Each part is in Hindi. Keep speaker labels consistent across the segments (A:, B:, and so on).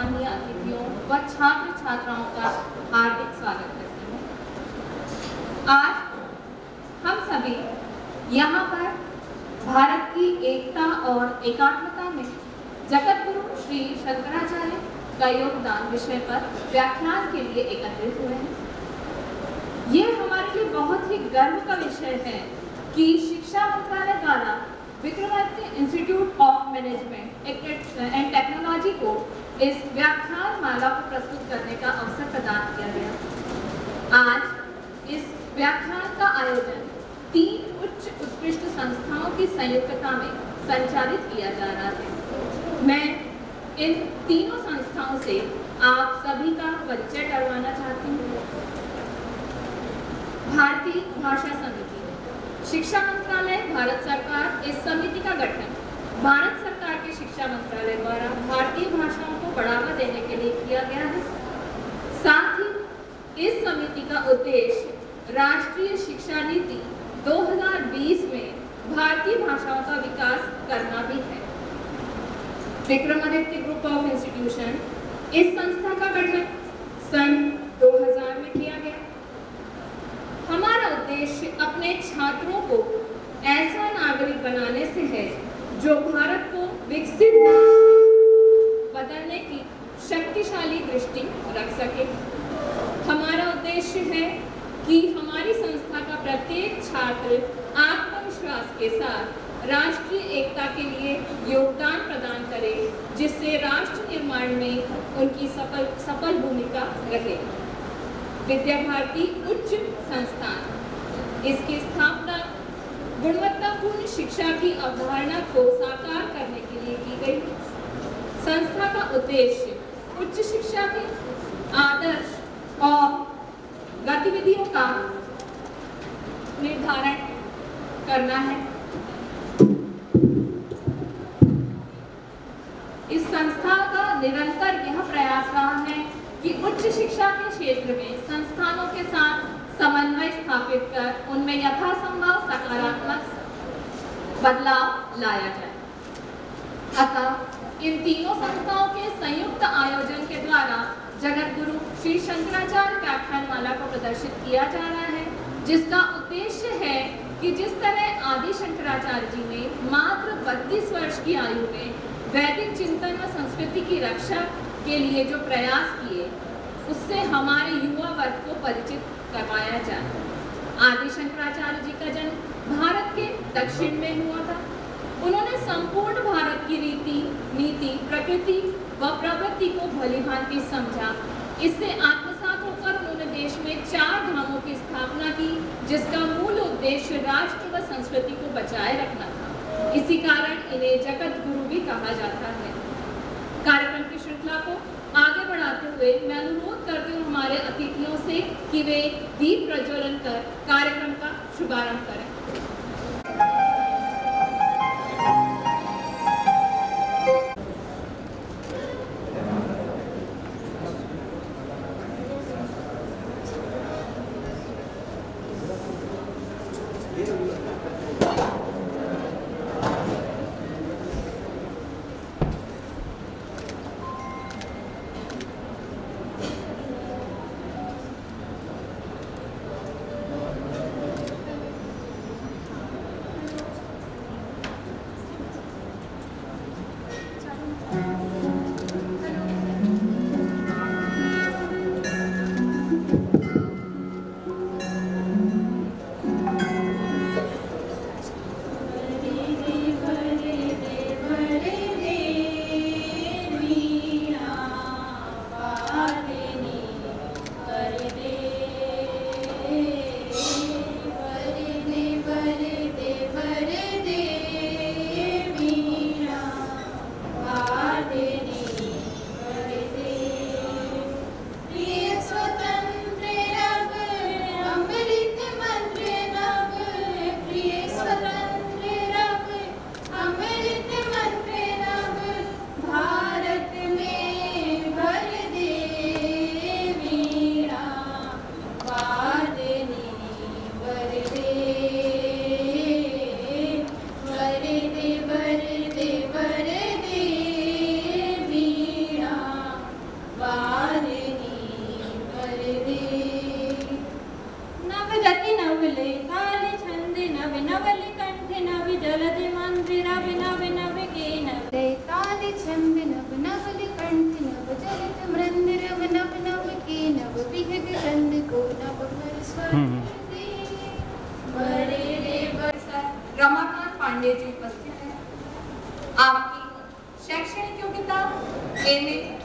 A: सम्मानीय अतिथियों व छात्र छात्राओं का हार्दिक स्वागत करती हूँ। आज हम सभी यहाँ पर भारत की एकता और एकात्मता में जगत गुरु श्री शंकराचार्य का योगदान विषय पर व्याख्यान के लिए एकत्रित हुए हैं। ये हमारे लिए बहुत ही गर्व का विषय है कि शिक्षा मंत्रालय द्वारा Vikramaditya institute of management and technology को इस व्याख्यान माला को प्रस्तुत करने का अवसर प्रदान किया गया। आज इस व्याख्यान का आयोजन 3 उच्च उत्कृष्ट संस्थाओं की संयुक्तता में संचालित किया जा रहा है। मैं इन तीनों संस्थाओं से आप सभी का परिचय करवाना चाहती हूँ। भारतीय भाषा समिति, शिक्षा मंत्रालय भारत सरकार, इस समिति का गठन भारत सरकार के शिक्षा मंत्रालय द्वारा भारतीय भाषाओं को बढ़ावा देने के लिए किया गया है। साथ ही इस समिति का उद्देश्य राष्ट्रीय शिक्षा नीति 2020 में भारतीय भाषाओं का विकास करना भी है। विक्रमादित्य ग्रुप ऑफ इंस्टीट्यूशन, इस संस्था का गठन सन 2000 में किया गया। हमारा उद्देश्य अपने छात्रों को ऐसा नागरिक बनाने से है जो भारत को विकसित बदलने की शक्तिशाली दृष्टि रख सके। हमारा उद्देश्य है कि हमारी संस्था का प्रत्येक छात्र आत्मविश्वास के साथ राष्ट्रीय एकता के लिए योगदान प्रदान करे, जिससे राष्ट्र निर्माण में उनकी सफल भूमिका रहे। विद्या भारती उच्च संस्थान, इसकी स्थापना गुणवत्तापूर्ण शिक्षा की अवधारणा को साकार करने के लिए की गई। संस्था का उद्देश्य उच्च शिक्षा के आदर्श और गतिविधियों का निर्धारण करना है। इस संस्था का निरंतर यह प्रयास रहा है कि उच्च शिक्षा के क्षेत्र में संस्थानों के साथ समन्वय स्थापित कर उनमें यथासंभव सकारात्मक बदलाव लाया जाए। अतः इन तीनों संस्थाओं के संयुक्त आयोजन के द्वारा जगत गुरु श्री शंकराचार्य व्याख्यान माला को प्रदर्शित किया जा रहा है, जिसका उद्देश्य है कि जिस तरह आदि शंकराचार्य जी ने मात्र 32 वर्ष की आयु में वैदिक चिंतन व संस्कृति की रक्षा के लिए जो प्रयास किए, उससे हमारे युवा वर्ग को परिचित करवाया जाए। आदि शंकराचार्य जी का जन्म भारत के दक्षिण में हुआ था। उन्होंने संपूर्ण भारत की रीति, नीति, प्रकृति व प्रवृत्ति को भलीभांति समझा। इससे आत्मसात होकर उन्होंने देश में 4 धामों की स्थापना की, जिसका मूल उद्देश्य राष्ट्र व संस्कृति को बचाए रखना था। इसी कारण इन्हें जगत गुरु भी कहा जाता है। कार्यक्रम की श्रृंखला को आगे बढ़ाते हुए मैं अनुरोध करती हूँ हमारे अतिथियों से कि वे दीप प्रज्वलन कर कार्यक्रम का शुभारंभ करें।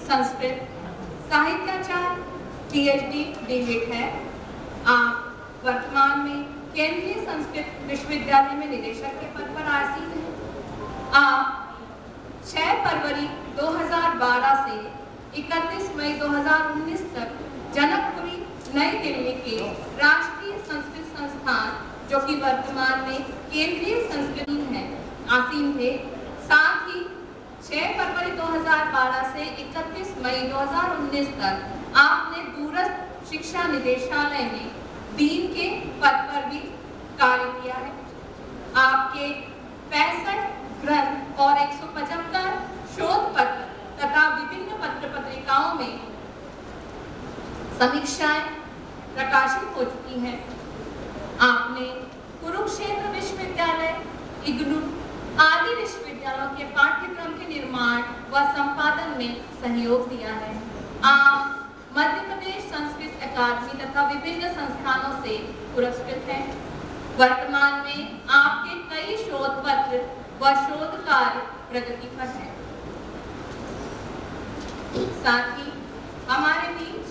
A: संस्कृत, साहित्याचार, PhD डीलिट है। आप वर्तमान में केंद्रीय संस्कृत विश्वविद्यालय में निदेशक के पद पर आसीन हैं। आप 6 फरवरी 2012 से 31 मई 2019 तक जनकपुरी नई दिल्ली के राष्ट्रीय संस्कृत संस्थान, जो कि वर्तमान में केंद्रीय संस्कृत है, आसीन थे। साथ ही 6 फरवरी 2012 से 31 मई 2019 तक आपने दूरस्थ शिक्षा निदेशालय में डीन के पद पर भी कार्य किया है। आपके 65 ग्रंथ और 175 शोध पत्र तथा विभिन्न पत्र पत्रिकाओं में समीक्षाएं प्रकाशित हो चुकी हैं। आपने कुरुक्षेत्र विश्वविद्यालय, इग्नू आदि विश्वविद्यालयों के पाठ्यक्रम के निर्माण व संपादन में सहयोग दिया है। आप मध्य प्रदेश संस्कृत अकादमी तथा विभिन्न संस्थानों से पुरस्कृत हैं। वर्तमान में आपके कई शोध पत्र व शोध कार्य प्रगति पर हैं। साथ ही हमारे बीच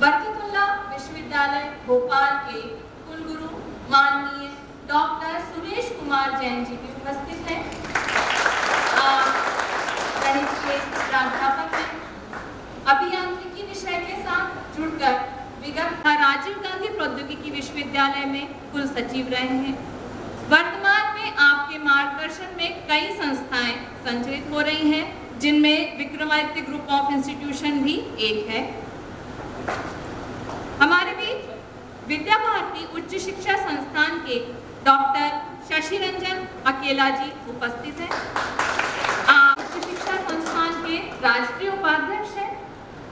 A: बरकतुल्लाह विश्वविद्यालय भोपाल के कुलगुरु माननीय डॉक्टर सुरेश कुमार जैन जी भी उपस्थित हैं। गणित के प्राध्यापक हैं। अभियांत्रिकी विषय के साथ जुड़कर विगत राजीव गांधी प्रौद्योगिकी विश्वविद्यालय में कुल सचिव रहे हैं। वर्तमान में आपके मार्गदर्शन में कई संस्थाएं संचालित हो रही हैं, जिनमें विक्रमादित्य ग्रुप ऑफ इंस्टीट्यूशन भी एक है। हमारे बीच विद्या भारती उच्च शिक्षा संस्थान के डॉक्टर शशि रंजन अकेला जी उपस्थित हैं। आप उच्च शिक्षा संस्थान के राष्ट्रीय उपाध्यक्ष हैं।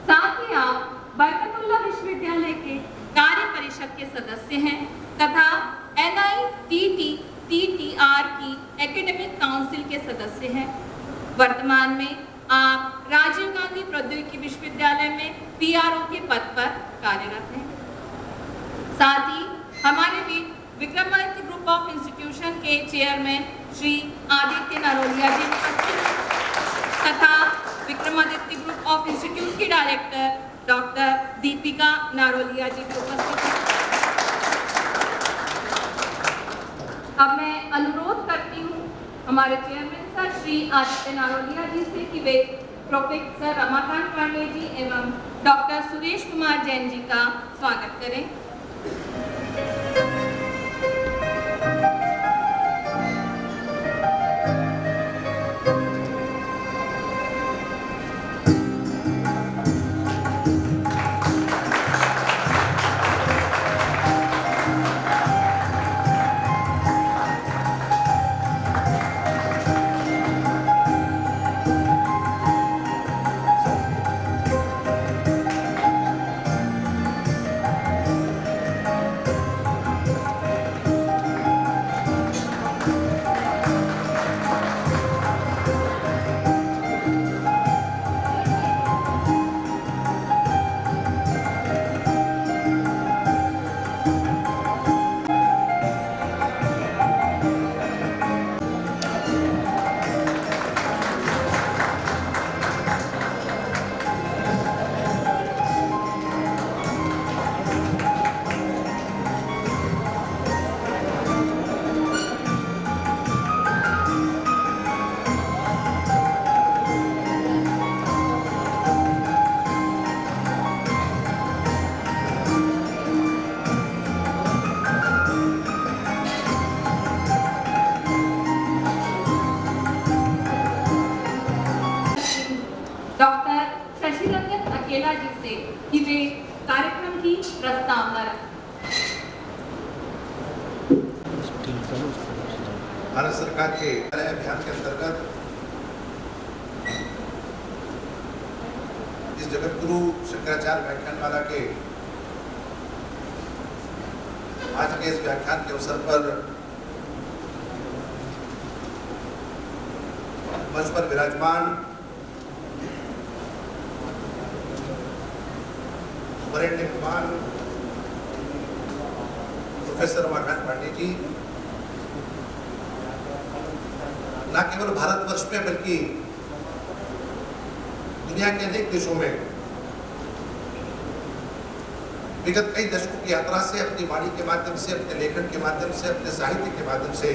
A: साथ ही आप बरकतुल्लाह विश्वविद्यालय के कार्य परिषद के सदस्य हैं तथा NITT-TTR की एकेडमिक काउंसिल के सदस्य हैं। वर्तमान में आप राजीव गांधी प्रौद्योगिकी विश्वविद्यालय में PRO के पद पर कार्यरत हैं। साथ ही हमारे बीच विक्रमादित्य ग्रुप ऑफ इंस्टीट्यूशन के चेयरमैन श्री आदित्य नारोलिया जी उपस्थित हैं तथा विक्रमादित्य ग्रुप ऑफ इंस्टीट्यूट की डायरेक्टर डॉक्टर दीपिका नारोलिया जी भी उपस्थित हैं। अब मैं अनुरोध करती हूँ हमारे चेयरमैन सर श्री आदित्य नारोलिया जी से कि वे प्रोफेसर रमाकांत पांडे जी एवं डॉक्टर सुरेश कुमार जैन जी का स्वागत करें। अकेला जी से कि वे कार्यक्रम की प्रस्तावना रखें।
B: भारत सरकार के अभियान के अंतर्गत इस जगत गुरु शंकराचार्य व्याख्यानमाला के आज के इस व्याख्यान के अवसर पर मंच पर विराजमान वरेण्य विद्वान प्रोफेसर रमाकांत पांडे जी न केवल भारतवर्ष में बल्कि दुनिया के अनेक देशों में विगत कई दशकों की यात्रा से, अपनी वाणी के माध्यम से, अपने लेखन के माध्यम से, अपने साहित्य के माध्यम से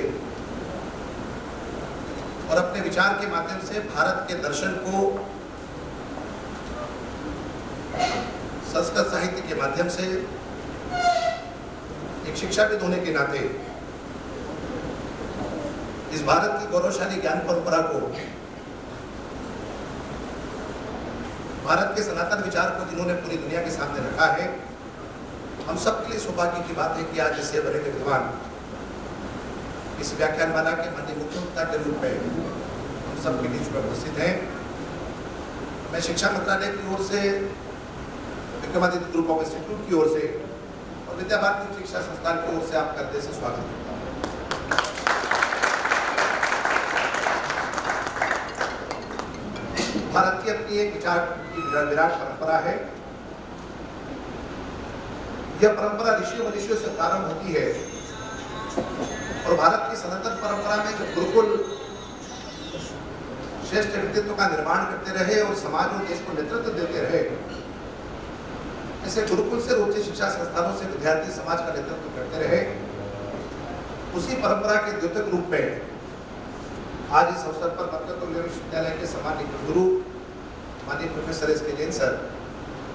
B: और अपने विचार के माध्यम से भारत के दर्शन को संस्कृत साहित्य के माध्यम से एक शिक्षाविद होने के नाते इस भारत की गौरवशाली ज्ञान परंपरा को, भारत के सनातन विचार को जिन्होंने पूरी दुनिया के सामने रखा है, हम सबके लिए सौभाग्य की बात है कि आज इससे बड़े विद्वान इस व्याख्यानमाला के माननीय मुख्यमंत्री के रूप में हम सबके बीच में उपस्थित हैं। मैं शिक्षा मंत्रालय की ओर से, विक्रमादित्य ग्रुप ऑफ इंस्टीट्यूट की ओर से और विद्या भारती शिक्षा संस्थान की ओर से आपका हृदय से स्वागत करता हूँ। भारत की अपनी एक विचार की विराट परंपरा है। यह परंपरा ऋषियों मनुष्यों से प्रारंभ होती है और भारत की सनातन परंपरा में जब गुरुकुल श्रेष्ठ व्यक्तित्व का निर्माण करते रहे और समाज और देश को नेतृत्व देते रहे, ऐसे गुरुकुल से उच्च शिक्षा संस्थानों से विद्यार्थी समाज का नेतृत्व करते रहे, उसी परंपरा के द्योतक रूप में आज इस अवसर पर मक्का विश्वविद्यालय के सम्मानित गुरु माननीय प्रोफेसर एस.के. जैन सर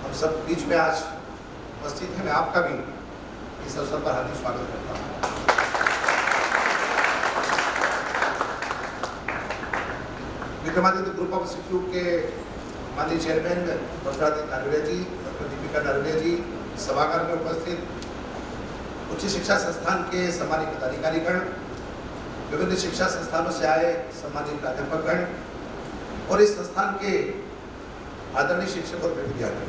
B: हम सब बीच में आज उपस्थित हैं। मैं आपका भी इस अवसर पर हार्दिक स्वागत करता हूँ। विक्रमादित्य ग्रुप ऑफ इंस्टीट्यूट के माननीय चेयरमैन डॉक्टर नारवेलिया जी, डॉक्टर दीपिका नारवेलिया जी, सभागार में उपस्थित उच्च शिक्षा संस्थान के सम्मानित पदाधिकारीगण, विभिन्न शिक्षा संस्थानों से आए सम्मानित प्राध्यापकगण और इस संस्थान के आदरणीय शिक्षक और विद्यार्थी,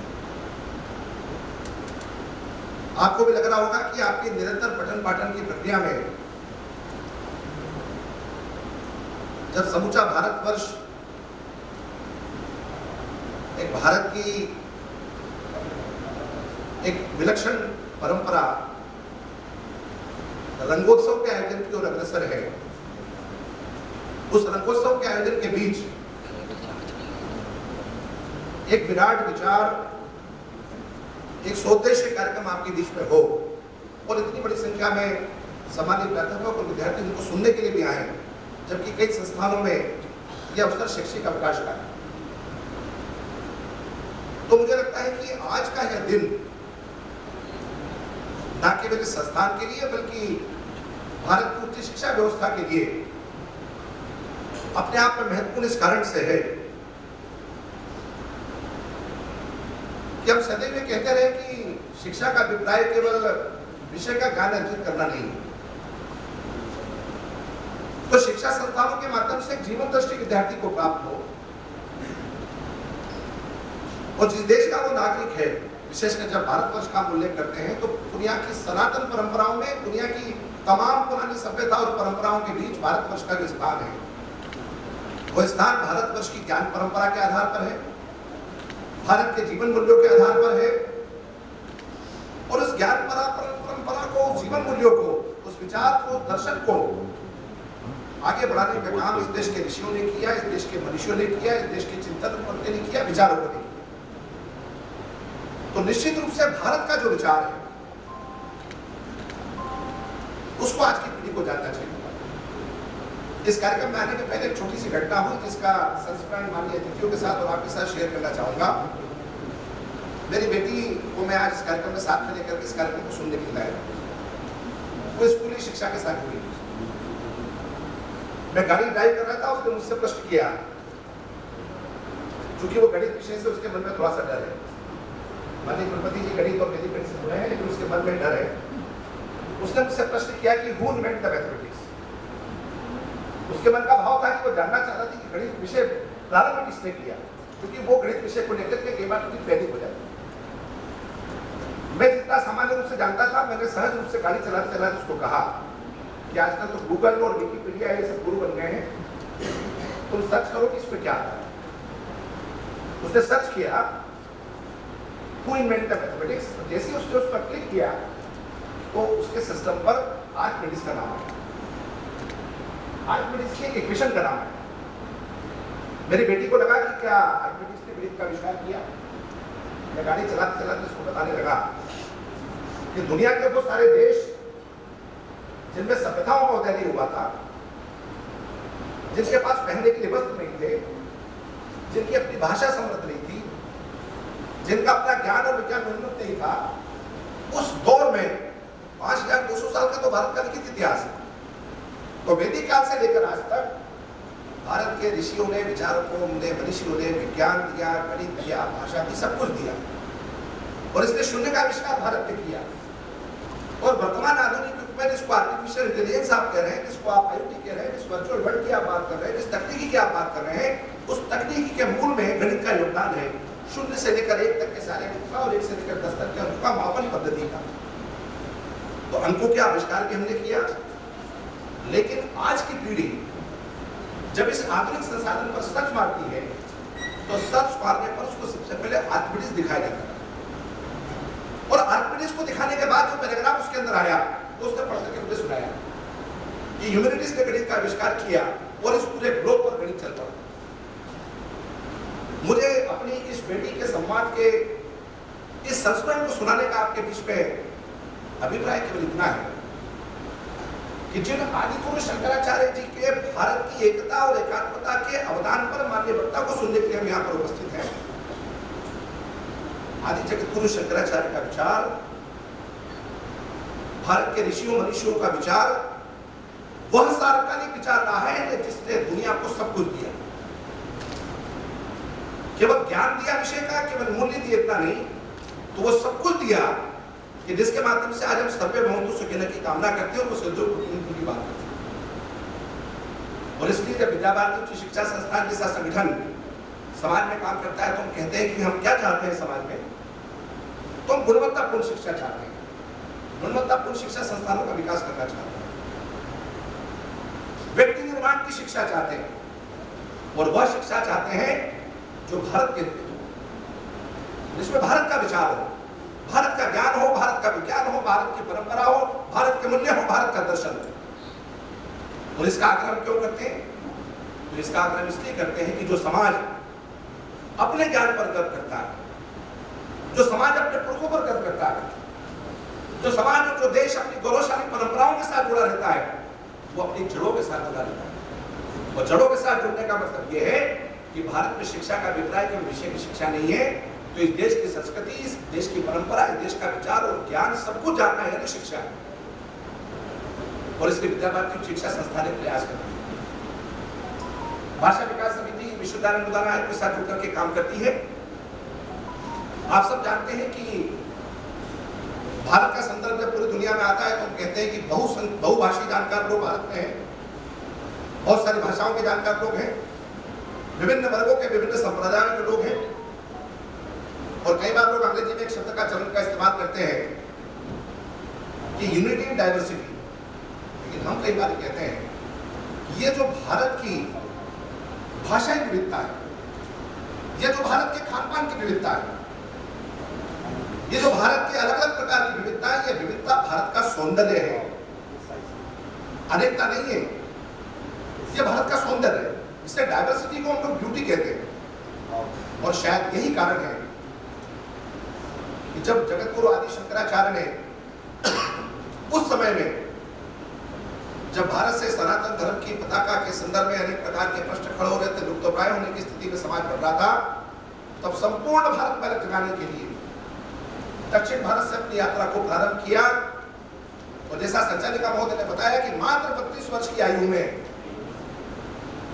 B: आपको भी लग रहा होगा कि आपके निरंतर पठन पाठन की प्रक्रिया में जब समूचा भारतवर्ष एक भारत की एक विलक्षण परंपरा रंगोत्सव के आयोजन की ओर अग्रसर है, उस रंगोत्सव के आयोजन के बीच एक विराट विचार, एक सोद्देश्य कार्यक्रम आपके बीच में हो और इतनी बड़ी संख्या में सम्मानित प्राध्यापक और विद्यार्थी उनको सुनने के लिए भी आए, जबकि कई संस्थानों में यह अवसर शैक्षिक अवकाश का है। तो मुझे लगता है कि आज का यह दिन न केवल इस संस्थान के लिए बल्कि भारत की उच्च शिक्षा व्यवस्था के लिए अपने आप में महत्वपूर्ण इस कारण से है कि हम सदैव कहते रहे कि शिक्षा का अभिप्राय केवल विषय का ज्ञान अर्जित करना नहीं है, तो शिक्षा संस्थानों के माध्यम से एक जीवन दृष्टि विद्यार्थी को प्राप्त हो और जिस देश का वो नागरिक है, विशेषकर जब भारतवर्ष का उल्लेख करते हैं तो दुनिया की सनातन परंपराओं में, दुनिया की तमाम पुरानी सभ्यता और परंपराओं के बीच भारतवर्ष का जो स्थान है, वो स्थान भारतवर्ष की ज्ञान परंपरा के आधार पर है, भारत के जीवन मूल्यों के आधार पर है और उस ज्ञान परंपरा को, जीवन मूल्यों को, उस विचार को, दर्शन को आगे बढ़ाने का काम इस देश के ऋषियों ने किया, इस देश के मनुष्यों ने किया, इस देश के चिंतन ने किया, विचारकों ने किया। तो निश्चित रूप से भारत का जो विचार है उसको आज की पीढ़ी को जानना चाहिए। इस कार्यक्रम में आने के पहले एक छोटी सी घटना हुई जिसका संस्मरण माननीय अतिथियों के साथ और आपके साथ शेयर करना चाहूंगा। मेरी बेटी को मैं आज इस कार्यक्रम में साथ में लेकर इस कार्यक्रम को सुनने के लिए आया। वो स्कूली शिक्षा के साथ हुई। मैं गाड़ी ड्राइव कर रहा था, उसने मुझसे प्रश्न किया, क्योंकि वो गणित विषय से उसके मन में थोड़ा सा डर है। माननीय कुलपति जी गणित और मैथमेटिक्स से जुड़े हैं, लेकिन उसके मन में डर है। उसने मुझसे प्रश्न किया कि हु इन्वेंटेड द मैथमेटिक्स। उसके मन का भाव था कि वो जानना चाहता था कि गणित विषय प्रारंभ किसने किया, क्योंकि वो गणित विषय को लेकर के कई बार उसकी पैनिक हो जाती। मैं जितना सामान्य रूप से जानता था, मैंने सहज रूप से गाड़ी चलाते चलाते उसको कहा कि आजकल तो गूगल और विकिपीडिया ये सब गुरु बन गए हैं, तुम सर्च करो कि इस पर क्या आता है। उसने सर्च किया हु इन्वेंटेड द मैथमेटिक्स। जैसे ही उसने उस पर क्लिक किया तो उसके सिस्टम पर आर्किमिडीज का नाम है, आर्किमिडीज की एक इक्वेशन का नाम है। मेरी बेटी को लगा कि क्या मैथमेटिक्स ने गणित का आविष्कार किया। मैं गाड़ी चलाते चलाते उसको बताने लगा कि दुनिया के बहुत सारे देश जिनमें सभ्यताओं का उदय नहीं हुआ था, जिनके पास पहनने के लिए वस्त्र नहीं थे, जिनकी अपनी भाषा समृद्ध नहीं थी, जिनका अपना ज्ञान और विज्ञान उन्नत नहीं था, उस दौर में 5200 साल का तो भारत का लिखित इतिहास है। तो वैदिक काल से लेकर आज तक भारत के ऋषियों ने, विचारकों ने, मनीषियों ने विज्ञान दिया, गणित दिया, भाषा दी, सब कुछ दिया, और इसने शून्य का आविष्कार भारत ने किया। और वर्तमान आधुनिक युग में जिसको आर्टिफिशियल इंटेलिजेंस आप कह रहे हैं, जिसको आप IoT कह रहे हैं, जिस वर्चुअल वर्ल्ड की आप बात कर रहे हैं, जिस तकनीकी की आप बात कर रहे हैं, उस तकनीकी के मूल में गणित का योगदान है। शून्य से लेकर 1 तक के सारे अंक का और 1 से लेकर 10 तक के अंक का मापन पद्धति का। तो अंकों के आविष्कार भी हमने किया, लेकिन आज की पीढ़ी जब इस आधुनिक संसाधन पर सर्च मारती है, तो सर्च मारने पर उसको सबसे पहले आर्किमिडीज दिखाई देता है, और आर्किमिडीज को दिखाने के बाद जो पैराग्राफ उसके अंदर आया, तो उसने पढ़ करके मुझे सुनाया कि ह्यूमैनिटीज ने गणित का आविष्कार किया और इस पूरे ग्लोब पर गणित चल पड़ा। मुझे अपनी इस बेटी के सम्मान के इस संस्मरण को सुनाने का आपके बीच में अभिप्राय केवल इतना है कि जिन आदिगुरु शंकराचार्य जी के भारत की एकता और एकात्मता के अवदान पर माननीय वक्ता को सुनने के लिए हम यहाँ पर उपस्थित हैं। आदि जगतगुरु शंकराचार्य का विचार, भारत के ऋषियों मनीषियों का विचार, वह सार्वकालिक विचार रहा है जिसने दुनिया को सब कुछ दिया। केवल ज्ञान दिया विषय का, केवल मूल्य दिए इतना नहीं, तो वो सब कुछ दिया कि जिसके माध्यम से आज हम सर्वे भवन्तु सुखिनः की कामना करते हैं और वो सदगुरु की बात करते हैं। और इसलिए जब विद्या भारती उच्च शिक्षा संस्थान जैसा संगठन समाज में काम करता है, तो हम कहते हैं कि हम क्या चाहते हैं समाज में, तो हम गुणवत्तापूर्ण शिक्षा चाहते हैं, गुणवत्तापूर्ण शिक्षा संस्थानों का विकास करना चाहते हैं, व्यक्ति निर्माण की शिक्षा चाहते हैं, और वह शिक्षा चाहते हैं जो भारत के जिसमें भारत का विचार हो, भारत का ज्ञान हो, भारत का विज्ञान हो, भारत की परंपरा हो, भारत के मूल्य हो, भारत का दर्शन हो। और इसका आग्रह क्यों करते हैं? तो इसका आग्रह इसलिए करते हैं कि जो समाज अपने ज्ञान पर गर्व करता है, जो समाज अपने पुरखों पर गर्व करता है, जो समाज और जो देश अपनी गौरवशाली परंपराओं के साथ जुड़ा रहता है, वो अपनी जड़ों के साथ जुड़ा रहता है। और जड़ों के साथ जुड़ने का मतलब यह है कि भारत में शिक्षा का अभिप्राय केवल विषय की शिक्षा नहीं है, तो इस देश की संस्कृति, इस देश की परंपरा, इस देश का विचार और ज्ञान सब कुछ जानना है ना शिक्षा। और इसलिए विद्या भारती शिक्षा संस्था ने प्रयास करती है। भाषा विकास समिति विश्वविद्यालय अनुदान आयोग के साथ जुड़कर के काम करती है। आप सब जानते हैं कि भारत का संदर्भ जब पूरी दुनिया में आता है, तो हम कहते हैं कि बहुभाषी जानकार लोग भारत में हैं, बहुत सारी भाषाओं के जानकार लोग हैं, विभिन्न वर्गों के, विभिन्न संप्रदायों के लोग हैं। और कई बार लोग अंग्रेजी में एक शब्द का चलन का इस्तेमाल करते हैं कि यूनिटी इन डाइवर्सिटी, लेकिन हम कई बार कहते हैं कि ये जो भारत की भाषाई विविधता है, ये जो भारत के खान-पान की विविधता है, ये जो भारत के अलग अलग प्रकार की विविधता है, ये विविधता भारत का सौंदर्य है, अनेकता नहीं है। ये भारत का सौंदर्य है, इससे डाइवर्सिटी को हम लोग ब्यूटी कहते हैं। और शायद यही कारण है कि जब जगतगुरु आदि शंकराचार्य ने उस समय में जब भारत से सनातन धर्म की पताका के संदर्भ में अनेक प्रकार के प्रश्न खड़े हो रहे थे, लुप्तप्राय होने की स्थिति में समाज बढ़ रहा था, तब संपूर्ण भारत में जगाने के लिए दक्षिण भारत से अपनी यात्रा को प्रारंभ किया। और जैसा संचालिका महोदय ने बताया कि मात्र 32 वर्ष की आयु में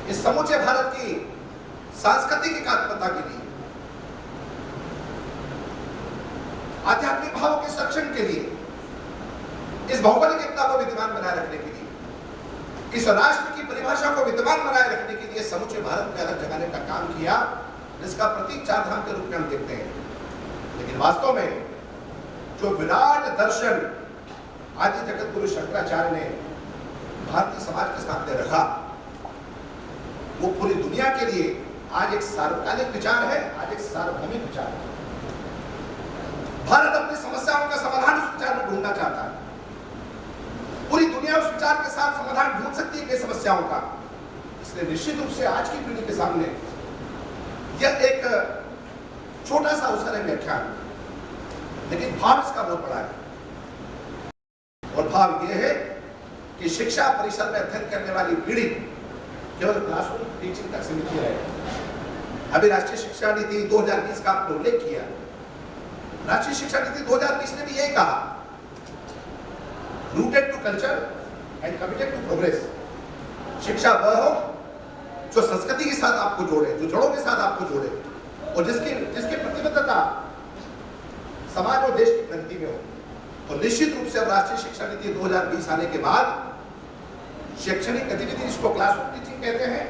B: इस समूचे भारत की सांस्कृतिक एकात्मता के लिए, आध्यात्मिक भावों के संरक्षण के लिए, इस भौगोलिक एकता को विद्यमान बनाए रखने के लिए, इस राष्ट्र की परिभाषा को विद्यमान बनाए रखने के लिए समूचे भारत में अलग जगाने का काम किया, जिसका प्रतीक चार धाम के रूप में हम देखते हैं। लेकिन वास्तव में जो विराट दर्शन आदि जगतगुरु शंकराचार्य ने भारतीय समाज के सामने रखा, वो पूरी दुनिया के लिए आज एक सार्वकालिक विचार है, आज एक सार्वभौमिक विचार है। भारत अपनी समस्याओं का समाधान उस विचार में ढूंढना चाहता है। पूरी दुनिया उस विचार के साथ समाधान ढूंढ सकती है कई समस्याओं का। इसलिए निश्चित रूप से आज की पीढ़ी के सामने यह एक छोटा सा अवसर है व्याख्यान, लेकिन भाव इसका बहुत बड़ा है। और भाव यह है कि शिक्षा परिसर में अध्ययन करने वाली पीढ़ी केवल क्लासरूम टीचिंग तक सीमित रहे। अभी राष्ट्रीय शिक्षा नीति 2020 का आपने उल्लेख किया। राष्ट्रीय शिक्षा नीति 2020 ने भी यही कहा, rooted to culture and committed to progress. शिक्षा वह हो जो संस्कृति के साथ आपको जोड़े, जो जड़ों के साथ आपको जोड़े, और जिसकी प्रतिबद्धता समाज और देश की प्रगति में हो। तो निश्चित रूप से अब राष्ट्रीय शिक्षा नीति 2020 आने के बाद शैक्षणिक गतिविधि, जिसको क्लासरूम टीचिंग कहते हैं,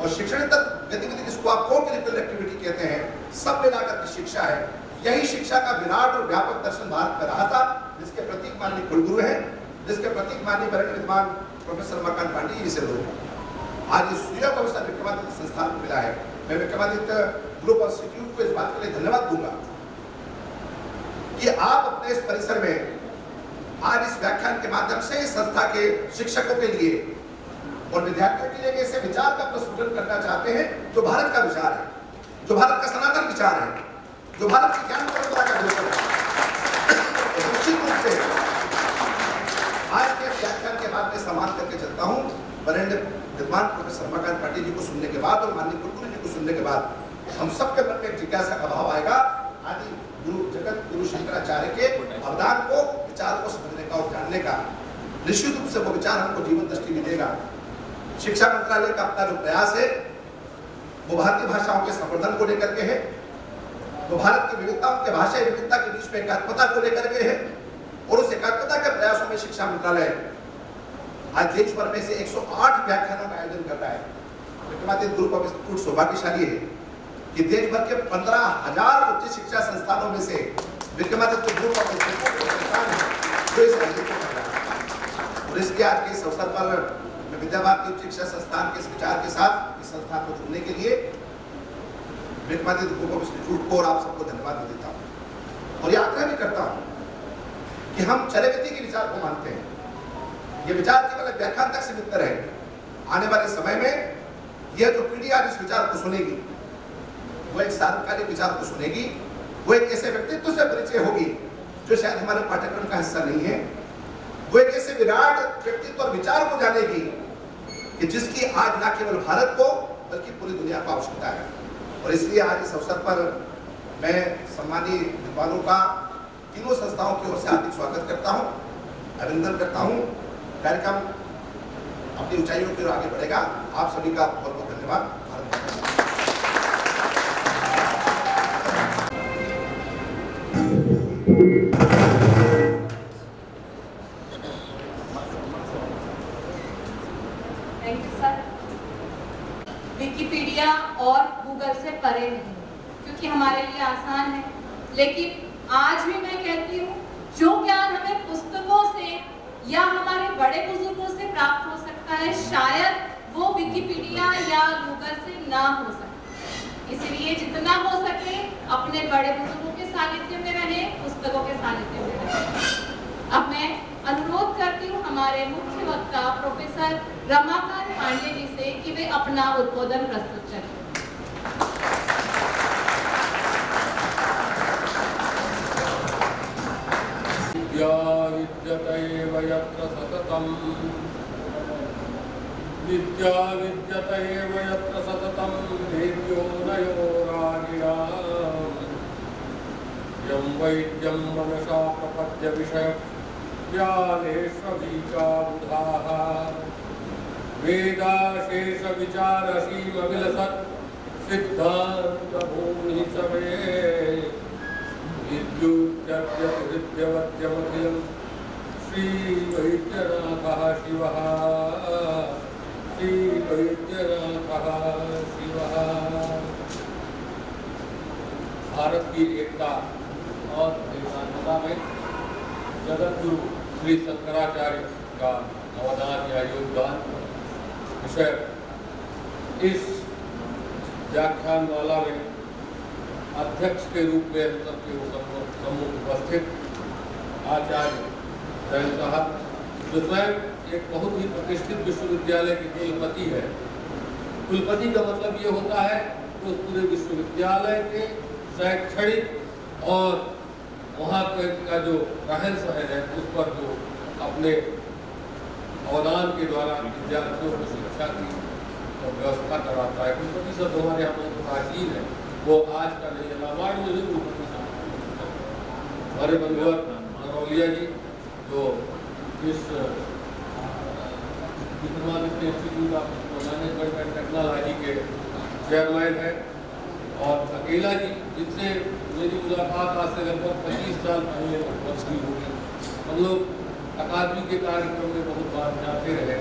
B: और शिक्षणेतर गतिविधि, जिसको आप को करिकुलर एक्टिविटी कहते हैं, सब मिलाकर के शिक्षा है। यही शिक्षा का विराट और व्यापक दर्शन भारत में रहा था, जिसके प्रतीक माननीय कुलगुरु हैं, जिसके प्रतीक माननीय वरिष्ठ विद्वान प्रोफेसर रमाकांत पांडे जी से लोग आज इस सुयोग अवसर विक्रमादित्य संस्थान को मिला है। मैं विक्रमादित्य ग्रुप इंस्टीट्यूट को इस बात के लिए धन्यवाद दूंगा कि आप अपने इस परिसर में आज इस व्याख्यान के माध्यम से संस्था के शिक्षकों के लिए और विद्यार्थियों के लिए ऐसे विचार का प्रस्फुटन करना चाहते हैं जो भारत का विचार है, जो भारत का सनातन विचार है, जो भारत की ज्ञान परंपरा का विषय है। निश्चित रूप से आज के व्याख्यान के बाद मैं सम्मान करके चलता हूँ वरिष्ठ विद्वान प्रोफेसर रमाकांत पांडे जी को सुनने के बाद और माननीय कुलगुरु जी को सुनने के बाद हम सबके मन में जिज्ञासा का भाव आएगा, आदि गुरु जगत गुरु शंकराचार्य के अवदान को, विचार को समझने का और जानने का। निश्चित रूप से वो विचार हमको जीवन दृष्टि भी देगा। शिक्षा मंत्रालय का अपना जो प्रयास है वो भारतीय भाषाओं के संवर्धन को लेकर के है, वो भारत की विविधताओं के भाषा विविधता के बीच में एकात्मता को लेकर के है, और उस एकात्मता के प्रयासों में शिक्षा मंत्रालय आज देश भर में से 108 व्याख्यानों का आयोजन कर रहा है। विक्रमादित्य ग्रुप ऑफ इंस्टीट्यूट सौभाग्यशाली है कि देश भर के 15,000 उच्च शिक्षा संस्थानों में से विक्रमादित्य ग्रुप ऑफ इंस्टीट्यूट संस्थान है जो इस आयोजन को कर रहा है। और इसके आज के इस अवसर पर मैं विद्या भारती उच्च शिक्षा संस्थान के इस विचार के साथ इस संस्थान को जुड़ने के लिए विक्रमादित्य ग्रुप ऑफ इंस्टीट्यूट को और आप सबको धन्यवाद देता हूँ। और ये आग्रह भी करता हूँ कि हम चरगति के विचार को मानते हैं। ये विचार केवल व्याख्यान तक सीमित रहे। आने वाले समय में यह जो पीढ़ी आज इस विचार को सुनेगी, वो एक सार्वकालिक विचार को सुनेगी, वो एक ऐसे व्यक्तित्व से परिचय होगी जो शायद हमारे पाठ्यक्रम का हिस्सा नहीं है। वो एक ऐसे विराट व्यक्तित्व और विचार को जानेगी कि जिसकी आज न केवल भारत को बल्कि पूरी दुनिया को आवश्यकता है। और इसलिए आज इस अवसर पर मैं सम्मानीय विद्वानों का तीनों संस्थाओं की ओर से हार्दिक स्वागत करता हूं, अभिनंदन करता हूं। कार्यक्रम अपनी ऊंचाइयों की ओर आगे बढ़ेगा। आप सभी का बहुत बहुत धन्यवाद।
A: Thank you sir. विकिपीडिया और गूगल से परे नहीं, क्योंकि हमारे लिए आसान है, लेकिन आज भी मैं कहती हूँ जो ज्ञान हमें पुस्तकों से या हमारे बड़े बुजुर्गों से प्राप्त हो सकता है, शायद वो विकिपीडिया या गूगल से ना हो सके। इसलिए जितना हो सके अपने बड़े बुजुर्गों के सानिध्य में रहें, पुस्तकों के सानिध्य में रहें। अब मैं अनुरोध करती हूँ हमारे मुख्य वक्ता प्रोफेसर रमाकांत पांडे जी से कि वे अपना उद्बोधन प्रस्तुत करें।
C: विद्या विद्यत एव यत्र सततं वेद्यो नयो रागिणा यं वैद्यं मनसा प्रपद्य विषय ज्ञानेष्वबीजाबुधाः वेदाशेष विचारसीम विलसत् सिद्धान्त भूमि सवे विद्युच्चर्यहृद्यवद्यमखिलं श्री वैद्यनाथः शिवः श्री वैद्यनाथः शिवः। भारत की एकता और एकात्मता में जगत गुरु श्री शंकराचार्य का अवदान या योगदान विषय इस व्याख्यानमाला में अध्यक्ष के रूप में हम सबके सम्मुख उपस्थित आचार्य जैन साहब, जो स्वयं एक बहुत ही प्रतिष्ठित विश्वविद्यालय के कुलपति है। कुलपति का मतलब ये होता है तो पूरे विश्वविद्यालय के शैक्षणिक और वहाँ का जो रहन सहन है उस पर जो अपने अवदान के द्वारा विद्यार्थियों को शिक्षा की व्यवस्था कराता है। कुलपति सब हमारे यहाँ बहुत प्राचीन है, वो आज का नहीं है। रामायण में भी कुलपति हमारे बंधुवर मनौलिया जी जो इस Vikramaditya institute of management and technology के चेयरमैन है, और अकेला जी जिनसे मेरी मुलाकात आज से लगभग 25 साल पहले हुई होगी। हम लोग अकादमी के कार्यक्रम में बहुत बार जाते रहे,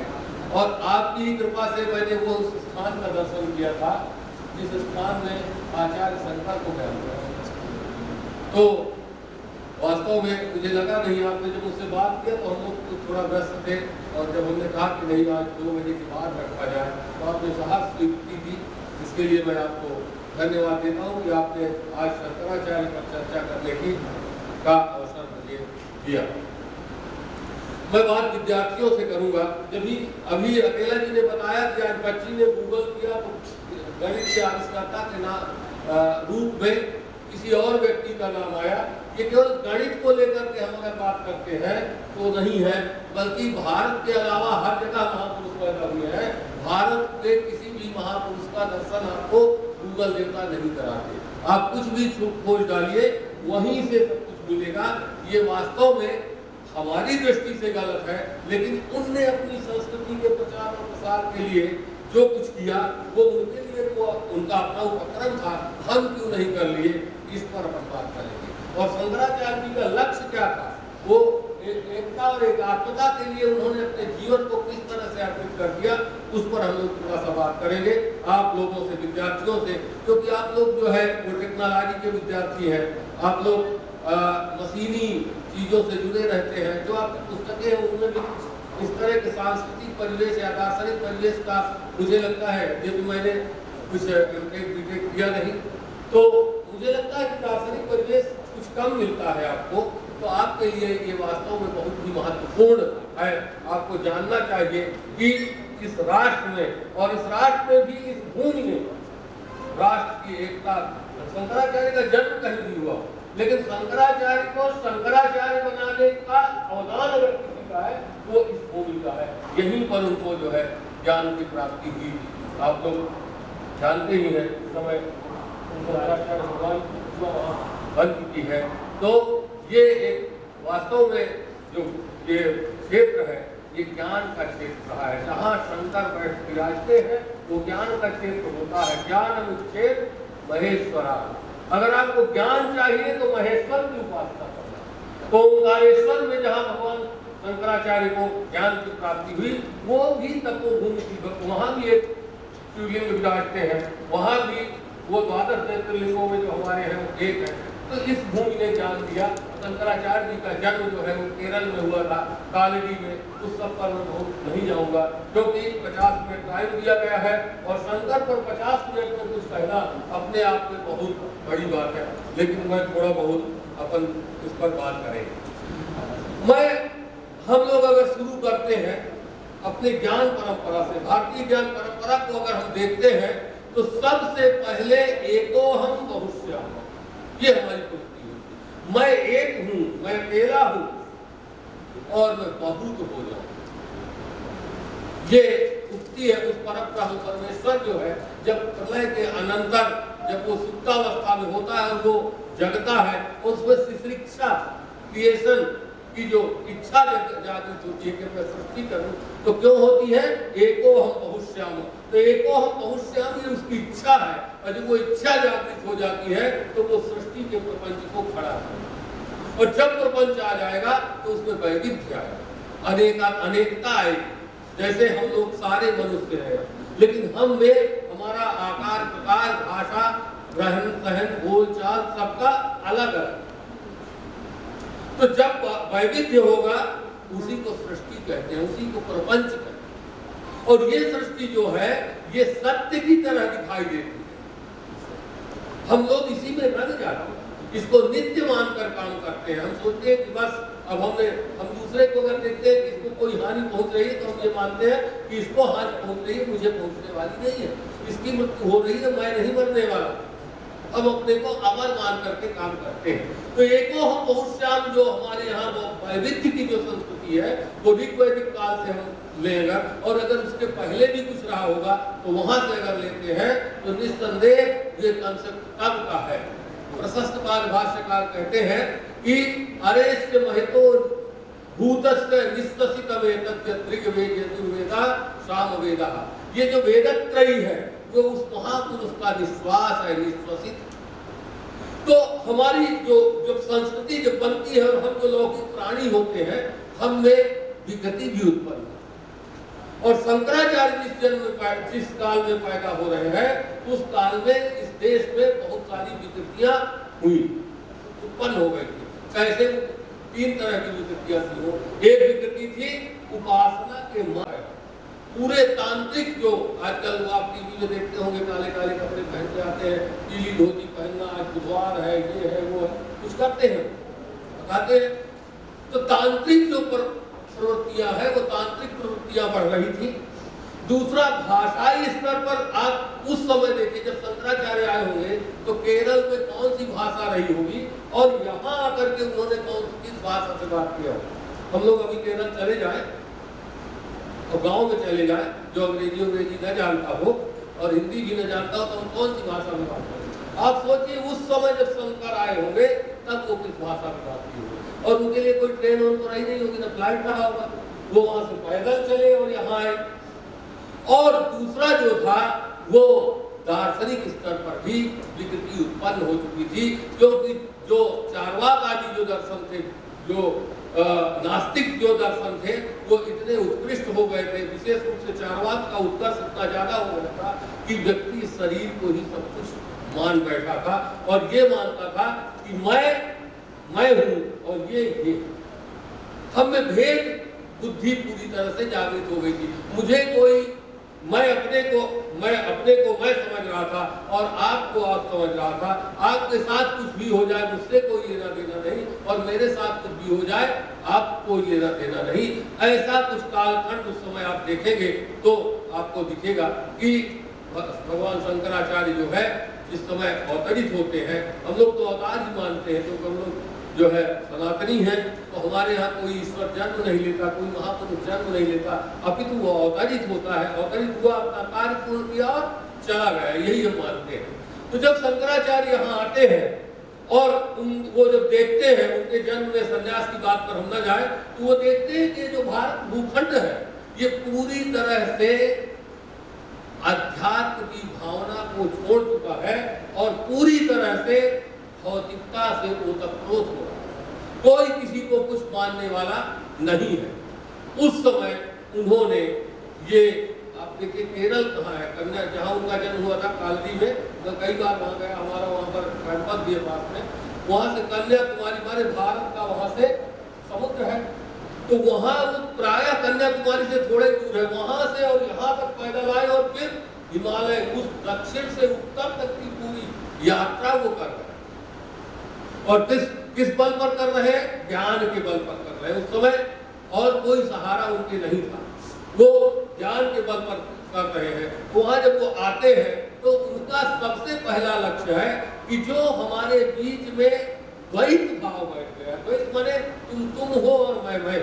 C: और आपकी कृपा से मैंने वो उस स्थान का दर्शन किया था जिस स्थान में आचार्य शंकर को ज्ञान हुआ। तो वास्तव में मुझे लगा नहीं, आपने जब मुझसे बात किया तो हम लोग तो थोड़ा व्यस्त थे, और जब हमने कहा कि नहीं आज 2 बजे के बाद रखा जाए तो आपने साहब स्वीकृति दी। इसके लिए मैं आपको धन्यवाद देता हूँ कि आपने आज शंकराचार्य पर चर्चा करने की का अवसर मुझे दिया। मैं बात विद्यार्थियों से करूंगा। जब भी अभी अकेला जी ने बताया कि आज बच्ची ने गूगल किया तो गणित के आविष्कर्ता के रूप में किसी और व्यक्ति का नाम आया। ये केवल गणित को लेकर के हम अगर बात करते हैं तो नहीं है, बल्कि भारत के अलावा हर जगह महापुरुष पैदा हुए हैं। भारत के किसी भी महापुरुष का दर्शन आपको गूगल देवता नहीं कराते। आप कुछ भी खोज डालिए, वहीं से सब कुछ मिलेगा। ये वास्तव में हमारी दृष्टि से गलत है, लेकिन उनने अपनी संस्कृति के प्रचार और प्रसार के लिए जो कुछ किया वो उनके लिए वो उनका अपना उपक्रम था, हम क्यों नहीं कर लिए, इस पर अपन बात करेंगे। और शंकराचार्य जी का लक्ष्य क्या था, वो एकता और एकात्मता के लिए उन्होंने अपने जीवन को किस तरह से अर्पित कर दिया, उस पर हम लोग थोड़ा सा बात करेंगे आप लोगों से, विद्यार्थियों से, क्योंकि आप लोग जो है वो टेक्नोलॉजी के विद्यार्थी हैं। आप लोग मशीनी चीजों से जुड़े रहते हैं। जो आपकी पुस्तकें हैं उनमें भी इस तरह के सांस्कृतिक परिवेश या दार्शनिक परिवेश का मुझे लगता है, जब मैंने कुछ बीटेक किया नहीं तो मुझे लगता है कि दार्शनिक परिवेश कुछ कम मिलता है आपको। तो आपके लिए ये वास्तव में बहुत ही महत्वपूर्ण है। आपको जानना चाहिए कि इस राष्ट्र में और इस राष्ट्र में भी इस भूमि में राष्ट्र की एकता, शंकराचार्य का जन्म कहीं भी हुआ, लेकिन शंकराचार्य को शंकराचार्य बनाने का अवदान अगर किसी का है वो इस भूमि का है। यहीं पर उनको जो है ज्ञान की प्राप्ति हुई। आप लोग जानते ही हैं समय भगवान बन चुकी है। तो ये एक वास्तव में जो ये क्षेत्र है ये ज्ञान का क्षेत्र रहा है। जहाँ शंकर बैठ विराजते हैं वो ज्ञान का क्षेत्र होता है। ज्ञान अनुच्छेद महेश्वरा। अगर आपको ज्ञान चाहिए तो महेश्वर की उपासना करना। तो ओंकारेश्वर में जहाँ भगवान शंकराचार्य को ज्ञान की प्राप्ति हुई वो भी तपोभूमि थी। वहाँ भी एक शिवलिंग विराजते हैं, वहाँ भी वो 12 ज्योतिर्लिंगों में जो हमारे हैं वो एक है। तो इस भूमि ने ज्ञान दिया। शंकराचार्य जी का जन्म जो है वो केरल में हुआ था, कालड़ी में। उस सब पर मैं बहुत नहीं जाऊंगा क्योंकि 50 मिनट टाइम दिया गया है, और शंकर पर 50 मिनट में कुछ कहना अपने आप में बहुत बड़ी बात है। लेकिन मैं थोड़ा बहुत अपन इस पर बात करें। हम लोग अगर शुरू करते हैं अपने ज्ञान परंपरा से, भारतीय ज्ञान परंपरा को अगर हम देखते हैं तो सबसे पहले एकोहम बहुश्याम, ये हमारी कुर्ती है। मैं एक हूं, मैं अकेला हूं और मैं बहुत हो जाऊं। ये उक्ति है उस परब्रह्म परमेश्वर जो है जब प्रलय के अनंतर जब वो सुप्तावस्था में होता है और वो जगता है, उसमें शिश्रिक्षा क्रिएशन की जो इच्छा जागृत होती है कि मैं सृष्टि करूं, तो क्यों होती है? एको हम बहुश्याम। तो एको हम बहुश्याम ये उसकी इच्छा है, और जब वो इच्छा जागृत हो जाती है तो वो सृष्टि के प्रपंच को खड़ा है। और जब प्रपंच आ जाएगा तो उसमें वैविध्य आएगा, अनेकता आएगी। जैसे हम लोग सारे मनुष्य हैं, लेकिन हम में हमारा आकार, प्रकार, भाषा, रहन सहन, बोल चाल सबका अलग है। तो जब वैविध्य होगा उसी को सृष्टि कहते हैं, उसी को प्रपंच कहते हैं। और ये सृष्टि जो है ये सत्य की तरह दिखाई देती है। हम लोग इसी में रंग जाते हैं, इसको नित्य मानकर काम करते हैं। हम सोचते हैं कि बस अब हम दूसरे को अगर देखते हैं कि इसको कोई हानि पहुंच रही है तो हम ये मानते हैं कि इसको हानि पहुंच रही है, मुझे पहुंचने वाली नहीं है, इसकी मृत्यु हो रही है, मैं नहीं मरने वाला। हम अपने को अमर मान करके काम करते हैं। तो एको हम बहुत श्याम जो हमारे यहाँ वैविध्य की जो संस्कृति है वो ऋग्वैदिक काल से हम लेगा, और अगर उसके पहले भी कुछ रहा होगा तो वहां से अगर लेते हैं तो निस्संदेह ये कंसेप्ट तब का है। प्रशस्त भाष्यकार कहते हैं कि अरेस्य महितो भूतस्य निश्वसितमेतस्य ऋग्वेद यजुर्वेदा सामवेदा, ये जो वेदत्रयी है जो उस महापुरुष का निश्वास है, निश्वसित। तो हमारी जो संस्कृति जब बनती है और हम जो लौकिक प्राणी होते हैं, हम में विगति भी उत्पन्न है। और शंकराचार्य जिस काल में पैदा हो रहे हैं उस काल में इस देश में बहुत सारी विकृतियां हुई, उत्पन्न हो गई थी। कैसे? 3 तरह की विकृतियां थी। एक विकृति थी उपासना के मार्ग। पूरे तांत्रिक जो आजकल आप टीवी में देखते होंगे, काले काले कपड़े पहन के आते हैं, पीली धोती पहनना, आज बुधवार है, ये है वो है, कुछ करते हैं, बताते हैं। तो तांत्रिक जो प्रवृत्तियां है वो तांत्रिक प्रवृत्तियां बढ़ रही थी। दूसरा, भाषाई स्तर पर आप उस समय देखिए जब शंकराचार्य आए होंगे तो केरल में कौन सी भाषा रही होगी और यहाँ आकर के उन्होंने किस भाषा से बात किया हो। हम लोग अभी केरल चले जाए और गांव में चले जाए, जो अंग्रेजी न जानता हो और हिंदी भी न जानता हो, तो हम कौन सी भाषा में बात करें? आप सोचिए उस समय जब शंकर आए होंगे तब वो किस भाषा में बात की होगी। और उनके लिए कोई ट्रेन और तो रही नहीं होगी, ना फ्लाइट रहा होगा, वो वहां से पैदल चले और यहाँ आए। और दूसरा जो था वो दार्शनिक स्तर पर भी विकृति उत्पन्न हो चुकी थी, क्योंकि जो चार्वाक आदि जो दर्शन थे, जो नास्तिक जो दर्शन थे, वो इतने उत्कृष्ट हो गए थे। विशेष रूप से चार्वाक का उत्कर्ष इतना ज्यादा हो गया था कि व्यक्ति शरीर को ही सब कुछ मान बैठा था और ये मानता था कि मैं हूं और ये। हम में भेद बुद्धि पूरी तरह से जागृत हो गई थी। मैं अपने को मैं समझ रहा था और आपको आप समझ रहा था। आपके साथ कुछ भी हो जाए मुझसे कोई लेना देना नहीं, और मेरे साथ कुछ भी हो जाए आपको कोई लेना देना नहीं। ऐसा कुछ कालखंड उस समय आप देखेंगे तो आपको दिखेगा कि भगवान शंकराचार्य जो है जिस समय अवतरित होते हैं, हम लोग तो अवतार ही मानते हैं, तो हम लोग जो है सनातनी है, तो हमारे यहाँ कोई ईश्वर जन्म नहीं लेता, कोई महापुरुष जन्म नहीं लेता, अपितु वो अवतरित होता है। अवतरित हुआ, अपना कार्य पूर्ण किया और चला गया, यही हम मानते हैं। तो जब शंकराचार्य यहाँ आते हैं और वो जब देखते हैं, उनके जन्म में संन्यास की बात पर हम न जाए, तो वो देखते हैं कि जो भारत भूखंड है ये पूरी तरह से अध्यात्म की भावना को छोड़ चुका है और पूरी तरह से भौतिकता से ओतप्रोत हो रहा है। कोई किसी को कुछ मानने वाला नहीं है। उस समय उन्होंने ये, आप देखिए केरल कहाँ है, कन्या जहाँ उनका जन्म हुआ था कालदी में, मैं कई बार वहाँ गया, हमारा वहाँ पर कैंपस भी है पास में, वहाँ से कन्याकुमारी, हमारे भारत का वहाँ से समुद्र है, तो वहाँ वो प्रायः कन्याकुमारी से थोड़े दूर है, वहाँ से और यहाँ तक पैदल आए और फिर हिमालय उस दक्षिण से उत्तर तक की पूरी यात्रा वो कर रहे हैं। और किस बल पर कर रहे हैं? ज्ञान के बल पर कर रहे हैं। उस समय और कोई सहारा उनके नहीं था, वो ज्ञान के बल पर कर रहे हैं। वहां जब वो आते हैं तो उनका सबसे पहला लक्ष्य है कि जो हमारे बीच में द्वैत भाव बैठ गया, द्वैत माने तुम हो और मैं,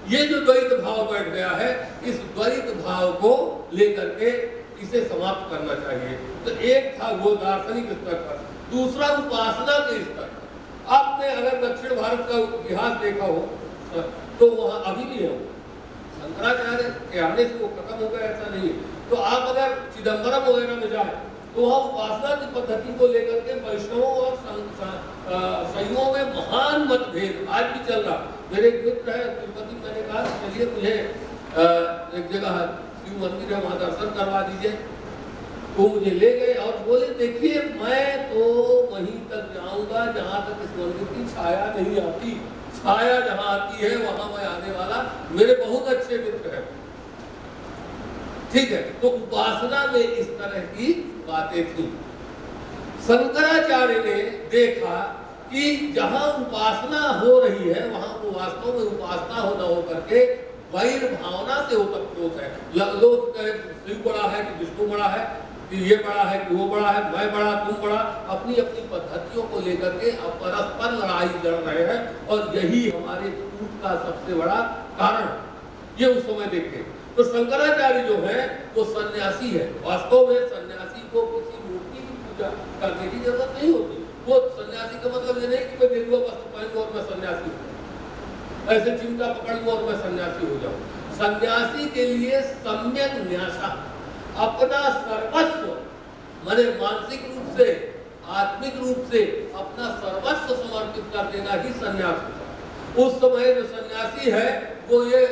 C: ये जो द्वैत भाव बैठ गया है, इस द्वैत भाव को लेकर के इसे समाप्त करना चाहिए। तो एक था वो दार्शनिक स्तर पर, दूसरा उपासना के स्तर। आपने अगर दक्षिण भारत का इतिहास देखा हो तो वहाँ अभी भी है, शंकराचार्य के आने से वो खत्म हो गया ऐसा नहीं है। तो आप अगर चिदम्बरम वगैरह में जाए तो वहाँ उपासना की पद्धति को लेकर के वैष्णवों और शैवों में महान मतभेद आज भी चल रहा। मेरे एक मित्र है तिरुपति, मैंने कहा चलिए मुझे एक जगह शिव मंदिर है वहाँ दर्शन करवा दीजिए, तो मुझे ले गए और बोले देखिए मैं तो वहीं तक जाऊंगा जहाँ तक इस मंदिर की छाया नहीं आती, छाया जहाँ आती है वहां मैं आने वाला। मेरे बहुत अच्छे मित्र हैं, ठीक है। तो उपासना में इस तरह की बातें थी। शंकराचार्य ने देखा कि जहाँ उपासना हो रही है वहाँ वो वास्तव में उपासना हो न हो करके वैर भावना से ओतप्रोत है। लोग कहे शिव बड़ा है कि विष्णु बड़ा है, कि ये बड़ा है कि वो बड़ा है, मैं बड़ा तुम बड़ा, अपनी अपनी पद्धतियों को लेकर के अब परस्पर लड़ाई लड़ रहे हैं। और यही हमारे टूट का सबसे बड़ा कारण ये उस समय देखे। तो शंकराचार्य जो है वो सन्यासी है। वास्तव में सन्यासी को किसी मूर्ति की पूजा करने की जरूरत नहीं होती। वो सन्यासी का मतलब ये नहीं कि मैं गेरुआ वस्त्र पहन लूं और मैं सन्यासी हूँ, ऐसे चिमटा पकड़ लूं और मैं सन्यासी हो जाऊं। सन्यासी के लिए सम्यक न्यासा, अपना सर्वस्व माने मानसिक रूप से आत्मिक रूप से अपना सर्वस्व समर्पित कर देना ही सन्यास होता है। उस समय जो सन्यासी है वो ये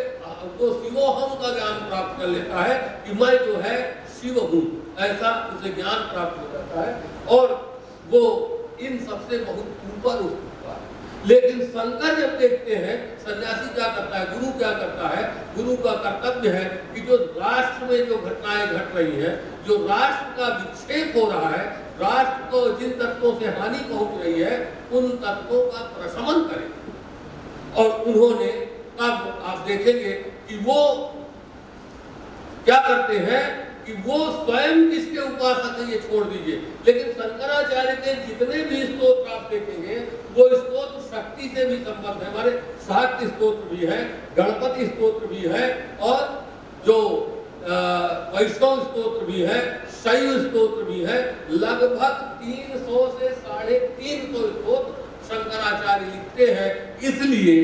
C: तो शिवोहम का ज्ञान प्राप्त कर लेता है कि मैं जो है शिव हूँ, ऐसा उसे ज्ञान प्राप्त हो जाता है और वो इन सबसे बहुत ऊपर उठ चुका है। लेकिन शंकर जब देखते हैं सन्यासी क्या करता है, गुरु क्या करता है, गुरु का कर्तव्य है कि जो राष्ट्र में जो घटनाएं घट रही हैं, जो राष्ट्र का विक्षेप हो रहा है, राष्ट्र को जिन तत्वों से हानि पहुंच रही है उन तत्वों का प्रशमन करें। और उन्होंने तब आप देखेंगे कि वो क्या करते हैं कि वो स्वयं किसके उपासक है ये छोड़ दीजिए, लेकिन शंकराचार्य के जितने भी स्तोत्र आप देखेंगे वो स्तोत्र शक्ति से भी संबद्ध है। हमारे शाक्य स्तोत्र भी है, गणपति स्तोत्र भी है और जो वैष्णव स्तोत्र भी है, शैव स्तोत्र भी है। लगभग 300 से 350 स्तोत्र शंकराचार्य लिखते हैं। इसलिए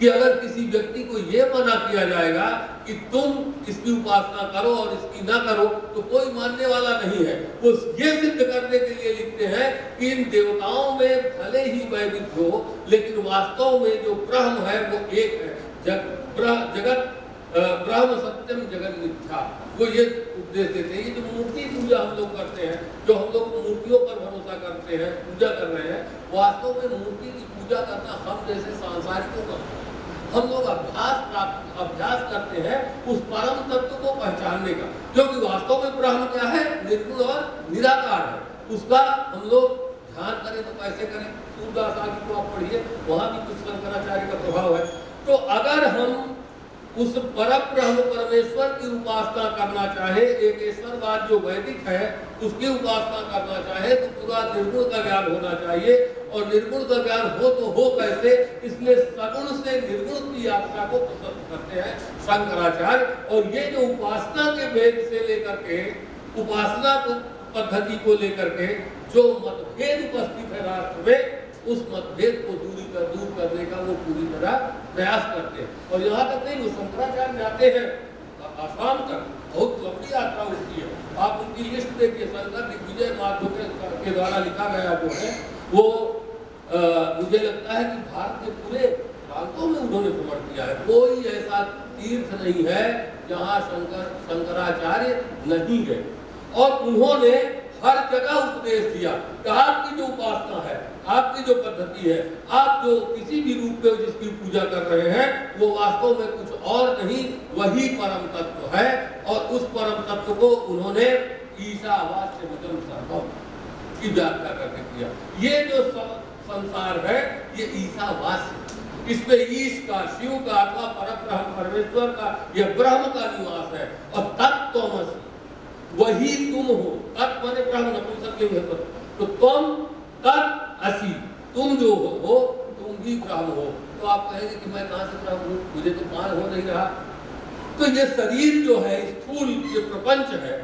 C: कि अगर किसी व्यक्ति को यह मना किया जाएगा कि तुम इसकी उपासना करो और इसकी ना करो तो कोई मानने वाला नहीं है। वो ये सिद्ध करने के लिए लिखते हैं कि इन देवताओं में भले ही वैविध्य हो लेकिन वास्तव में जो ब्रह्म है वो एक है। जगत ब्रह्म सत्यम जगत मिथ्या, वो ये उपदेश देते हैं। ये जो मूर्ति पूजा हम लोग करते हैं, जो हम लोग मूर्तियों पर भरोसा करते हैं, पूजा कर रहे हैं, वास्तव में मूर्ति की पूजा करना हम जैसे सांसारिकों का, हम लोग अभ्यास करते हैं उस परम तत्व को पहचानने का, क्योंकि वास्तव में ब्रह्म क्या है, निर्गुण और निराकार है। उसका हम लोग ध्यान करें तो कैसे करें, सूरदास आदि को आप पढ़िए, वहां भी कुछ शंकराचार्य का प्रभाव है। तो अगर हम उस परब्रह्म परमेश्वर की उपासना करना चाहे, एक ईश्वरवाद जो वैदिक है उसकी उपासना करना चाहे तो पूरा निर्गुण का ज्ञान होना चाहिए। और निर्गुण का ज्ञान हो तो हो कैसे, इसलिए सगुण से निर्गुण की यात्रा को पसंद करते हैं शंकराचार्य। और ये जो उपासना के भेद से लेकर के, उपासना पद्धति को लेकर के जो मतभेद उपस्थित है राष्ट्र में, उस मतभेद को दूर करने का वो पूरी तरह प्रयास करते हैं। और यहाँ तक नहीं, वो शंकराचार्य जाते हैं आसाम तक, बहुत लंबी यात्रा होती है। आप उनकी लिस्ट देखिए, शंकर दिग्विजय माधव के द्वारा लिखा गया जो है वो मुझे लगता है कि भारत के पूरे प्रांतों में उन्होंने भ्रमण किया है। कोई ऐसा तीर्थ नहीं है जहाँ शंकराचार्य नहीं गए। और उन्होंने हर जगह उपदेश दिया कि आपकी जो उपासना है, आपकी जो पद्धति है, आप जो किसी भी रूप में जिसकी पूजा कर रहे हैं वो वास्तव में कुछ और नहीं, वही परम तत्व है। और उस परम तत्व को उन्होंने ईशावास्य विदम सर्वम की व्याख्या करके किया। ये जो संसार है ये ईशावास्य, इसमें ईश का, शिव का अथवा परब्रह्म परमेश्वर का, यह ब्रह्म का निवास है। और तत्त्वमसि वही तुम हो, तत् माने ब्रह्म नपुंसकलिंग है, तो तुम तत् असि, तुम जो हो तुम भी ब्रह्म हो। तो आप कहेंगे कि मैं कहां से ब्रह्म हूं, मुझे तो मान हो नहीं रहा। तो ये शरीर जो है, स्थूल ये प्रपंच है,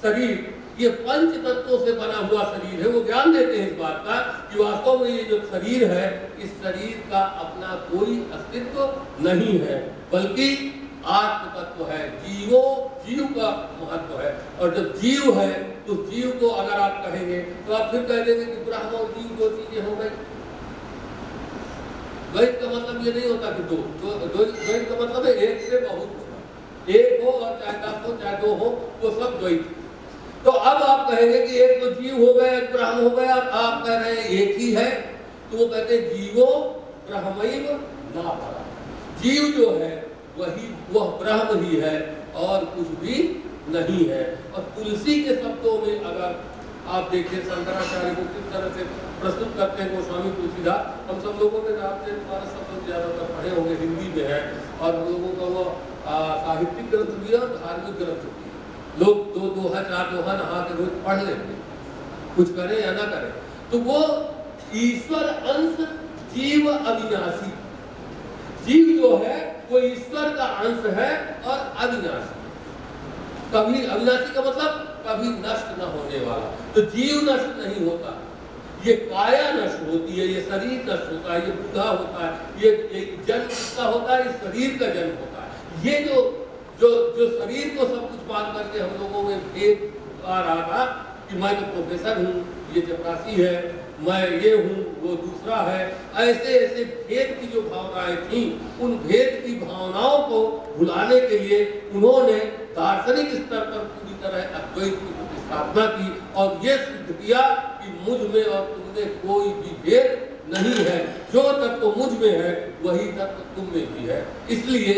C: शरीर ये पंच तत्वों से बना हुआ शरीर है। वो ज्ञान देते हैं इस बात का कि वास्तव में ये जो शरीर है, इस शरीर का अपना कोई अस्तित्व नहीं है, बल्कि आत्म तत्व है, जीव का महत्व है। और जब जीव है तो जीव को अगर आप कहेंगे तो आप फिर कह देंगे कि ब्रह्म और जीव दो चीजें हो गई। द्वैत का मतलब ये नहीं होता कि द्वैत का मतलब है एक से बहुत होगा, एक हो और चाहे 10 हो चाहे 2 हो, वो सब द्वैत। तो अब आप कहेंगे कि एक तो जीव हो गया, एक ब्रह्म हो गया, आप कह रहे हैं एक ही है, तो वो कहते हैं जीवो ब्रह्मैव ना परा। जीव जो है वह ब्रह्म ही है और कुछ भी नहीं है। और तुलसी के शब्दों में अगर आप देखिए शंकराचार्य को किस तरह से प्रस्तुत करते हैं गोस्वामी तुलसीदास। हम सब लोगों ने रामचरितमानस सब लोग ज़्यादातर पढ़े होंगे, हिंदी में है, और हम लोगों का वो साहित्यिक ग्रंथ भी है और धार्मिक ग्रंथ भी है। लोग दो दोहा चार दोहा नहा के रोज पढ़ लेते हैं, कुछ करें या ना करें। तो वो ईश्वर अंश जीव अविनाशी, जीव जो है वो ईश्वर का अंश है और अविनाशी। कभी अविनाशी का मतलब कभी नष्ट न होने वाला। तो जीव नष्ट नहीं होता, ये काया नष्ट होती है, ये शरीर नष्ट होता है, ये बूढ़ा होता है, ये जन्म किसका होता है, इस शरीर का जन्म होता है। ये जो शरीर को सब कुछ मान करके हम लोगों में भेद आ रहा था कि मैं तो प्रोफेसर हूँ, ये चपरासी है, मैं ये हूँ, वो दूसरा है, ऐसे ऐसे भेद की जो भावनाएं थी, उन भेद की भावनाओं को भुलाने के लिए उन्होंने दार्शनिक स्तर पर पूरी तरह अद्वैत की प्रतिष्ठापना की और ये सिद्ध किया कि मुझ में और तुम में कोई भी भेद नहीं है, जो तत्व मुझ में है वही तत्व तुम में भी है। इसलिए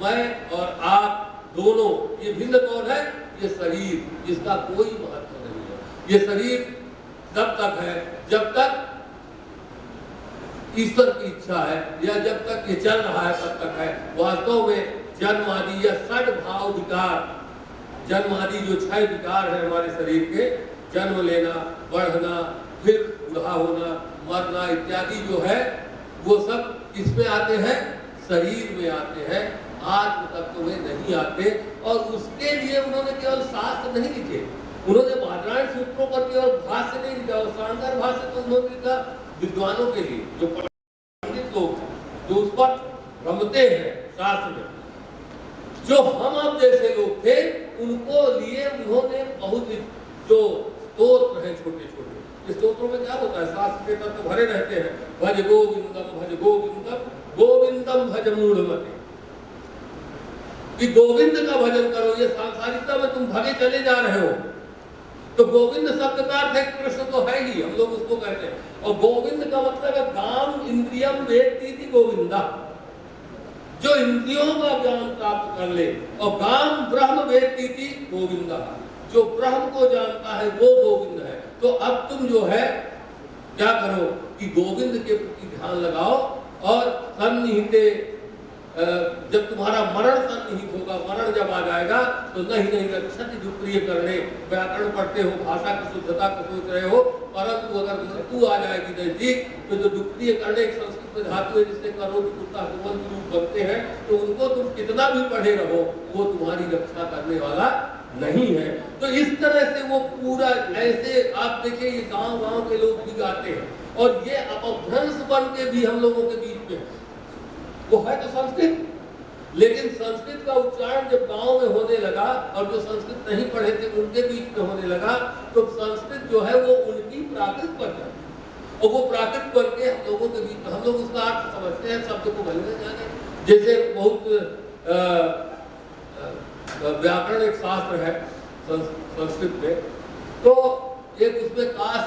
C: मैं और आप दोनों, ये भिन्न कौन है, ये शरीर, जिसका कोई महत्व नहीं है। ये शरीर तब तक है जब तक ईश्वर की इच्छा है, या जब तक ये चल रहा है तब तक है। वास्तव में जन्म आदि या षड भाव विकार, जन्म आदि जो 6 विकार है हमारे शरीर के, जन्म लेना, बढ़ना, फिर बूढ़ा होना, मरना इत्यादि जो है, वो सब किसमें आते हैं, शरीर में आते हैं, आत्म तत्व में नहीं आते। और उसके लिए उन्होंने केवल शास्त्र नहीं लिखे, उन्होंने बादरायण सूत्रों पर केवल भाष्य नहीं लिखा, और शानदार भाष्य तो उन्होंने लिखा विद्वानों के लिए, जो पंडित लोग जो उस पर रमते हैं शास्त्र में। जो हम अब जैसे लोग थे उनको लिए उन्होंने बहुत जो स्तोत्र हैं छोटे छोटे, इस स्तोत्रों में क्या होता है, शास्त्र के तत्व भरे रहते हैं। भज गोविंदम भज गोविंदम गोविंदम भज मूढ़मते, कि गोविंद का भजन करो, ये सांसारिकता में तुम भगे चले जा रहे हो। तो गोविंद शब्द का अर्थ है कृष्ण तो है ही, हम लोग उसको कहते हैं। और गोविंद का मतलब है गाम इंद्रियम वेत्ति थी गोविंदा, जो इंद्रियों का ज्ञान प्राप्त कर ले। और गाम ब्रह्म वेत्ति थी गोविंदा, जो ब्रह्म को जानता है वो गोविंद है। तो अब तुम जो है क्या करो कि गोविंद के प्रति ध्यान लगाओ, और सन्निहिते, जब तुम्हारा मरण सन्निहित होगा, मरण जब आ जाएगा तो नहीं रक्षति दुप्रिय करने, व्याकरण पढ़ते हो, भाषा की शुद्धता को सोच रहे हो, परंतु अगर मृत्यु आ जाएगी नजदीक तो जो दुप्रिय करने एक संस्कृत में धातु है जिससे करो कुत्ता कुमंत रूप बनते हैं, तो उनको तुम कितना भी पढ़े रहो वो तुम्हारी रक्षा करने वाला नहीं है। तो इस तरह से वो पूरा ऐसे आप देखिए, ये गांव के लोग भी गाते हैं, और ये अपभ्रंश बन के भी हम लोगों के बीच में वो है तो संस्कृत, लेकिन संस्कृत का उच्चारण जब गांव में होने लगा और जो संस्कृत नहीं पढ़े थे उनके बीच में होने लगा, तो संस्कृत जो है वो उनकी प्राकृत बन जाती, और वो प्राकृत बन के हम लोगों के बीच में, हम लोग उसका अर्थ समझते हैं, शब्द को भले जाने। जैसे बहुत व्याकरण एक शास्त्र है संस्कृत में, तो एक उसमें काश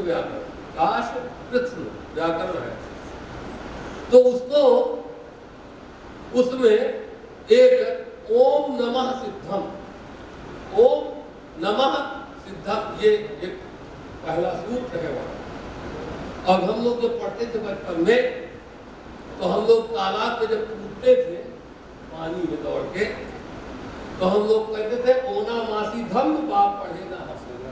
C: व्याकरण, काश कृष्ण व्याकरण है, तो उसको उसमें एक ओम नमः सिद्धम, ओम नमः सिद्धम, ये एक पहला सूत्र है वहां। और हम लोग जब पढ़ते थे बचपन में, तो हम लोग तालाब में जब कूदते थे पानी में दौड़ के, तो हम लोग कहते थे ओना मासी धम बाप पढ़े ना हंसेगा,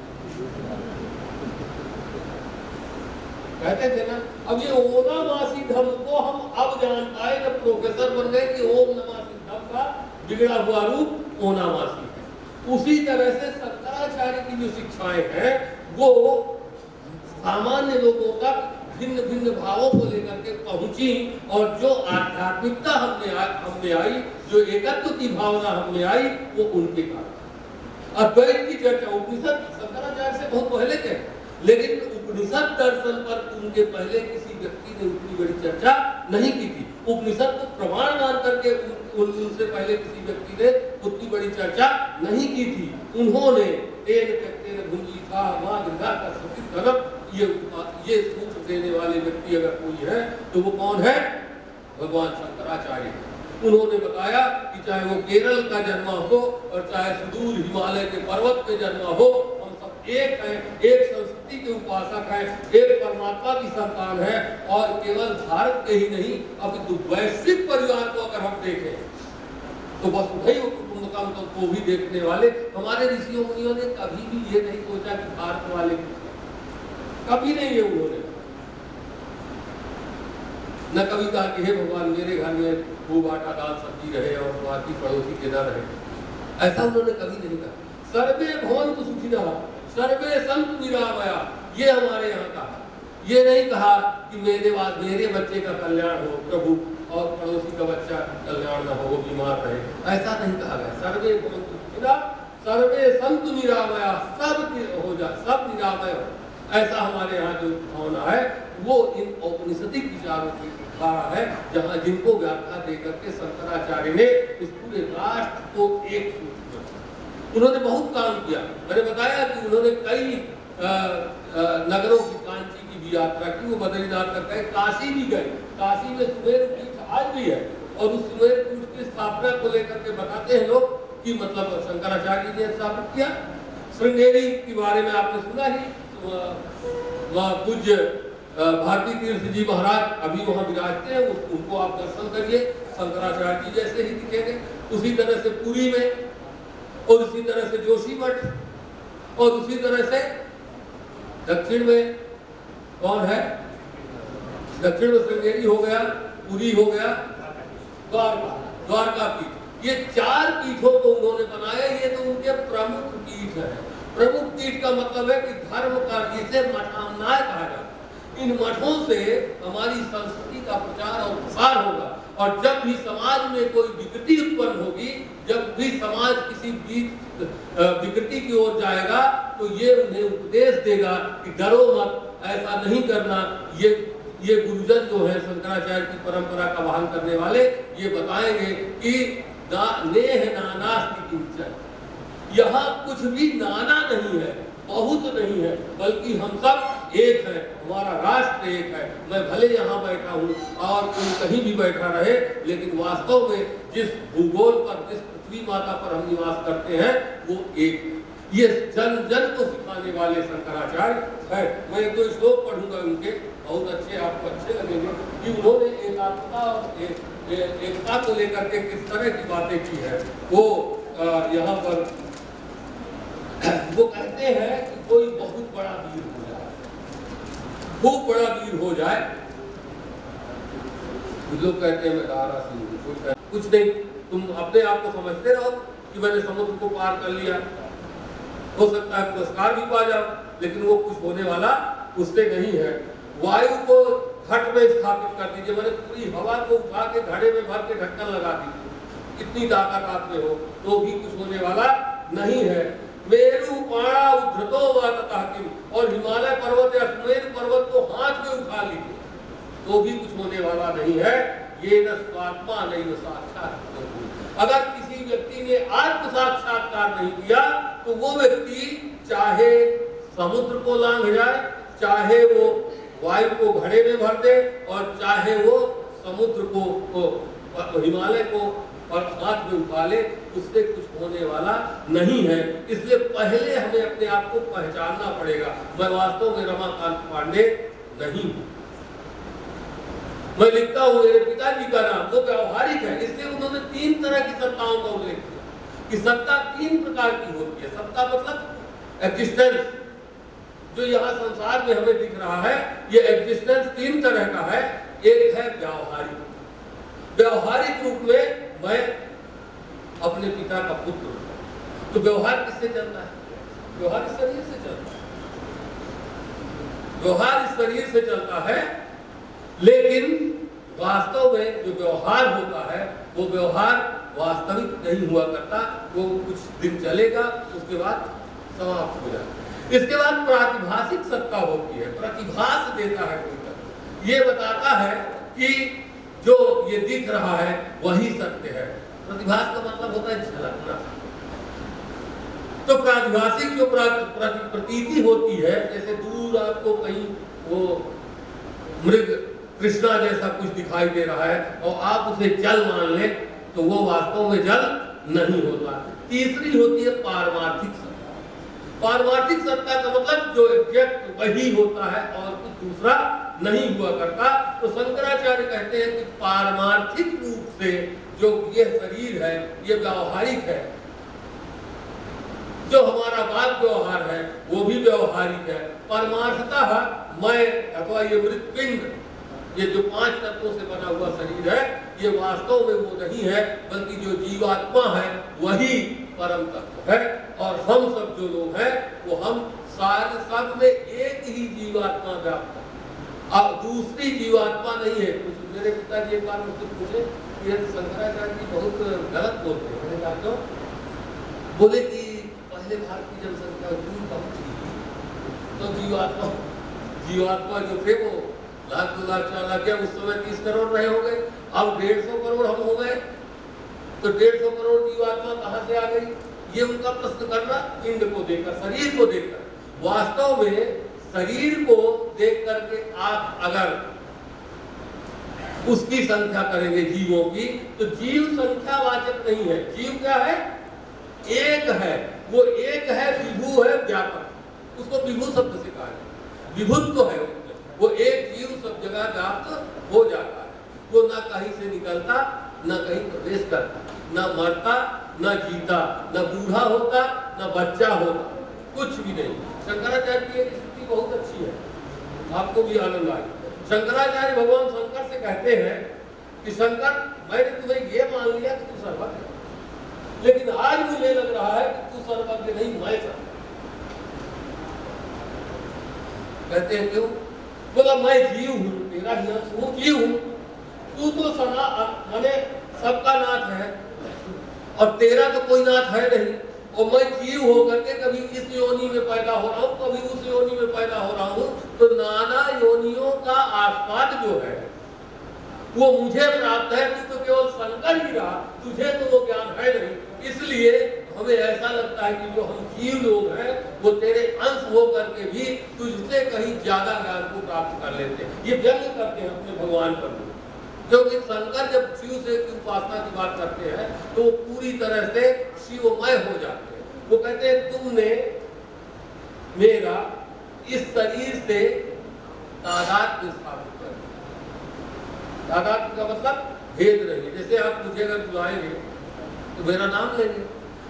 C: कहते थे ना। अब ये ओना मासी धम को हम अब जान पाए जब प्रोफेसर बन गए कि ओम नमः सिद्धम का बिगड़ा हुआ रूप ओना मासी है। उसी तरह से शंकराचार्य की जो शिक्षाएं हैं वो सामान्य लोगों तक भिन्न भिन्न भावों को लेकर के पहुंची, और जो आध्यात्मिकता हमने आई, जो एकत्व की भावना हमने आई, वो उनके कारण। अद्वैत की चर्चा उपनिषद शंकराचार्य से बहुत पहले के, लेकिन उपनिषद दर्शन पर उनके पहले किसी व्यक्ति ने उतनी बड़ी चर्चा नहीं की थी। उपनिषद को प्रमाण मान करके उनसे पहले किसी व्यक्ति ने उतनी बड़ी चर्चा नहीं की थी। उन्होंने ये सूत्र देने वाले व्यक्ति अगर कोई है तो वो कौन है, भगवान शंकराचार्य। उन्होंने बताया कि चाहे वो केरल का जन्मा हो और चाहे सुदूर हिमालय के पर्वत पे जन्मा हो, हम सब एक है, एक संस्कृति के उपासक है, एक परमात्मा की संतान है, और केवल भारत के ही नहीं अपितु वैश्विक परिवार को अगर हम देखें तो वसुधैव कुटुंबकम को भी देखने वाले हमारे ऋषियों मुनियों ने कभी भी ये नहीं सोचा कि भारत वाले, कभी नहीं ये उन्होंने न कभी कहा कि हे भगवान मेरे घर में खूब आटा दाल सब्जी रहे और बाकी पड़ोसी के न रहे, ऐसा उन्होंने कभी नहीं कहा। सर्वे भवन्तु सुखिनः सर्वे सन्तु निरामया, ये हमारे यहाँ का, ये नहीं कहा कि मेरे बच्चे का कल्याण हो प्रभु और पड़ोसी का बच्चा कल्याण न हो, वो बीमार रहे, ऐसा नहीं कहा गया। सर्वे भवन्तु सुखिनः सर्वे सन्तु निरामया, सब हो जाए, सब निरामय हो, ऐसा हमारे यहाँ जो भावना है वो इन औपनिषदिक विचारों की धारा है, जहाँ जिनको व्याख्या देकर के शंकराचार्य ने इस पूरे राष्ट्र को एक सूत्र में उन्होंने बहुत काम किया। मैंने बताया कि उन्होंने कई नगरों की, कांची की भी यात्रा की, वो बद्रीनाथ तक गए, काशी भी गए, काशी में सुमेर पीठ आज भी है, और उस सुमेर पीठ की स्थापना को लेकर के बताते हैं लोग कि मतलब शंकराचार्य ने स्थापित किया। श्रृंगेरी के बारे में आपने सुना ही, पूज्य भारती तीर्थ जी महाराज अभी वहाँ विराजते हैं, उनको आप दर्शन करिए, शंकराचार्य जी जैसे ही दिखेंगे। उसी तरह से पुरी में, और उसी तरह से जोशीमठ, और उसी तरह से दक्षिण में कौन है, दक्षिण में श्रृंगेरी हो गया, पुरी हो गया, द्वारका पीठ, ये 4 पीठों को उन्होंने बनाया। ये तो उनके प्रमुख पीठ है। प्रमुख पीठ का मतलब है कि धर्म का, जिसे मठामनाय कहा जाता है, इन मठों से हमारी संस्कृति का प्रचार और प्रसार होगा। और जब भी समाज में कोई विकृति उत्पन्न होगी, जब भी समाज किसी विकृति की ओर जाएगा, तो ये उन्हें उपदेश देगा कि डरो मत, ऐसा नहीं करना। ये गुरुजन जो है शंकराचार्य की परंपरा का वहन करने वाले, ये बताएंगे कि नेह नानास्ति किंचन, यहाँ कुछ भी नाना नहीं है, बहुत नहीं है, बल्कि हम सब एक हैं, हमारा राष्ट्र एक है। मैं भले यहाँ बैठा हूँ और कोई कहीं भी बैठा रहे, लेकिन वास्तव में जिस भूगोल पर, जिस पृथ्वी माता पर हम निवास करते हैं, वो एक, ये जन जन को सिखाने वाले शंकराचार्य है। मैं 1-2 श्लोक पढ़ूंगा उनके, बहुत अच्छे, आपको अच्छे लगेंगे कि उन्होंने एकात्मता और एकता को लेकर के किस तरह की बातें की है। वो यहाँ पर वो कहते हैं कि कोई बहुत बड़ा वीर हो जाए, खूब बड़ा वीर हो जाए, लोग कहते हैं मैं दारा सिंह, कुछ नहीं, तुम अपने आप को समझते रहो कि मैंने समुद्र को पार कर लिया, हो सकता है पुरस्कार भी पा जाओ, लेकिन वो कुछ होने वाला उससे नहीं है। वायु को घट में स्थापित कर दीजिए, मैंने पूरी हवा को उठा के घड़े में भर के ढक्कन लगा दीजिए, इतनी ताकत आप में हो, तो भी कुछ होने वाला नहीं है। मेरु पाणा उद्धृतो वा ततः किम, और हिमालय पर्वत या सुमेरु पर्वत को हाथ में उठा लीजिए, तो भी कुछ होने वाला नहीं है। ये न स्वात्मा नहीं न साक्षात। अगर किसी व्यक्ति ने आत्म साक्षात्कार नहीं किया, तो वो व्यक्ति चाहे समुद्र को लांघ जाए, चाहे वो वायु को घड़े में भर दे, और चाहे वो समुद्र को, हिमालय को और हाथ में उठा ले, उससे कुछ होने वाला नहीं है। इसलिए पहले हमें अपने आप को पहचानना पड़ेगा। मैं वास्तव में रमाकांत पांडे नहीं हूं, मैं लिखता हूं मेरे पिताजी का नाम, वो व्यवहारिक है। इसलिए उन्होंने 3 तरह की सत्ताओं का उल्लेख किया कि सत्ता 3 प्रकार की होती है। सत्ता मतलब एग्जिस्टेंस, जो यहाँ संसार में हमें दिख रहा है, ये एग्जिस्टेंस 3 तरह का है। एक है व्यावहारिक, व्यावहारिक रूप में मैं अपने पिता का पुत्र हूं, तो व्यवहार किससे चलता है? व्यवहार इस शरीर से चलता है, व्यवहार इस शरीर से चलता है। लेकिन वास्तव में जो व्यवहार होता है, वो व्यवहार वास्तविक नहीं हुआ करता, वो कुछ दिन चलेगा, उसके बाद समाप्त हो जाता। इसके बाद प्रातिभाषिक सत्ता होती है, प्रतिभास देता है कोई, ये बताता है कि जो ये दिख रहा है वही सत्य है। प्रतिभास का मतलब होता है झलकना। तो प्रातिभाषिक जो प्रतीति होती है, जैसे दूर आपको कहीं वो मृग कृष्णा जैसा कुछ दिखाई दे रहा है और आप उसे जल मान लें, तो वो वास्तव में जल नहीं होता। तीसरी होती है पारमार्थिक सत्ता। पारमार्थिक सत्ता का मतलब जो एग्जैक्ट वही होता है और कुछ दूसरा नहीं हुआ करता। तो शंकराचार्य कहते हैं कि पारमार्थिक रूप से जो ये शरीर है ये व्यावहारिक है, जो हमारा वाद व्यवहार है वो भी व्यवहारिक है। परमार्थतः मैं अथवा ये मृतपिंड, ये जो 5 तत्वों से बना हुआ शरीर है, ये वास्तव में वो नहीं है, बल्कि जो जीवात्मा है वही परम तत्व है। और हम सब जो लोग हैं वो हम सारे सब में एक ही जीवात्मा व्याप्त है, अब दूसरी जीवात्मा नहीं है। कुछ मेरे पिताजी एक बार मुझसे पूछे कि ये शंकराचार्य जी बहुत गलत बोलते हैं। मैंने कहा क्यों? बोले कि पहले भारत की जनसंख्या कम थी, तो जीवात्मा जो थे वो लाख 2 लाख 4 लाख, उस समय 30 करोड़ रहे हो गए, अब 150 करोड़ हम हो गए, तो 150 करोड़ जीवात्मा कहाँ से आ गई? ये उनका प्रश्न करना पिंड को देखकर, शरीर को देखकर। वास्तव में शरीर को देख करके आप अगर उसकी संख्या करेंगे जीवों की, तो जीव संख्या वाचक नहीं है। जीव क्या है? एक है, वो एक है, विभु है, व्यापक। उसको विभु शब्द से कहा है, विभुत्व तो है वो एक जीव सब जगह व्याप्त हो जाता है। वो ना कहीं से निकलता, ना कहीं प्रवेश करता, ना मरता, ना जीता, ना बूढ़ा होता, ना बच्चा होता, कुछ भी नहीं। शंकराचार्य की एक स्थिति बहुत अच्छी है, आपको भी आनंद आए। शंकराचार्य भगवान शंकर से कहते हैं कि शंकर, मैंने तुम्हें ये मान लिया कि तू सर्वज्ञ, लेकिन आज मुझे लग रहा है कि तू सर्वज्ञ नहीं, मैं सर्वज्ञ। कहते हैं क्यों? बोला मैं जीव हूँ, तेरा ही अंश हूँ, जीव हूँ। तू तो सना मैंने सबका नाथ है और तेरा तो कोई नाथ है नहीं, और मैं जीव होकर के कभी इस योनि में पैदा हो रहा हूँ, कभी उस योनि में पैदा हो रहा हूँ। तो नाना योनियों का आस्वाद जो है वो मुझे प्राप्त है। तू तो केवल शंकर ही रहा, तुझे तो वो ज्ञान है नहीं। इसलिए हमें ऐसा लगता है कि जो हम जीव लोग हैं वो तेरे अंश हो करके भी तुझसे कहीं ज्यादा ज्ञान को प्राप्त कर लेते हैं। ये व्यंग करते हैं अपने भगवान पर, क्योंकि शंकर जब शिव से उपासना की बात करते हैं तो वो पूरी तरह से शिवमय हो जाते हैं। वो कहते हैं तुमने मेरा इस शरीर से तादात्म्य स्थापित कर दिया। तादात्म्य का मतलब भेद नहीं। जैसे आप मुझे अगर बुलाएंगे तो मेरा नाम लेंगे,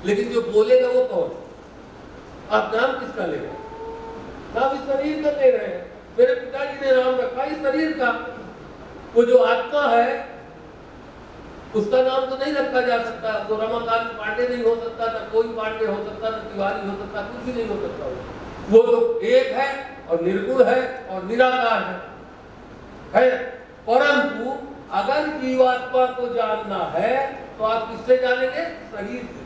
C: लेकिन जो बोलेगा वो कौन? आप नाम किसका ले रहे हैं? नाम इस शरीर का ले रहे हैं। मेरे पिताजी ने नाम रखा इस शरीर का। वो जो आत्मा है उसका नाम तो नहीं रखा जा सकता। तो रमाकांत पांडे नहीं हो सकता, ना कोई पांडे हो सकता, ना तिवारी हो सकता, कुछ भी नहीं हो सकता। वो तो एक है और निर्गुण है और निराकार है। परंतु अगर जीवात्मा को जानना है तो आप किससे जानेंगे? शरीर से।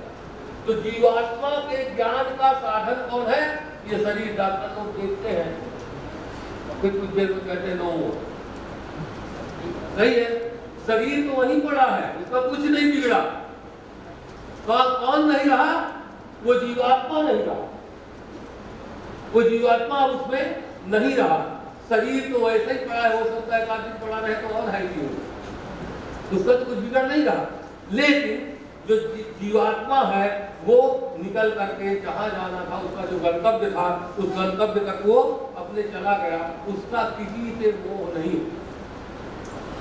C: तो जीवात्मा के ज्ञान का साधन कौन है? ये शरीर। डॉक्टर लोग देखते हैं, फिर कुछ देर में कहते हैं नो मोर। सही है, शरीर तो वहीं पड़ा है, उसका कुछ नहीं बिगड़ा। तो कौन नहीं रहा? वो जीवात्मा नहीं रहा। वो जीवात्मा उसमें नहीं रहा। शरीर तो वैसे ही पड़ा है, हो सकता है काफी पड़ा रहे तो और है भी हो, उसका तो कुछ बिगड़ नहीं रहा। लेकिन जो जीवात्मा है वो निकल करके जहां जाना था, उसका जो गंतव्य था, उस गंतव्य तक वो अपने चला गया। उसका किसी से मोह नहीं,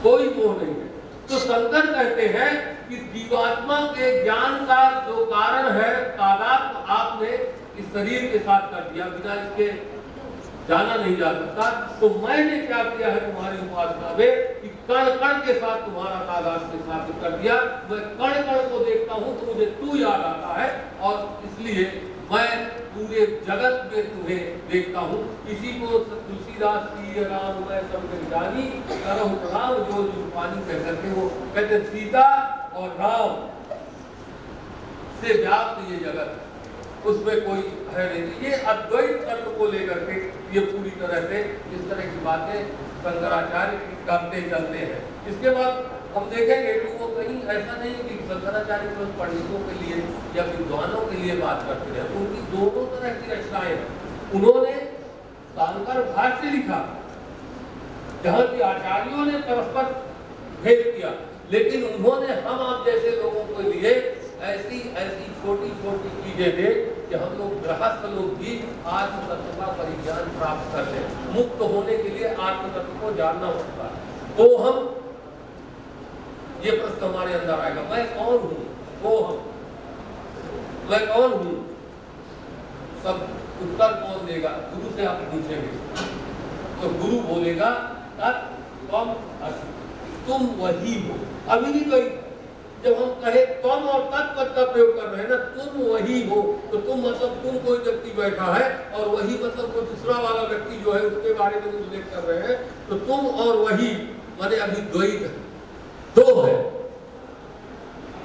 C: कोई मोह नहीं है। तो शंकर कहते हैं कि जीवात्मा के ज्ञान का जो कारण है तादात्म्य आपने इस शरीर के साथ कर दिया, बिना इसके जाना नहीं जा सकता। तो मैंने क्या किया है तुम्हारी उपासना में कि कण कण के साथ तुम्हारा तादात्म्य स्थापित कर दिया। मैं कण कण को देखता हूँ तो मुझे तू याद आता है, और इसलिए मैं पूरे जगत में तुम्हें देखता हूँ। इसी को तुलसीदास की राम मैं सब जानी करहु प्रणाम जो पानी कह करके वो कहते सीता और राम से व्याप्त ये जगत है, उसमें कोई है नहीं। ये अद्वैत तत्व को लेकर के ये पूरी तरह से इस तरह की बातें शंकराचार्य करते चलते हैं। इसके बाद हम देखेंगे कि वो कहीं ऐसा नहीं कि शंकराचार्य केवल पंडितों के लिए या विद्वानों के लिए बात करते हैं। उनकी दोनों तरह की रचनाएं हैं। उन्होंने शांकर भाष्य लिखा जहाँ की आचार्यों ने परस्पर भेद किया, लेकिन उन्होंने हम आप जैसे लोगों के लिए ऐसी ऐसी छोटी छोटी चीजें दे कि हम लोग गृहस्थ लोग भी आत्म तत्व का परिज्ञान प्राप्त कर लें। मुक्त होने के लिए आत्म तत्व को जानना होता है। तो हम, ये प्रश्न हमारे अंदर आएगा, मैं कौन हूँ? वो हम, मैं कौन हूँ? सब उत्तर कौन देगा? गुरु से आप पूछेंगे तो गुरु बोलेगा तत्त्वम् असि, तुम वही हो। अभी भी कोई जब हम कहे तुम और तत्व का प्रयोग कर रहे हैं ना, तुम वही हो, तो तुम मतलब तुम कोई व्यक्ति बैठा है और वही मतलब कोई दूसरा वाला व्यक्ति जो है उसके बारे में उल्लेख कर रहे हैं, तो तुम और वही माने अभी द्वैत है, दो है।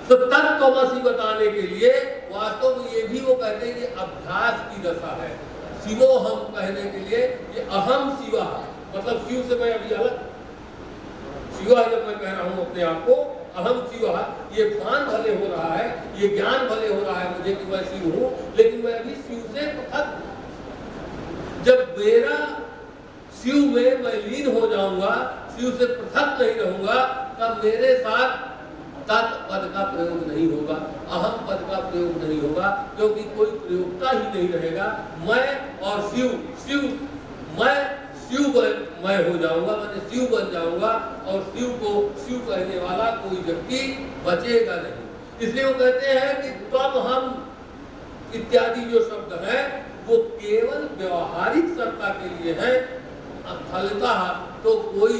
C: तो तत्त्वमसि बताने के लिए वास्तव में ये भी वो कहते हैं कि अभ्यास की दशा है। शिवो हम कहने के लिए ये अहम शिवा, मतलब शिव से मैं अभी अलग शिवा जब मैं कह रहा हूं अपने आप को अहम शिवा, ये भान भले हो रहा है, ये ज्ञान भले हो रहा है मुझे कि मैं शिव हूं, लेकिन मैं अभी शिव से पृथक। जब मेरा शिव में मैं लीन हो जाऊंगा, शिव से पृथक नहीं रहूंगा, तब मेरे साथ तत् पद का प्रयोग नहीं होगा, अहम पद का प्रयोग नहीं होगा, क्योंकि कोई प्रयोगता ही नहीं रहेगा। मैं और शिव, मैं शिव मैं हो जाऊंगा, मैंने शिव बन जाऊंगा और शिव को शिव कहने वाला कोई व्यक्ति बचेगा नहीं। इसलिए वो कहते हैं कि तब हम इत्यादि जो शब्द है वो केवल व्यवहारिक सत्ता के लिए है। फलतः तो कोई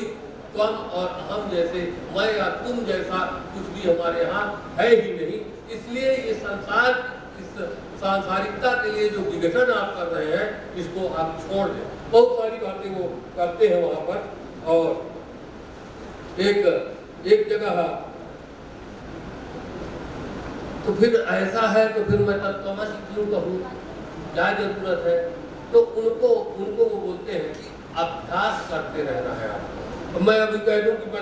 C: तुम और हम जैसे, मैं या तुम जैसा कुछ भी हमारे यहाँ है ही नहीं। इसलिए ये संसार, इस सांसारिकता के लिए जो विघटन आप कर रहे हैं, इसको आप छोड़ दें। बहुत सारी बातें वो करते हैं वहां पर। और एक जगह तो फिर ऐसा है तो फिर मैं तत्त्वमसि क्यों कहूँ, क्या जरूरत है? तो उनको वो बोलते हैं कि अभ्यास करते रहना है आपको। मैं अभी कह दूं कि मैं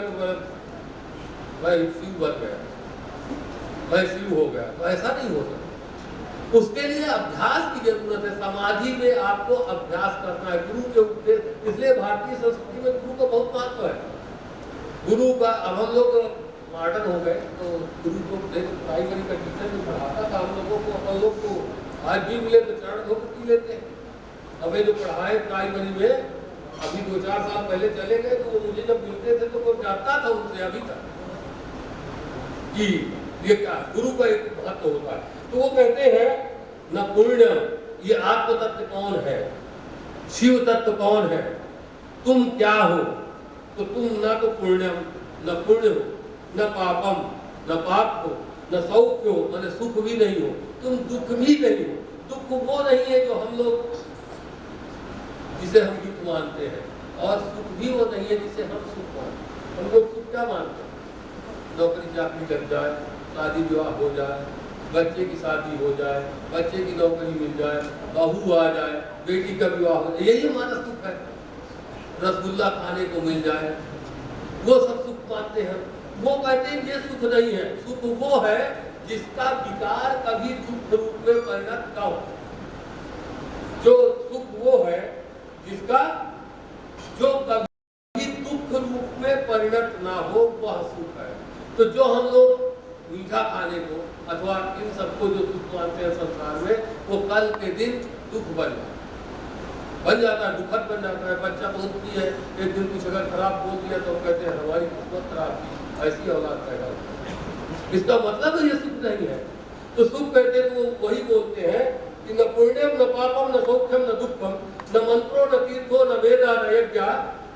C: शिव बन गया, मैं शिव हो गया, तो ऐसा नहीं हो सकता। उसके लिए अभ्यास की जरूरत है। समाधि में आपको अभ्यास करना है। गुरु के उपदेश, इसलिए भारतीय संस्कृति में गुरु का बहुत महत्व है। गुरु का, अब हम लोग मॉडर्न हो गए तो गुरु को प्राइमरी का टीचर जो पढ़ाता था हम लोगों को, अपन लोग को आज भी मिले तो चरण धोकर पी लेते हैं। हमें जो पढ़ाए प्राइमरी में, अभी 2-4 साल पहले चले गए तो वो मुझे जब मिलते थे तो वो जानता था उनसे अभी तक कि ये क्या गुरु का एक महत्व होता है। तो वो कहते हैं न पुण्यम, ये आत्म तत्व कौन है, शिव तत्व कौन है, तुम क्या हो? तो तुम न तो पुण्यम, न पुण्य हो, न पापम, न पाप हो, न सौख्य हो, मैंने सुख भी नहीं हो, तुम दुख भी नहीं हो। दुख वो नहीं है जो हम लोग जिसे हम दुख मानते हैं, और सुख भी वो नहीं है जिसे हम सुख मानते हैं। हम लोग सुख क्या मानते हैं? नौकरी चाकरी लग जाए, शादी विवाह हो जाए, बच्चे की शादी हो जाए, बच्चे की नौकरी मिल जाए, बहू आ जाए, बेटी का विवाह हो जाए, यही हमारा सुख है। रसगुल्ला खाने को मिल जाए, वो सब सुख मानते हैं। वो कहते हैं ये सुख नहीं है। सुख वो है जिसका विकार कभी दुख रूप में परिणत न हो। जो सुख वो है जिसका जो कभी दुख रूप में परिणत ना हो, वह सुख है। तो जो हम लोग मीठा खाने को अथवा इन सबको जो सुख मानते हैं संसार में, वो कल के दिन दुख बन जाता है, दुखद बन जाता है। बच्चा बोलती है, एक दिन कुछ अगर खराब बोल दिया तो कहते हैं हमारी किस्मत खराब थी, ऐसी औलाद पैदा होती। इसका मतलब ये सुख नहीं है। तो सुख कहते हैं तो वो वही बोलते हैं कि न पुण्यम, न पापम, न सौख्यम, न दुखम, न मंत्रो, न तीर्थो, न वेदा, न यज्ञ,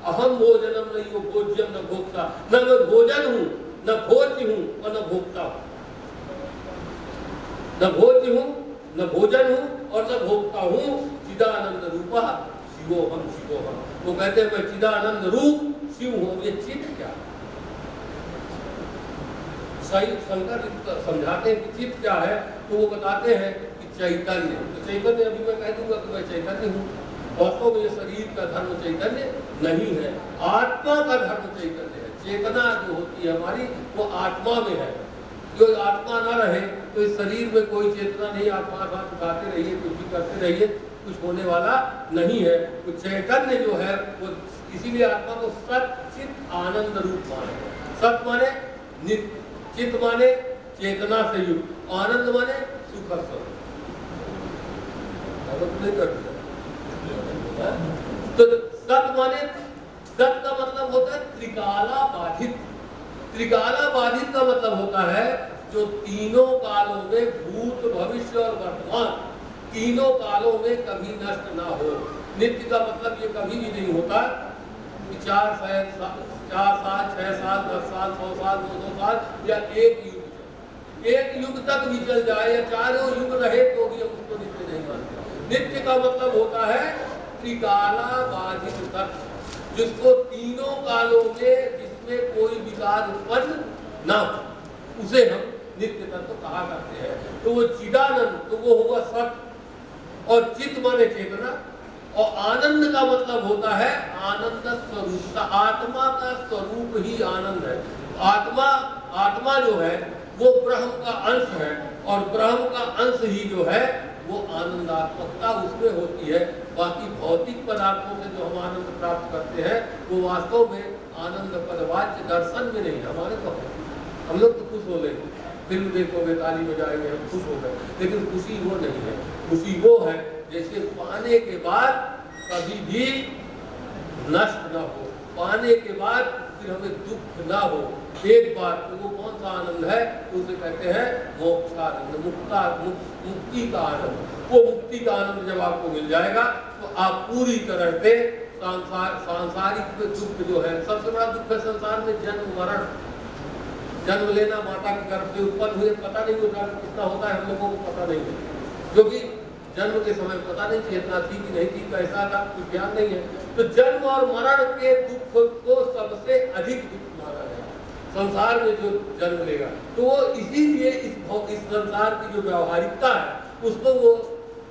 C: अहम भोजनम नहीं हो भोज्यम, न भोक्ता। न मैं भोजन हूँ, न भोज्य हूँ और न भोक्ता हूँ। न भोज्य हूँ, न भोजन हूँ और न भोक्ता हूँ। चिदानंद रूपा शिवोहम शिवोहम। वो कहते हैं मैं चिदानंद रूप शिव हूँ। ये चित क्या? सही शंकर समझाते हैं कि चित क्या है, तो वो बताते हैं कि चैतन्य। तो चैतन्य अभी मैं कह दूंगा कि मैं चैतन्य हूँ। वास्तव में ये शरीर का धर्म चैतन्य नहीं है, आत्मा का धर्म चैतन्य है। चेतना जो होती है हमारी, वो आत्मा में है। जो आत्मा ना रहे तो इस शरीर में कोई चेतना नहीं। आप हाथ उठाते रहिए, कुछ भी करते रहिए, कुछ होने वाला नहीं है। तो चैतन्य जो है वो, इसीलिए आत्मा को सत चित आनंद रूप माने। सत माने नित्य, चित माने चेतना से युक्त, आनंद माने सुख स्वरूप। समझ नहीं कर दिया। तो सत माने, सत का मतलब होता है त्रिकाला बाधित। त्रिकाला बाधित का मतलब होता है जो तीनों कालों में, भूत भविष्य और वर्तमान, तीनों कालों में कभी नष्ट ना हो। नित्य का मतलब ये कभी भी नहीं होता कि 4 साल 6 साल 10 साल 100 साल 200 साल या एक युग तक भी चल जाए या चारों युग रहे तो भी हम उसको नित्य नहीं मानते। नित्य का मतलब होता है त्रिकाला बाधित तत्व, जिसको तीनों कालों में, जिसमें कोई विकार उत्पन्न ना हो, उसे हम नित्य तत्व कहा करते हैं। तो वो चिदानंद, तो वो होगा सत। और चित माने चेतना, और आनंद का मतलब होता है आनंद स्वरूपता। आत्मा का स्वरूप ही आनंद है। आत्मा जो है वो ब्रह्म का अंश है, और ब्रह्म का अंश ही जो है वो आनंदात्मकता उसमें होती है। बाकी भौतिक पदार्थों से जो हम आनंद प्राप्त करते हैं वो वास्तव में आनंद पदवाच्य दर्शन में नहीं। हमारे तो हम लोग तो खुश हो गए, फिल्म देखोगे, ताली बजाएंगे, हम खुश हो गए, लेकिन खुशी वो नहीं है। खुशी वो है जैसे पाने के बाद कभी भी नष्ट ना हो, पाने के बाद फिर हमें दुख ना हो एक बार। तो वो कौन सा आनंद है? उसे कहते हैं मोक्षानंद, मुक्ति का आनंद। वो मुक्ति का आनंद जब आपको मिल जाएगा तो आप पूरी तरह से सांसारिक दुख जो है, सबसे बड़ा दुख है संसार में जन्म मरण। जन्म लेना, माता के गर्भ से उत्पन्न हुए, पता नहीं होता कितना होता है, हम लोगों को पता नहीं है, क्योंकि जन्म के समय पता नहीं चेतना थी कि नहीं थी, कैसा था, कुछ ज्ञान नहीं है। तो जन्म और मरण के दुख को सबसे अधिक दुख माना गया संसार में जो जन्म लेगा। तो वो इसीलिए इस संसार की जो व्यावहारिकता है उसको वो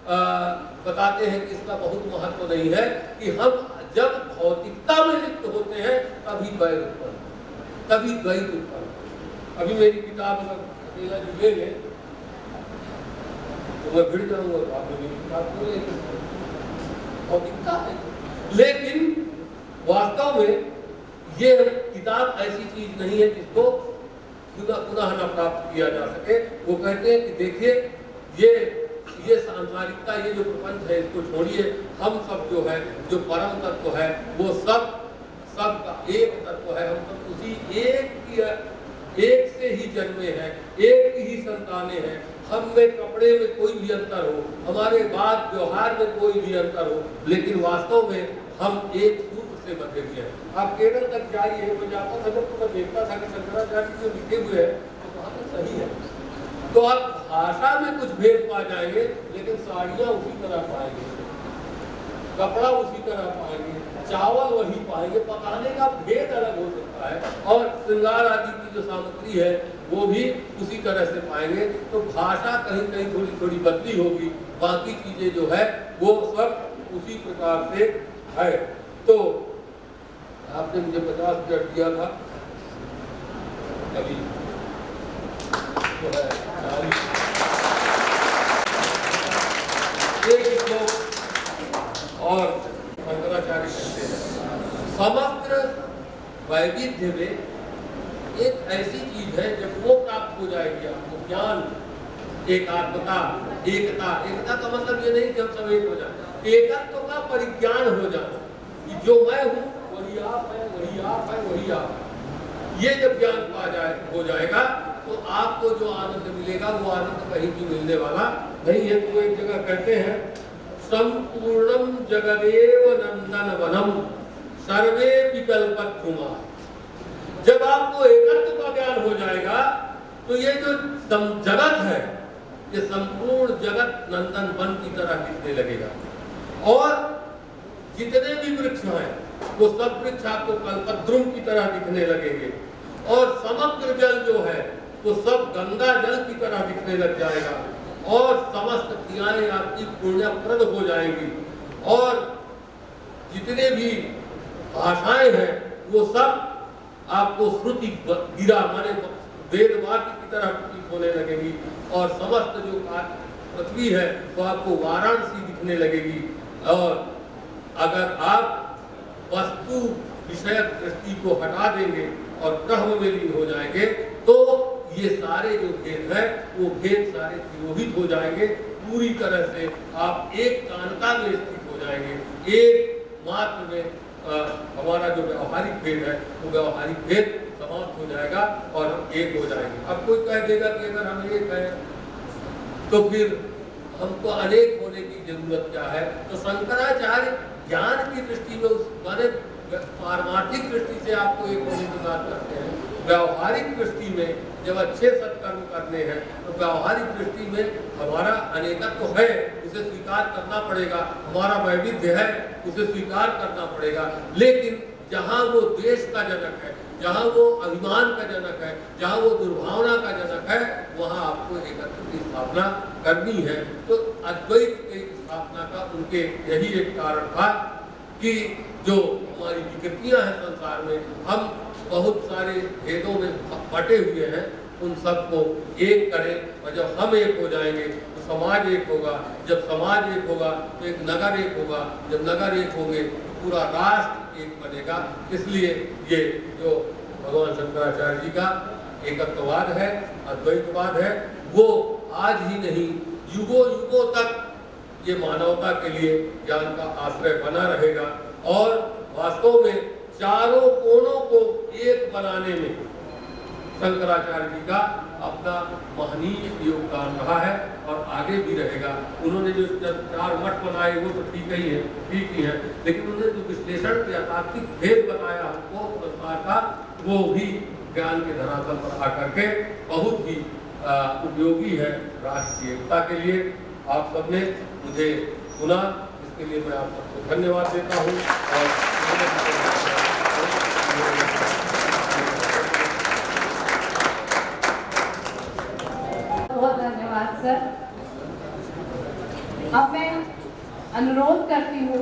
C: बताते हैं कि इसका बहुत महत्व नहीं है, कि हम जब भौतिकता में लिप्त होते हैं तभी वैर उत्पन्न, तभी द्वैत उत्पन्न। अभी मेरी किताब अकेला जी ले लें तो मैं भिड़ जाऊंगा, तो आप मेरी किताब को ले भौतिकता है। लेकिन वास्तव में ये किताब ऐसी चीज नहीं है जिसको पुनः न प्राप्त किया जा सके। वो कहते हैं कि देखिए ये सांसारिकता, ये जो प्रपंच है इसको छोड़िए, हम सब जो है, जो परम तत्व है वो सब का एक तत्व है। हम सब उसी एक से ही जन्मे हैं, एक ही संतानें हैं। हम में कपड़े में कोई भी अंतर हो, हमारे बात व्यवहार में कोई भी अंतर हो, लेकिन वास्तव में हम एक सूत्र से बंधे हुए हैं। आप केरल तक जाइए, मैं जाता था जब तो मैं देखता था कि शंकराचार्य जो लिखे हुए हैं तो वहाँ तक सही है। तो आप भाषा में कुछ भेद पा जाएंगे, लेकिन साड़ियाँ उसी तरह पाएंगे, कपड़ा उसी तरह पाएंगे, चावल वही पाएंगे, पकाने का भेद अलग हो सकता है, और श्रृंगार आदि की जो सामग्री है वो भी उसी तरह से पाएंगे। तो भाषा कहीं कहीं थोड़ी थोड़ी बदली होगी, बाकी चीजें जो है वो सब उसी प्रकार से है। तो आपने मुझे 50 मिनट दिया था, अभी तो है 40। एक श्लोक और शंकराचार्य कहते हैं, समग्र वैविध्य में एक ऐसी चीज है जब वो प्राप्त हो जाएगी आपको, ज्ञान, एकात्मता, एकता। एकता का मतलब ये नहीं कि हम सब एक हो जाए, एकत्व का परिज्ञान हो जाना कि जो मैं हूँ वही आप है, वही आप है, वही आप है। ये जब ज्ञान हो जाएगा तो आपको जो आनंद मिलेगा वो आनंद कहीं भी मिलने वाला नहीं है। तो एक जगह कहते हैं, संपूर्णम जगदेव नंदन वनम सर्वे विकल्पत्रुमा। जब आपको एकत्व का ज्ञान हो जाएगा तो ये जो जगत है, ये संपूर्ण जगत नंदन वन की तरह दिखने लगेगा, और जितने भी वृक्ष हैं वो सब वृक्ष आपको कल्पद्रुम की तरह दिखने लगेंगे, और समग्र जल जो है वो सब गंगा जल की तरह दिखने लग जाएगा, और समस्त क्रियाएं आपकी पुण्यप्रद हो जाएंगी, और जितने भी भाषाएं हैं वो सब आपको श्रुति गिरा माने वेद वाक्य की तरह प्रतीत होने लगेगी, और समस्त जो पृथ्वी है वो आपको वाराणसी दिखने लगेगी। और अगर आप वस्तु विषयक दृष्टि को हटा देंगे और ब्रह्म में लीन हो जाएंगे तो ये सारे जो भेद है वो भेद सारे तिरोहित हो जाएंगे, पूरी तरह से आप एक कानता में स्थित हो जाएंगे। एक मात्र में हमारा जो व्यवहारिक भेद है वो व्यवहारिक भेद समाप्त हो जाएगा और हम एक हो जाएंगे। अब कोई कह देगा कि अगर हम एक हैं तो फिर हमको अनेक होने की जरूरत क्या है? तो शंकराचार्य ज्ञान की दृष्टि में उस माने पारमार्थिक दृष्टि से आपको एक होने की बात करते हैं। व्यवहारिक दृष्टि में जब अच्छे सत्कर्म करने हैं तो व्यवहारिक दृष्टि में हमारा अनेकत्व तो है, उसे स्वीकार करना पड़ेगा। हमारा वैविध्य है, उसे स्वीकार करना पड़ेगा। लेकिन जहाँ वो द्वेष का जनक है, जहाँ वो अभिमान का जनक है, जहाँ वो दुर्भावना का जनक है, वहाँ आपको एकत्व की स्थापना करनी है। तो अद्वैत की स्थापना का उनके यही एक कारण था कि जो हमारी विकृतियां हैं संसार में, हम बहुत सारे भेदों में बटे हुए हैं, उन सबको एक करें। और जब हम एक हो जाएंगे तो समाज एक होगा, जब समाज एक होगा तो एक नगर एक होगा, जब नगर एक होंगे तो पूरा राष्ट्र एक बनेगा। इसलिए ये जो भगवान शंकराचार्य जी का एकत्ववाद है, अद्वैतवाद है, वो आज ही नहीं युगों युगों तक ये मानवता के लिए ज्ञान का आश्रय बना रहेगा। और वास्तव में चारों कोनों को एक बनाने में शंकराचार्य जी का अपना महनीय योगदान रहा है और आगे भी रहेगा। उन्होंने जो चार मठ बनाए वो तो ठीक ही है, ठीक ही है, लेकिन उन्होंने जो विश्लेषण किया, तात्विक भेद बताया हमको संसार का, वो भी ज्ञान के धरातल पर आकर के बहुत ही उपयोगी है राष्ट्र की एकता के लिए। आप सबने मुझे सुना, इसके लिए मैं आप सबको धन्यवाद देता हूँ। और
D: बहुत धन्यवाद सर। अब मैं अनुरोध करती हूँ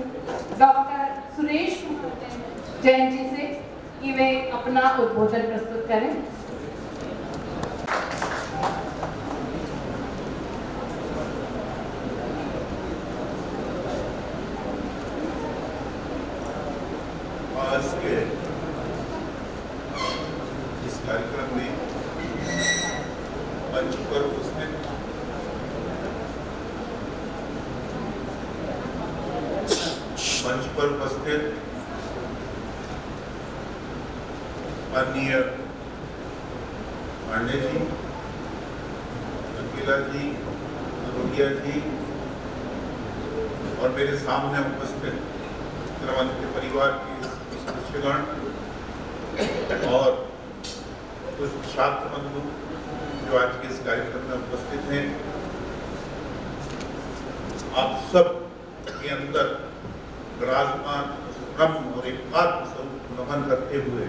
D: डॉक्टर सुरेश जैन जी से कि वे अपना उद्बोधन प्रस्तुत करें।
E: आज के इस कार्यक्रम में मंच पर उपस्थित माननीय पांडे जी, अकेला जी, रोडिया जी और मेरे सामने उपस्थित क्रमंत के परिवार के सदस्यगण और कुछ छात्र बंधु जो आज के इस कार्यक्रम में उपस्थित हैं, आप सब के अंदर विराजमान ब्रह्म और एकात्म स्वरूप नमन करते हुए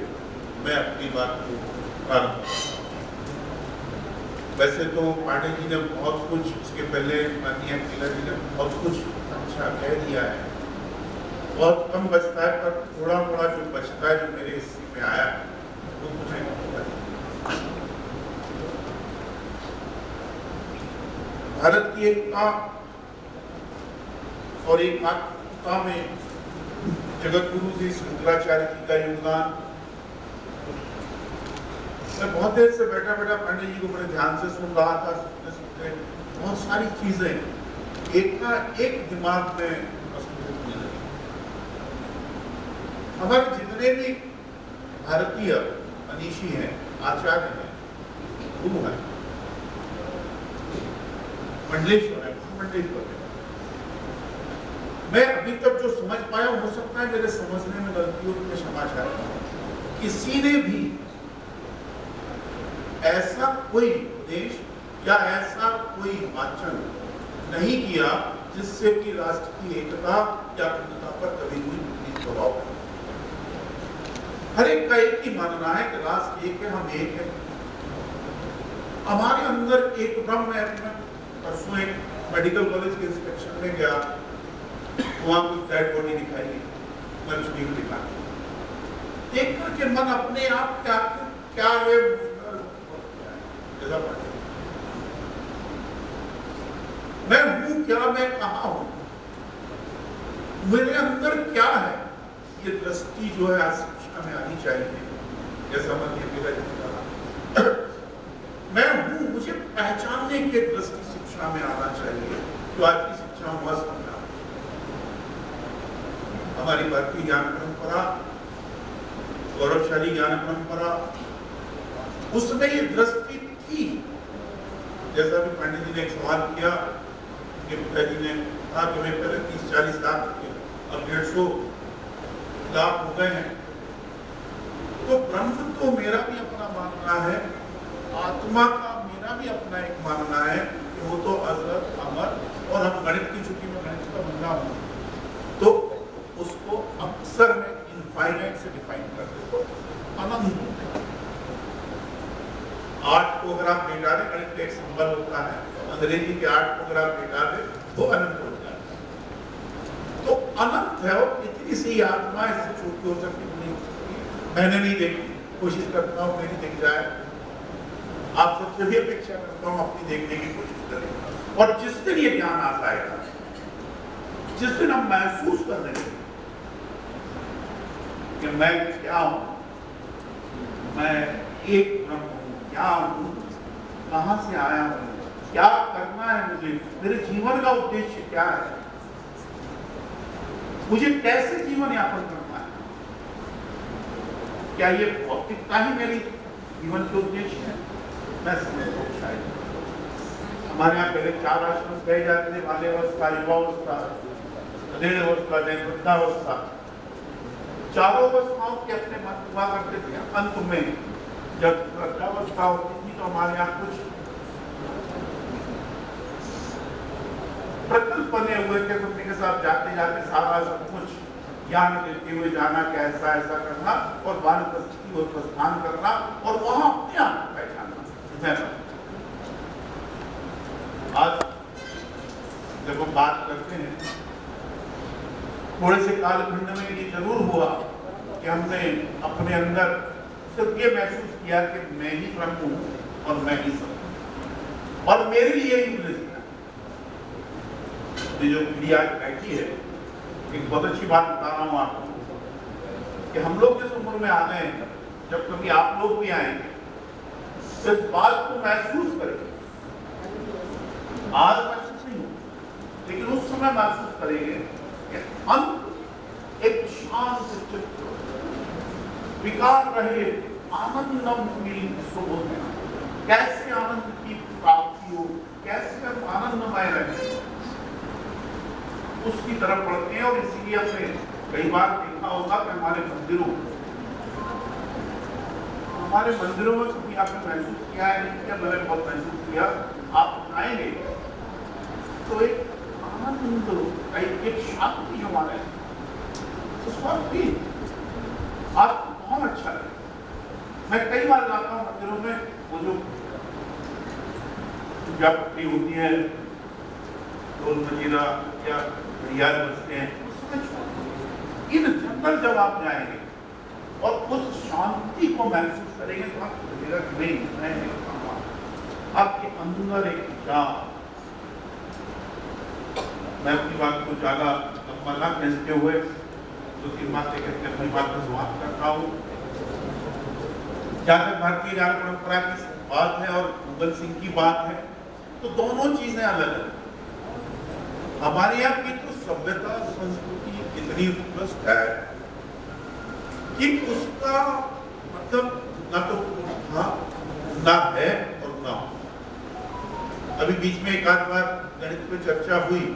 E: मैं अपनी बात को प्रारंभ करूंगा। वैसे तो पांडे जी ने बहुत कुछ, इसके पहले माननीय अकेला जी ने बहुत कुछ अच्छा कह दिया है, बहुत कम बचता है, पर थोड़ा थोड़ा जो बचता है, जो मेरे हिस्से में आया है, वो मुझे भारत की एकता और एकात्मता में जगत गुरु जी शंकराचार्य जी का योगदान। मैं बहुत देर से बैठा बैठा पांडे जी को बड़े ध्यान से सुन रहा था, सुनते सुनते बहुत सारी चीजें एक का एक दिमाग में प्रस्तुत होने लगी। हमारे जितने भी भारतीय मनीषी हैं, आचार्य हैं, गुरु हैं, मंडलेश्वर है, मंडलेश्वर है, मैं अभी तक जो समझ पाया, हो सकता है मेरे समझने में गलती हो तो मैं क्षमा चाहता हूं, किसी ने भी ऐसा कोई उपदेश या ऐसा कोई वाचन नहीं किया जिससे कि राष्ट्र की एकता या अखंडता पर कभी कोई प्रभाव पड़े। हर एक का एक ही मानना है कि राष्ट्र एक है, हम एक है, हमारे अंदर एक ब्रह्म है। परसों एक मेडिकल कॉलेज के इंस्पेक्शन में गया, वहां कुछ डेड बॉडी दिखाई, मर चुकी हुई दिखाई, देख करके मन अपने आप क्या है, मैं हूं क्या, मैं कहां हूं, मेरे अंदर क्या है, ये दृष्टि जो है आज शिक्षा में आनी चाहिए। जैसा माननीय अकेला जी ने कहा, मैं हूं, मुझे पहचानने की दृष्टि शिक्षा में आना चाहिए। जो आज की शिक्षा में वह समझा। हमारी भारतीय ज्ञान परंपरा, गौरवशाली ज्ञान परंपरा, उसमें ये दृष्टि थी। जैसा भी पांडे जी ने एक सवाल किया कि पिताजी ने कहा कि मैं पहले 30-40 लाख, अब 150 लाख हो गए हैं। तो ब्रह्म तो मेरा भी अपना मानना है, आत्मा का मेरा भी अपना एक मानना है कि वो तो अजर अमर, और हम गणित की छुट्टी में गणित का बंदा हूं, तो उसको अक्सर में इनफाइनाइट से डिफाइन कर देते, अनंत। आठ को अगर आप मिटा दें, गणित का एक सिंबल होता है, अंग्रेजी के 8 को अगर आप मिटा दें, वो अनंत हो जाता है। तो अनंत है, और इतनी सी आत्मा इससे छोटी हो सकती नहीं हो सकती। मैंने नहीं देखी, कोशिश करता हूँ मेरी दिख जाए। आप सबसे भी अपेक्षा करता हूँ अपनी देखने की कोशिश करें। और जिस दिन ये ज्ञान आ जाएगा, जिस दिन हम महसूस करने लगेंगे कि मैं क्या हूं, मैं एक ब्रह्म हूं, क्या हूं, कहां से आया हूं, क्या करना है मुझे, मेरे जीवन का उद्देश्य क्या है, मुझे कैसे जीवन यापन करना है, क्या ये भौतिकता ही मेरी जीवन के उद्देश्य है। मैं समझता हूं शायद हमारे यहाँ पहले 4 आश्रम कहे जाते थे, बाल्यावस्था, युवावस्था, अधेड़ अवस्था, वृद्धावस्था। चारों अवस्थाओं के अपने मत हुआ करते थे। अंत में जब वृद्धावस्था होती थी तो हमारे यहाँ कुछ प्रकल्प बने हुए थे, अपने के साथ जाते जाते सारा सब कुछ ज्ञान देते हुए जाना, कैसा ऐसा करना, और वानप्रस्थी और प्रस्थान करना, और वहां अपने आप पहचानना। आज जब हम बात करते हैं, थोड़े से कालखंड में ये जरूर हुआ कि हमने अपने अंदर सिर्फ ये महसूस किया कि मैं ही ब्रह्म हूं और मैं ही सब हूं, और मेरे लिए ही मुझे जीना। ये जो पीढ़ी आज बैठी है, एक बहुत अच्छी बात बता रहा हूं आपको कि हम लोग जिस उम्र में आ गए हैं, जब कभी आप लोग भी आएंगे तो इस बात को महसूस करेंगे। आज महसूस नहीं हो, लेकिन उस समय महसूस करेंगे कि हम एक शांत चित्त, विकार रहे आनंदम बोलते हैं, कैसे आनंद की प्राप्ति हो, कैसे हम आनंदमय रहे, उसकी तरफ बढ़ते हैं। और इसीलिए हमने कई बार देखा होगा कि हमारे मंदिरों में कभी आपने महसूस किया है, नहीं किया, मैंने बहुत महसूस किया। आप आएंगे तो एक आनंद, एक शांति हमारे उस वक्त भी आपको बहुत अच्छा लगे। मैं कई बार जाता हूँ मंदिरों में, वो जो पूजा पट्टी होती है, ढोल मजीरा या घड़ियाल बजते हैं, इन जंगल जब आप जाएंगे और उस शांति को महसूस करेंगे तो आपको लगेगा कि नहीं, मैं नहीं कहूँगा, आपके अंदर एक जान। मैं अपनी बात को ज्यादा लंबा ना खींचते हुए 2-3 बातें कहकर अपनी बात को समाप्त करता हूँ। जहाँ तक भारतीय ज्ञान परंपरा की बात है और मुगल सिंह की बात है, तो दोनों चीजें अलग है। हमारे यहाँ की तो सभ्यता संस्कृति इतनी उत्कृष्ट है कि उसका मतलब ना तो था, ना है और ना हो। अभी बीच में एक आध बार गणित पे चर्चा हुई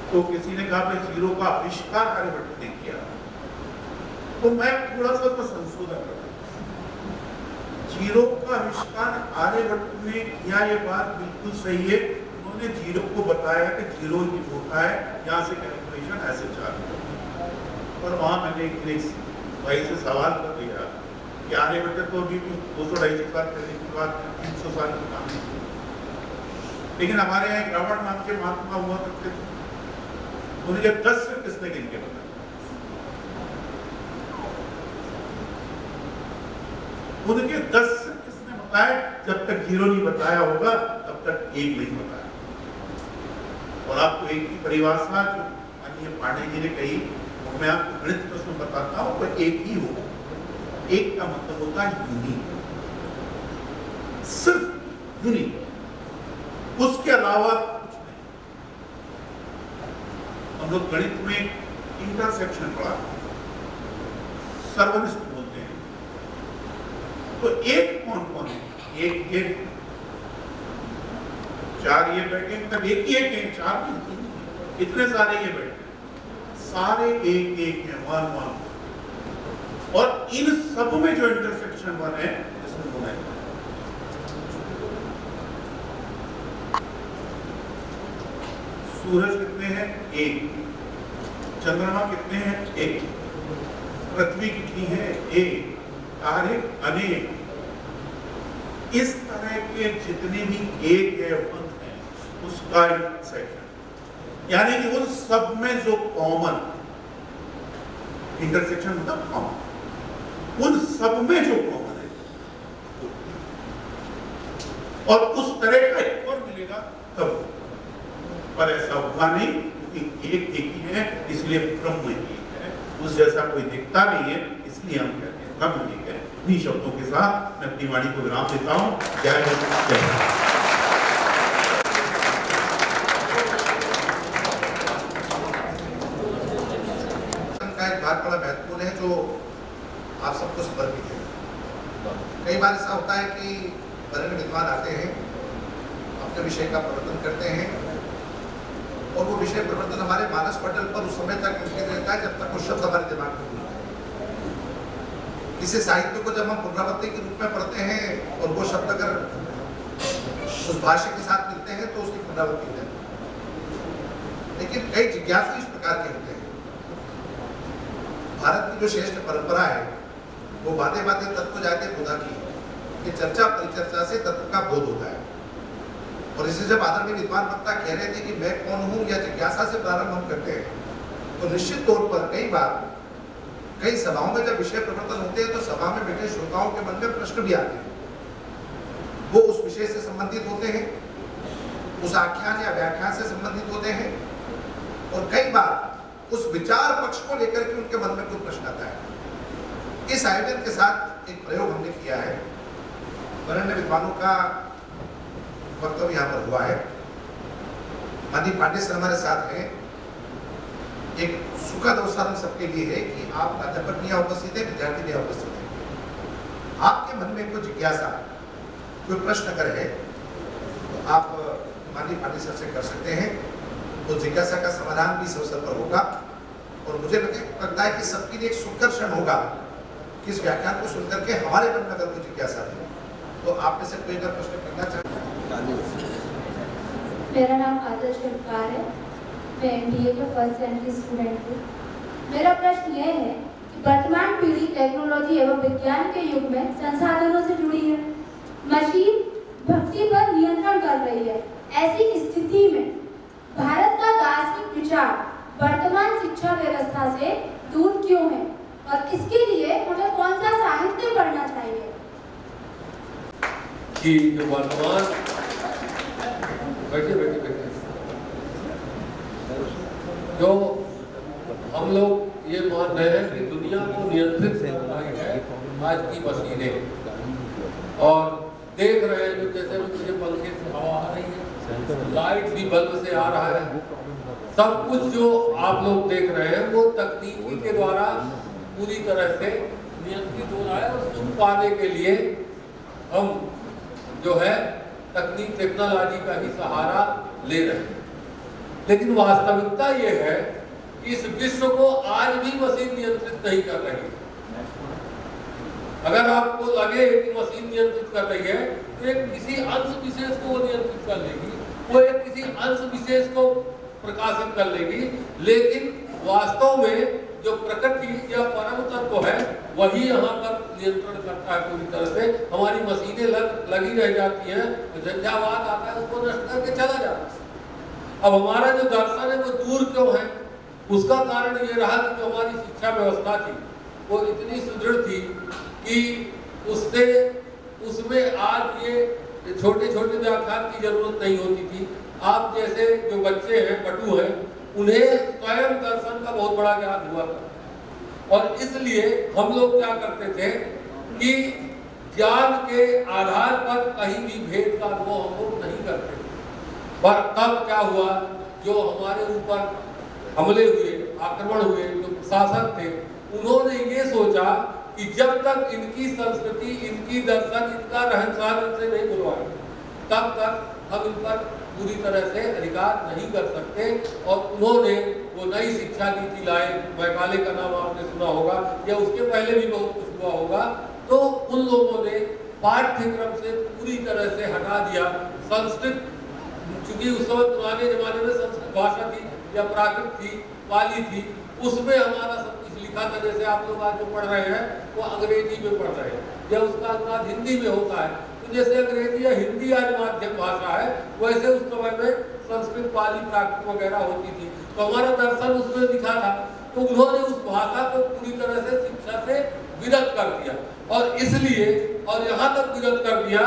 E: तो किसी ने कहा भाई जीरो का आविष्कार आर्यभट्ट ने किया, तो मैं थोड़ा सा उसका संशोधन कर, जीरो का आविष्कार आर्यभट्ट ने किया, ये बात बिल्कुल सही है। उन्होंने जीरो को बताया कि जीरो ही होता है, यहाँ से कैलकुलेशन ऐसे चालू है। और वहां मैंने एक भाई से सवाल कर दिया कि आर्यभट्ट तो अभी 200-250 साल पहले की बात, 300 साल की बात, लेकिन हमारे यहाँ रावण नाम के महात्मा हुआ करते थे, उनके 10 से किसने गिन के बताया? उनके 10 से किसने बताया? जब तक जीरो नहीं बताया होगा तब तक एक नहीं बताया। और आपको एक की परिभाषा जो माननीय पांडे जी ने कही, मैं आपको गणित प्रश्न बताता हूं, तो एक ही हो। एक का मतलब होता है यूनिक, सिर्फ यूनिक, उसके अलावा कुछ लोग गणित में इंटरसेक्शन पढ़ा, सर्वनिष्ठ बोलते हैं। तो एक कौन कौन है? एक ये, चार ये बैठे, मतलब एक ही एक है, चार नहीं, इतने सारे ये बैठे, सारे एक एक है, वन वन। और इन सब में जो इंटरसेक्शन वन है, इसमें बोला है सूरज कितने हैं? एक। चंद्रमा कितने हैं? एक। पृथ्वी कितनी है? एक। तारे अनेक। इस तरह के जितने भी एक है वन है, उसका इंटरसेक्शन, यानी कि उन सब में जो कॉमन, इंटरसेक्शन मतलब कॉमन, उन सब में जो कॉमन है, और उस तरह का एक और मिलेगा तब। पर ऐसा हुआ नहीं, क्योंकि एक ही है, इसलिए ब्रह्म एक है, उस जैसा कोई दिखता नहीं है, इसलिए हम कहते हैं ब्रह्म एक है। इन्हीं शब्दों के साथ मैं अपनी वाणी को विराम देता हूं। जय हिंद, जय भारत।
B: का एक बात बड़ा महत्वपूर्ण है जो आप सबको समर्पित है। कई बार ऐसा होता है कि वरेण्य विद्वान आते हैं, अपने विषय का प्रवर्तन करते हैं, और वो विषय प्रवर्तन हमारे मानस पटल पर उस समय तक निश्चित रहता है जब तक वो शब्द हमारे दिमाग में घूमता है। किसी साहित्य को जब हम पुनरावृत्ति के रूप में पढ़ते हैं और वो शब्द अगर उस भाष्य के साथ मिलते हैं तो उसकी पुनरावृत्ति है। लेकिन कई जिज्ञासु इस प्रकार के होते हैं। भारत की जो श्रेष्ठ परंपरा है वो बातें बातें तत्व जाते बुधा की, कि चर्चा परिचर्चा से तत्व का बोध होता है। और इसे जब आदरणीय विद्वान वक्ता कह रहे थे कि मैं कौन हूं या जिज्ञासा से प्रारंभ हम करते हैं, तो निश्चित तौर पर कई बार कई सभाओं में जब विषय प्रवर्तन होते हैं तो सभा में बैठे श्रोताओं के मन में प्रश्न भी आते हैं। वो उस विषय से संबंधित होते हैं, उस आख्यान या व्याख्यान से संबंधित होते हैं, और कई बार उस विचार पक्ष को लेकर के उनके मन में कोई प्रश्न आता है। इस आयोजन के साथ एक प्रयोग हमने किया है। वरेण्य विद्वानों का वक्तव्य यहाँ पर हुआ है। माननीय पांडे सर हमारे साथ हैं। एक सुखद अवसर हम सबके लिए है कि आप प्राध्यापक भी यहाँ उपस्थित है, विद्यार्थी भी यहाँ उपस्थित है। आपके मन में कोई जिज्ञासा, कोई प्रश्न अगर है तो आप माननीय पांडे सर से कर सकते हैं। तो जिज्ञासा का समाधान भी इस अवसर पर होगा। और मुझे लगता है कि सबके लिए एक सुखद क्षण होगा कि इस व्याख्यान को सुनकर के हमारे मन में अगर कोई जिज्ञासा है तो आप में से कोई अगर प्रश्न करना चाहते हैं।
F: मेरा नाम आदर्श गढ़कार है। मैं MBA का फर्स्ट सेम की स्टूडेंट हूँ। मेरा प्रश्न यह है कि वर्तमान पीढ़ी टेक्नोलॉजी एवं विज्ञान के युग में संसाधनों से जुड़ी है। मशीन भक्ति पर नियंत्रण कर रही है। ऐसी स्थिति में भारत का दार्शनिक विचार वर्तमान शिक्षा व्यवस्था से दूर क्यों है, और इसके लिए हमें कौन सा साहित्य पढ़ना चाहिए?
C: कि जो वर्तमान बैठे जो हम लोग ये मान रहे हैं कि दुनिया को नियंत्रित कर रही है आज की मशीनें, और देख रहे हैं जो जैसे मुझे पंखे से हवा आ रही है, लाइट भी बल्ब से आ रहा है, सब कुछ जो आप लोग देख रहे हैं वो तकनीकी के द्वारा पूरी तरह से नियंत्रित हो रहा है। और सुख पाने के लिए हम जो है तकनीक टेक्नोलॉजी का ही सहारा ले रहे हैं। लेकिन वास्तविकता ये है कि इस विश्व को आज भी मशीन नियंत्रित नहीं कर रही है। अगर आपको लगे कि मशीन नियंत्रित कर रही है तो एक किसी अंश विशेष को वो नियंत्रित कर लेगी, वो एक किसी अंश विशेष को प्रकाशित कर लेगी, लेकिन वास्तव में जो प्रकृति या परम तत्व है वही यहाँ पर नियंत्रण करता है पूरी तरह से। हमारी मशीनें लगी रह जाती हैं, झंझावात आता है उसको नष्ट करके चला जाता है। अब हमारा जो दर्शन है वो दूर क्यों है? उसका कारण ये रहा कि जो हमारी शिक्षा व्यवस्था थी वो इतनी सुदृढ़ थी कि उसमें आज ये छोटे छोटे व्याख्यान की जरूरत नहीं होती थी। आप जैसे जो बच्चे हैं, पटु हैं, उन्हें स्वयं दर्शन का बहुत बड़ा ज्ञान हुआ था। और इसलिए हम लोग क्या करते थे कि ज्ञान के आधार पर कहीं भी भेद का अनुभव हम लोग नहीं करते। पर तब क्या हुआ, जो हमारे ऊपर हमले हुए, आक्रमण हुए, जो शासक थे, उन्होंने ये सोचा कि जब तक इनकी संस्कृति, इनकी दर्शन, इनका रहन सहन इनसे नहीं बुलवाए, तब तक हम इन पर पूरी तरह से अधिकार नहीं कर सकते। और उन्होंने वो नई शिक्षा नीति लाए, मैकाले का नाम आपने सुना होगा, या उसके पहले भी बहुत कुछ हुआ होगा। तो उन लोगों ने पाठ्यक्रम से पूरी तरह से हटा दिया संस्कृत, चूंकि उस समय पुराने जमाने में संस्कृत भाषा थी या प्राकृत थी, पाली थी, उसमें हमारा सब कुछ लिखा था। जैसे आप लोग आज जो पढ़ रहे हैं वो अंग्रेजी में पढ़ रहे हैं, या उसका अनुवाद हिंदी में होता है। तो जैसे अंग्रेजी या हिंदी आज माध्यम भाषा है, वैसे उस समय में संस्कृत, पाली, प्राकृत वगैरह होती थी। तो हमारा दर्शन उसमें लिखा था। तो उन्होंने उस भाषा को पूरी तरह से शिक्षा से विरत कर दिया, और इसलिए और यहाँ तक विरत कर दिया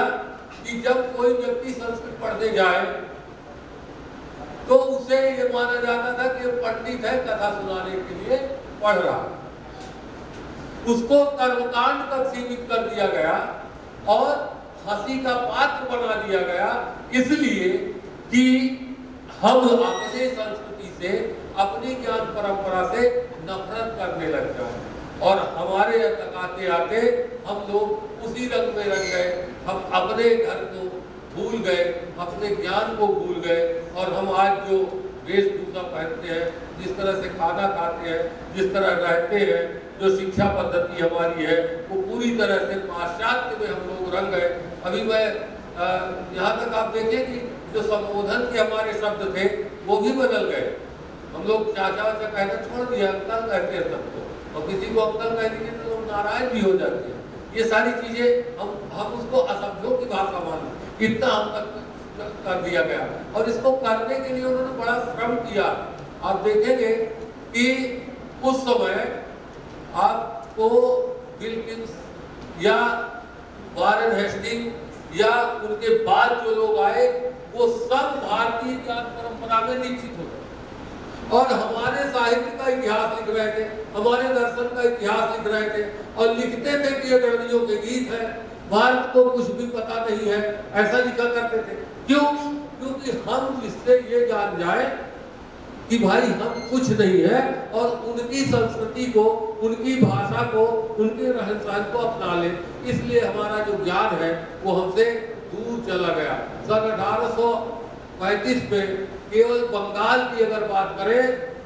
C: कि जब कोई व्यक्ति संस्कृत पढ़ने जाए तो उसे ये माना जाता था कि पंडित है, कथा सुनाने के लिए पढ़ रहा। उसको कर्मकांड तक सीमित कर दिया गया और हंसी का पात्र बना दिया गया, इसलिए कि हम अपने संस्कृति से, अपनी ज्ञान परंपरा से नफरत करने लग जाए। और हमारे तक आते आते हम लोग उसी रंग में रंग गए, हम अपने घर को भूल गए, अपने ज्ञान को भूल गए, और हम आज जो वेशभूषा पहनते हैं, जिस तरह से खाना खाते हैं, जिस तरह रहते हैं, जो शिक्षा पद्धति हमारी है, वो पूरी तरह से पाश्चात्य में हम लोग रंग गए। अभी मैं यहाँ तक आप देखें कि जो संबोधन के हमारे शब्द थे वो भी बदल गए। हम लोग चाचा वाचा कहना छोड़ दिया, अंकल कहते हैं सबको, और किसी को अंकल कह दीजिए तो लोग नाराज भी हो जाते हैं। ये सारी चीजें हम उसको असभ्यों की भाषा मान, इतना हम तक कर दिया गया। और इसको करने के लिए उन्होंने बड़ा श्रम किया। आप देखेंगे कि उस समय आपको विल्किंस या वारेन हेस्टिंग या उनके बाद जो लोग आए, वो सब भारतीय ज्ञान परंपरा में दीक्षित हो गए और हमारे साहित्य का इतिहास लिख रहे थे, हमारे दर्शन का इतिहास लिख रहे थे, और लिखते थे कि ये गणियों के गीत है, भारत को कुछ भी पता नहीं है, ऐसा लिखा करते थे। क्यों? क्योंकि हम इससे ये जान जाए कि भाई हम कुछ नहीं है, और उनकी संस्कृति को, उनकी भाषा को, उनके रहन सहन को अपना ले। इसलिए हमारा जो ज्ञान है वो हमसे दूर चला गया। सन 1835 में केवल बंगाल की अगर बात करें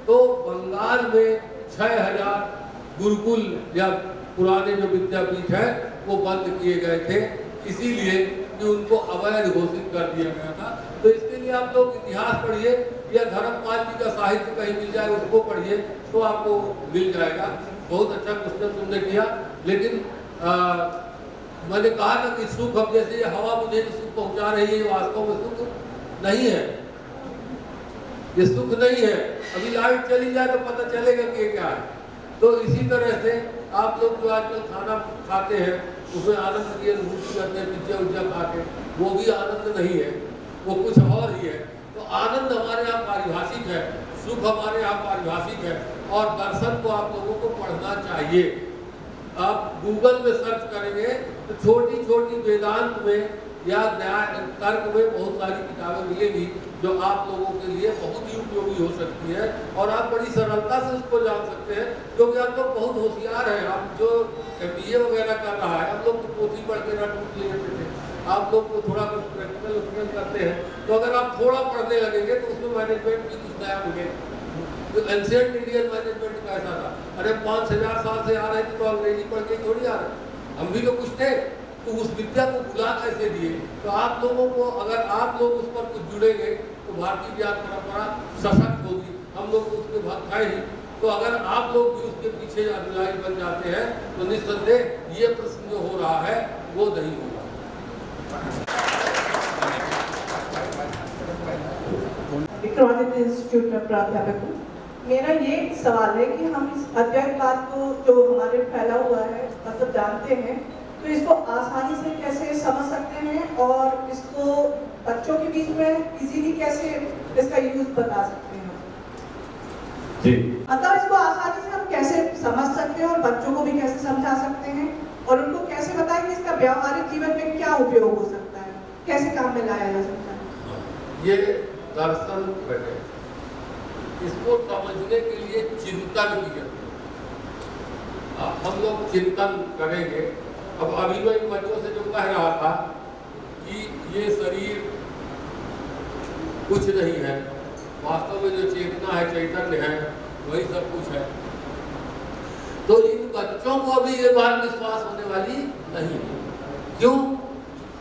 C: तो बंगाल में 6000 गुरुकुल या पुराने जो विद्यापीठ है वो बंद किए गए थे, इसीलिए कि उनको अवैध घोषित कर दिया गया था। तो इसके लिए आप लोग इतिहास पढ़िए या धर्मपाल जी का साहित्य कहीं मिल जाए उसको पढ़िए तो आपको मिल जाएगा। बहुत अच्छा क्वेश्चन तुमने किया, लेकिन मैंने कहा ना कि सुख, अब जैसे ये हवा मुझे सुख पहुंचा रही है, ये वास्तव में सुख नहीं है, ये सुख नहीं है। अभी लाइट चली जाए तो पता चलेगा कि क्या है। तो इसी तरह से आप लोग जो आजकल खाना खाते हैं उसमें आनंद की अनुभूति करते हैं, पिज्जा उज्जा खा के, वो भी आनंद नहीं है, वो कुछ और ही है। तो आनंद हमारे यहाँ पारिभाषिक है, सुख हमारे यहाँ पारिभाषिक है, और दर्शन को आप लोगों को पढ़ना चाहिए। आप गूगल में सर्च करेंगे तो छोटी छोटी वेदांत में या न्याय तर्क में बहुत सारी किताबें मिलेगी जो आप लोगों के लिए बहुत ही उपयोगी हो सकती है, और आप बड़ी सरलता से उसको जान सकते हैं। क्योंकि आप लोग बहुत होशियार हैं, आप जो MBA वगैरह कर रहा है, हम लोग तो पोथी पढ़ के रट लेते थे, आप लोग तो थोड़ा कुछ प्रैक्टिकल करते हैं। तो अगर आप थोड़ा पढ़ने लगेंगे तो उसमें मैनेजमेंट भी कुछ नया मिलेगा। तो एंशिएंट इंडियन मैनेजमेंट कैसा था? अरे 5000 साल से आ रहे थे तो अंग्रेजी पढ़ के थोड़ी आ रहे, हम भी तो कुछ थे। तो उस विद्या को भुला कैसे दिए? तो आप लोगों को, अगर आप लोग उस पर कुछ जुड़ेंगे तो भारतीय ज्ञान परंपरा सशक्त होगी, हम लोग उसके भक्त हैं ही। तो अगर आप लोग भी उसके पीछे अनुयायी बन जाते हैं तो निस्संदेह ये प्रश्न जो हो रहा है वो नहीं होगा।
G: विक्रमादित्य इंस्टीट्यूट में प्राध्यापक हूँ। मेरा ये सवाल है कि हम इस अद्वैतवाद को जो हमारे फैला हुआ है, मतलब जानते हैं, तो इसको आसानी से कैसे समझ सकते हैं और इसको बच्चों के बीच में इजीली कैसे इसका यूज बता सकते हैं
E: जी।
G: मतलब इसको आसानी से हम कैसे समझ सकते हैं और बच्चों को भी कैसे समझा सकते हैं, और उनको कैसे बताएं कि इसका व्यावहारिक जीवन में क्या उपयोग हो सकता है, कैसे काम में लाया जा सकता है।
C: ये दर्शन इसको समझने के लिए चिंतन की जरूरत है। हम लोग चिंतन करेंगे। अब अभी मैं इन बच्चों से जो कह रहा था कि ये शरीर कुछ नहीं है, वास्तव में जो चेतना है, चैतन्य है, वही सब कुछ है, तो इन बच्चों को अभी ये बात विश्वास होने वाली नहीं है। क्यों?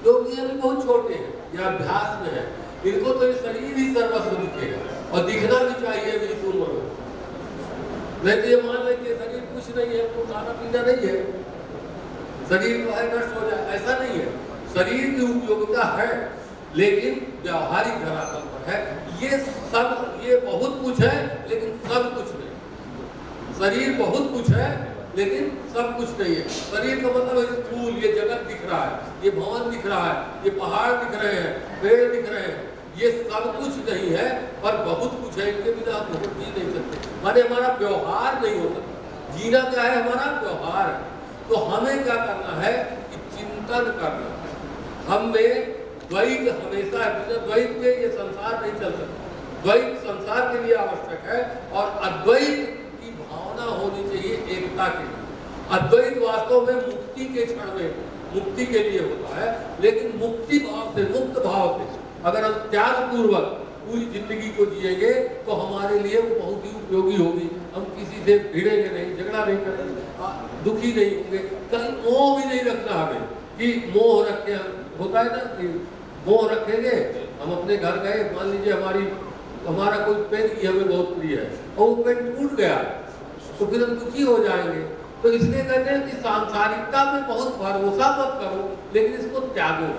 C: क्योंकि ये अभी बहुत छोटे हैं, ये अभ्यास में है। इनको तो ये शरीर ही सर्वस्व दिखेगा और दिखना भी चाहिए मेरी उम्र में। नहीं तो ये मान लें कि शरीर कुछ नहीं है, तो खाना पीना नहीं है, शरीर तो है, नष्ट हो जाए, ऐसा नहीं है। शरीर की उपयोगिता है, लेकिन व्यावहारिक धरातल पर है। ये बहुत कुछ है, लेकिन सब कुछ नहीं। शरीर बहुत कुछ है, लेकिन सब कुछ नहीं है। शरीर का मतलब स्थूल, ये जगत दिख रहा है, ये भवन दिख रहा है, ये पहाड़ दिख रहे हैं, पेड़ दिख रहे हैं, ये सब कुछ नहीं है, पर बहुत कुछ है। इनके बिना आप जी नहीं सकते, माने हमारा व्यवहार नहीं हो सकता। जीना क्या है? हमारा व्यवहार है। तो हमें क्या करना है कि चिंतन करना है। हमें द्वैत हमेशा है, बिना द्वैत के ये संसार नहीं चल सकता। द्वैत संसार के लिए आवश्यक है और अद्वैत की भावना होनी चाहिए एकता के लिए। अद्वैत वास्तव में मुक्ति के क्षण में मुक्ति के लिए होता है, लेकिन मुक्ति भाव से, मुक्त भाव से अगर हम त्याग पूर्वक पूरी जिंदगी को जिएंगे तो हमारे लिए वो बहुत ही उपयोगी होगी। हम किसी से भिड़ेंगे नहीं, झगड़ा नहीं करेंगे, दुखी नहीं होंगे। कहीं मोह भी नहीं रखना हमें कि मोह रखे, होता है ना कि मोह रखेंगे। हम अपने घर गए, मान लीजिए हमारा कोई पेन की हमें बहुत प्रिय है और वो पेन टूट गया, तो फिर हम दुखी हो जाएंगे। तो इसलिए कहते हैं कि सांसारिकता में बहुत भरोसा मत करो, लेकिन इसको त्यागो।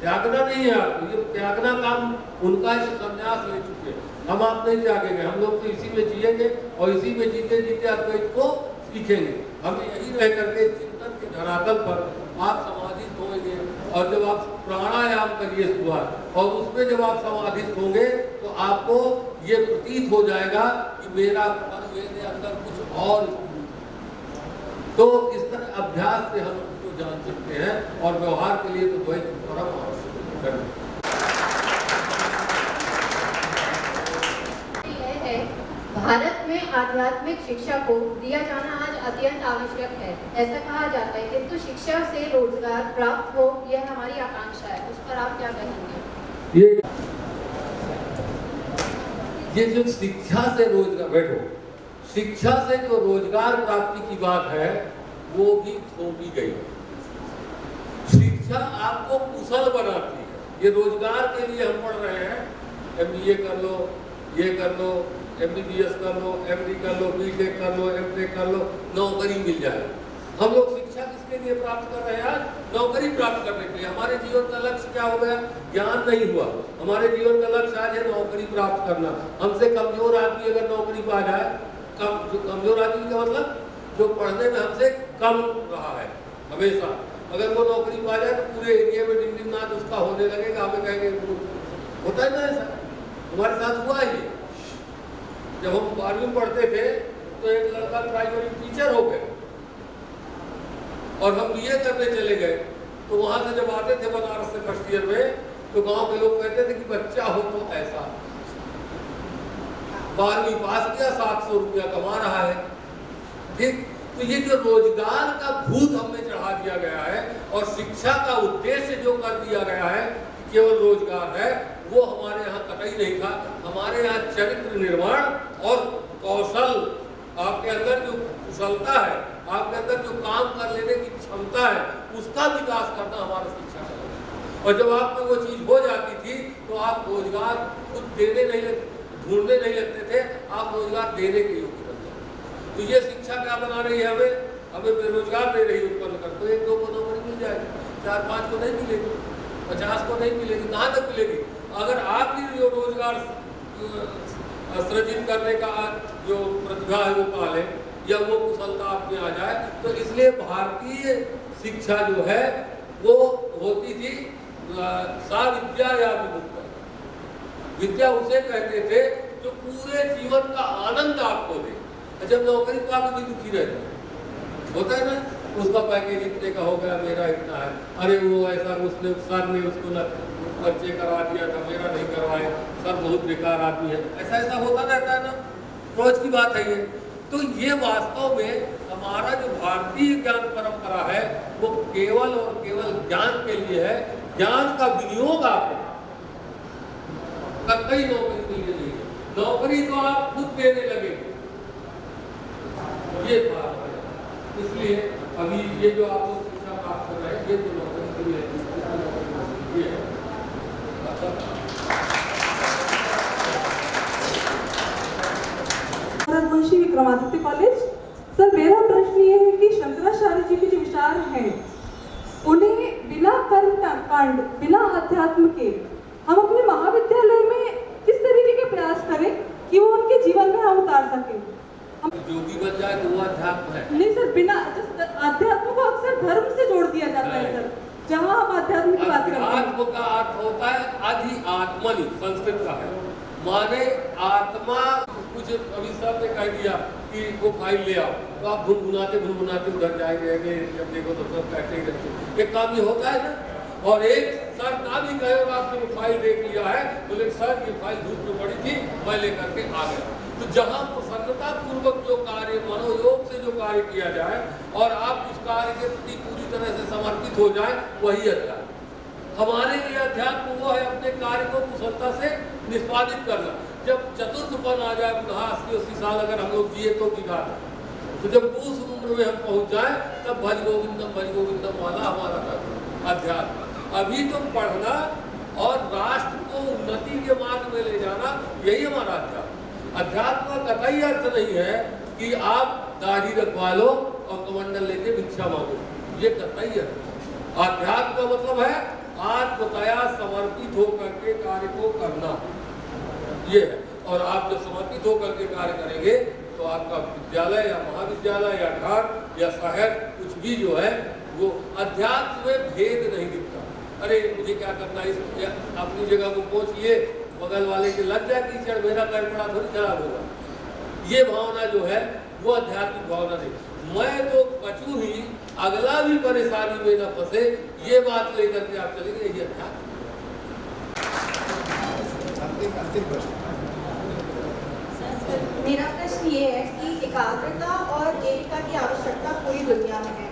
C: त्यागना नहीं है आपको, ये त्यागना काम उनका है जो संन्यास ले चुके हैं। हम आप नहीं त्यागेंगे, हम लोग तो इसी में जिएंगे और इसी में जीते जीते अद्वैत को सीखेंगे। हम यही रह करके चिंतन के धरातल पर आप समाधित होंगे और जब आप प्राणायाम करिए सुबह और उसमें जब आप समाधित होंगे तो आपको ये प्रतीत हो जाएगा कि मेरा मन, मेरे अंदर कुछ और। तो इस तरह अभ्यास से हम उसको जान सकते हैं और व्यवहार के लिए तो द्वैत परम आवश्यक है।
H: भारत में आध्यात्मिक शिक्षा को दिया जाना आज अत्यंत आवश्यक है। ऐसा कहा जाता है कि तो शिक्षा से रोजगार प्राप्त हो, यह हमारी आकांक्षा है। उस पर आप क्या कहेंगे?
C: ये जो शिक्षा से रोजगार, बैठो, शिक्षा से जो रोजगार प्राप्ति की बात है वो भी थोपी गई। शिक्षा आपको कुशल बनाती है। ये रोजगार के लिए हम पढ़ रहे हैं, MBA कर लो, ये कर लो, MBBS कर लो, MD कर लो, BTech कर लो, MTech कर लो, नौकरी मिल जाए। हम लोग शिक्षा किसके लिए प्राप्त कर रहे हैं? आज नौकरी प्राप्त करने के लिए। हमारे जीवन का लक्ष्य क्या हो गया? ज्ञान नहीं हुआ। हमारे जीवन का लक्ष्य आज है नौकरी प्राप्त करना। हमसे कमजोर आदमी अगर नौकरी पा जाए, जो कमजोर आदमी का मतलब जो पढ़ने में हमसे कम रहा है हमेशा, अगर वो नौकरी पा जाए तो पूरे एरिया में डिंडिम नाच उसका होने लगेगा। हमें कहेंगे, होता है ना ऐसा? हमारे साथ हुआ है ये। जब हम 12वीं पढ़ते थे तो एक लड़का प्राइमरी टीचर हो गया और हम BA करने चले गए। तो वहां से जब आते थे बनारस से फर्स्ट ईयर में, तो गांव के लोग कहते थे कि बच्चा हो तो ऐसा, 12वीं पास किया, 700 रुपया कमा रहा है। ठीक, तो ये जो रोजगार का भूत हमें चढ़ा दिया गया है और शिक्षा का उद्देश्य जो कर दिया गया है कि केवल रोजगार है, वो हमारे यहाँ कतई नहीं था। हमारे यहाँ चरित्र निर्माण और कौशल, आपके अंदर जो कुशलता है, आपके अंदर जो काम कर लेने की क्षमता है, उसका विकास करना हमारा शिक्षा है। और जब आप में वो चीज हो जाती थी तो आप रोजगार खुद ढूंढने नहीं लगते थे, आप रोजगार देने के योग्य बन जाते। तो ये शिक्षा क्या बना रही है? हमें बेरोजगार दे रही उत्पन्न कर। तो 1-2 को नौकरी मिल जाएगी, 4-5 को नहीं मिलेगी, 50 को नहीं मिलेगी। कहाँ तक मिलेगी? अगर आप ही जो रोजगार सृजित करने का जो प्रतिभा है वो पाले या वो कुशलता आप में आ जाए। तो इसलिए भारतीय शिक्षा जो है वो होती थी सा विद्या या विमुक्ता। विद्या उसे कहते थे जो पूरे जीवन का आनंद आपको दे। जब नौकरी तो आप भी दुखी रहते हैं, होता है ना, उसका पैकेज इतने का हो गया, मेरा इतना है, अरे वो ऐसा, उसने सर ने उसको बच्चे करा दिया था, मेरा नहीं करवाए, सर बहुत बेकार आदमी है, ऐसा होता रहता है ना। सोच की बात है ये। तो ये वास्तव में हमारा जो भारतीय ज्ञान परंपरा है वो केवल और केवल ज्ञान के लिए है। ज्ञान का विनियोग आपको कतई नौकरी के लिए नहीं है। नौकरी तो आप खुद देने लगे, ये बात है। इसलिए अभी ये जो आप लोग शिक्षा प्राप्त कर रहे हैं ये तो नौकरी के लिए है।
G: मुंशी विक्रमादित्य कॉलेज। सर, मेरा प्रश्न ये है कि शंकराचार्य जी के जो विचार हैं उन्हें बिना कर्म कांड, बिना अध्यात्म के हम अपने महाविद्यालय में किस तरीके के प्रयास करें कि वो उनके जीवन में हम उतार सकें।
C: योगी बन जाए तो वो अध्यात्म है।
G: नहीं सर, बिना अध्यात्म को अक्सर धर्म से जोड़ दिया जाता है सर, जहाँ हम अध्यात्म की बात करते हैं।
C: अध्यात्म का अर्थ होता है अधिआत्मनि, संस्कृत का है, माने आत्मा। कुछ अभी सर ने कह दिया कि वो फाइल ले आओ, तो आप भुनभुनाते उधर जाएंगे, जब देखो तो सब बैठे ही रहते। एक काम ये होता है ना। और एक सर ना भी कहे और आपने वो फाइल देख लिया है, बोले सर ये फाइल धूप में पड़ी थी, मैं लेकर के आ गया। तो जहाँ प्रसन्नता पूर्वक जो कार्य, मनोयोग से जो कार्य किया जाए और आप उस कार्य के प्रति पूरी तरह से समर्पित हो जाए, वही अध्यात्म। हमारे लिए अध्यात्म वो है अपने कार्य को कुशलता से निष्पादित करना। जब चतुर्थपन आ जाए, 80 साल अगर हम लोग जिए तो की बात है, तो जब उस उम्र में हम पहुंच जाए तब भज गोविंदम वाला हमारा अध्यात्म। अभी तो पढ़ना और राष्ट्र को उन्नति के मार्ग में ले जाना, यही हमारा अध्यात्म। अध्यात्म का कतई अर्थ नहीं है कि आप दाढ़ी रखवा लो और कमंडल लेके भिक्षा मांगो, ये कतई अर्थ। अध्यात्म का मतलब है आत्मतया समर्पित होकर के कार्य को करना, ये है। और आप जब समर्पित होकर के कार्य करेंगे तो आपका विद्यालय या महाविद्यालय या घर या शहर कुछ भी जो है वो अध्यात्म में भेद नहीं दिखता। अरे मुझे क्या करना है, अपनी जगह को पहुंच लिए, बगल वाले के लग जाए कीचड़, मेरा पैर पड़ा थोड़ी खराब होगा। ये भावना जो है वो आध्यात्मिक भावना नहीं। मैं तो बचूं ही, अगला भी परेशानी में न फंसे, ये बात लेकर के आप चलेंगे, यही अध्यात्म।
B: अंतिम प्रश्न।
I: मेरा प्रश्न ये है कि एकाग्रता और एकता की आवश्यकता पूरी दुनिया में है।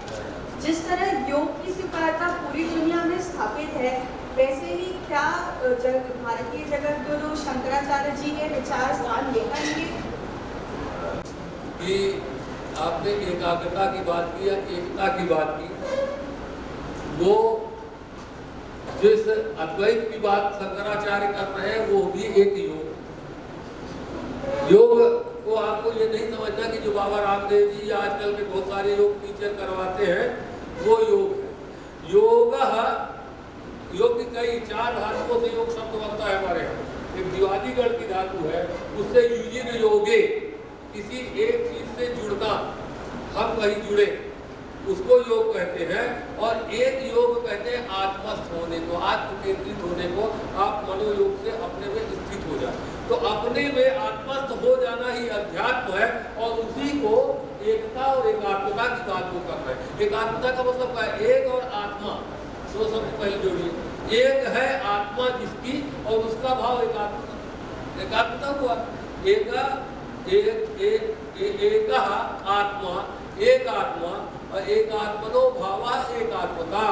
I: जिस तरह योग की स्वीकार्यता पूरी दुनिया में स्थापित है, वैसे ही क्या भारतीय जगत गुरु शंकराचार्य जी के विचार स्थान ले पाएंगे?
C: कि आपने एकाग्रता की बात की या एकता की बात की, वो जिस अद्वैत की बात शंकराचार्य कर रहे हैं वो भी एक योग को आपको ये नहीं समझना कि जो बाबा रामदेव जी या आजकल के बहुत सारे योग टीचर करवाते हैं वो योग है। योग की कई 4 धातुओं से योग शब्द बनता है हमारे यहाँ। एक दिवालीगढ़ की धातु है, उससे युजिन योगे, किसी एक चीज से जुड़ना, हम कहीं जुड़े, उसको योग कहते हैं। और एक योग कहते हैं आत्मस्थ होने को, आत्म केंद्रित होने को। आप मनोयोग से अपने में स्थित हो जाए, तो अपने में आत्मस्थ हो जाना ही अध्यात्म है। और उसी को एकता और एकात्मता की बात को कर रहे हैं। एकात्मता का मतलब क्या है? एक और आत्मा, दो शब्द पहले जोड़िए। एक है आत्मा जिसकी, और उसका भाव एकात्मता हुआ। एक आत्मा, एक आत्मा, और एक आत्मनो भावा एकात्मता,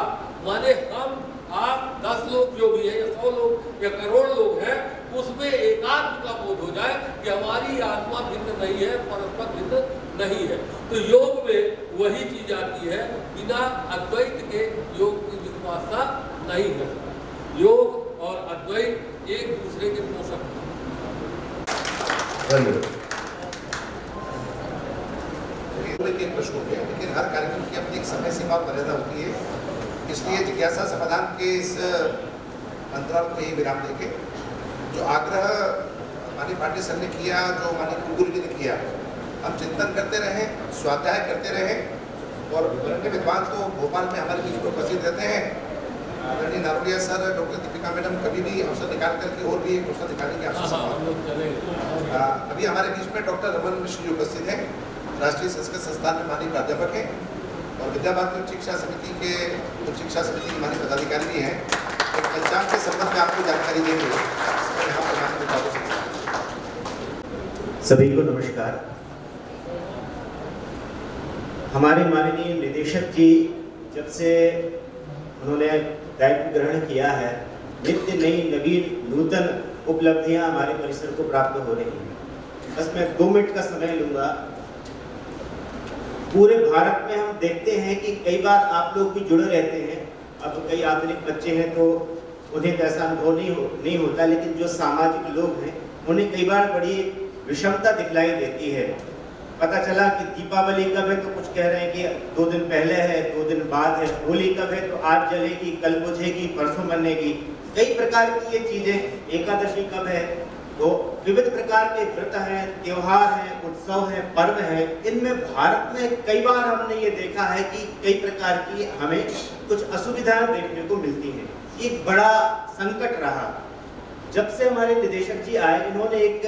C: माने हम आप 10 लोग जो भी है या 100 लोग या करोड़ लोग हैं, उसमें एकात्म का बोध हो जाए कि हमारी आत्मा भिन्न नहीं है, परस्पर भिन्न नहीं है। तो योग में वही चीज आती है, बिना अद्वैत के योग की विश्वासता नहीं है। योग और अद्वैत एक दूसरे के पोषक हैं।
B: प्रश्नों पे, लेकिन हर कार्यक्रम की अपनी एक समय सीमा मर्यादा होती है, इसलिए जिज्ञासा समाधान के इस अंतराल को यही विराम देके जो आग्रह माननीय पांडे सर ने किया, जो माननीय कुलगुरु जी ने किया, हम चिंतन करते रहें, स्वाध्याय करते रहें। और वरण्य विद्वान तो भोपाल में हमारे बीच में उपस्थित रहते हैं। आदरणीय Narolia sir, doctor Deepika madam कभी भी अवसर निकाल करके और भी एक अवसर निकालेंगे आपसे। अभी हमारे बीच में डॉक्टर रमन मिश्र जी उपस्थित हैं, राष्ट्रीय संस्कृत संस्थान में माननीय प्राध्यापक हैं और विद्याभारती उच्च शिक्षा समिति के माननीय पदाधिकारी भी हैं। तो पंचांग के संबंध में आपको जानकारी देंगे यहाँ पर माननीय विद्यार्थी।
J: सभी को नमस्कार। हमारे माननीय निदेशक जी जब से उन्होंने दायित्व ग्रहण किया है, नित्य नई नवीन नूतन उपलब्धियां हमारे परिसर को प्राप्त हो रही हैं। बस मैं 2 मिनट का समय लूंगा। पूरे भारत में हम देखते हैं कि कई बार आप लोग भी जुड़े रहते हैं। अब कई आधुनिक बच्चे हैं तो उन्हें ऐसा अनुभव नहीं होता, लेकिन जो सामाजिक लोग हैं उन्हें कई बार बड़ी विषमता दिखलाई देती है। पता चला कि दीपावली कब है तो कुछ कह रहे हैं कि 2 दिन पहले है, 2 दिन बाद है। होली कब है तो आज जलेगी, कल बुझेगी, परसों बनेगी। कई प्रकार की ये चीजें। एकादशी कब है तो विविध प्रकार के व्रत हैं, त्योहार हैं, उत्सव हैं, पर्व हैं। इनमें भारत में कई बार हमने ये देखा है कि कई प्रकार की हमें कुछ असुविधाएं देखने को मिलती हैं। एक बड़ा संकट रहा। जब से हमारे निदेशक जी आए, इन्होंने एक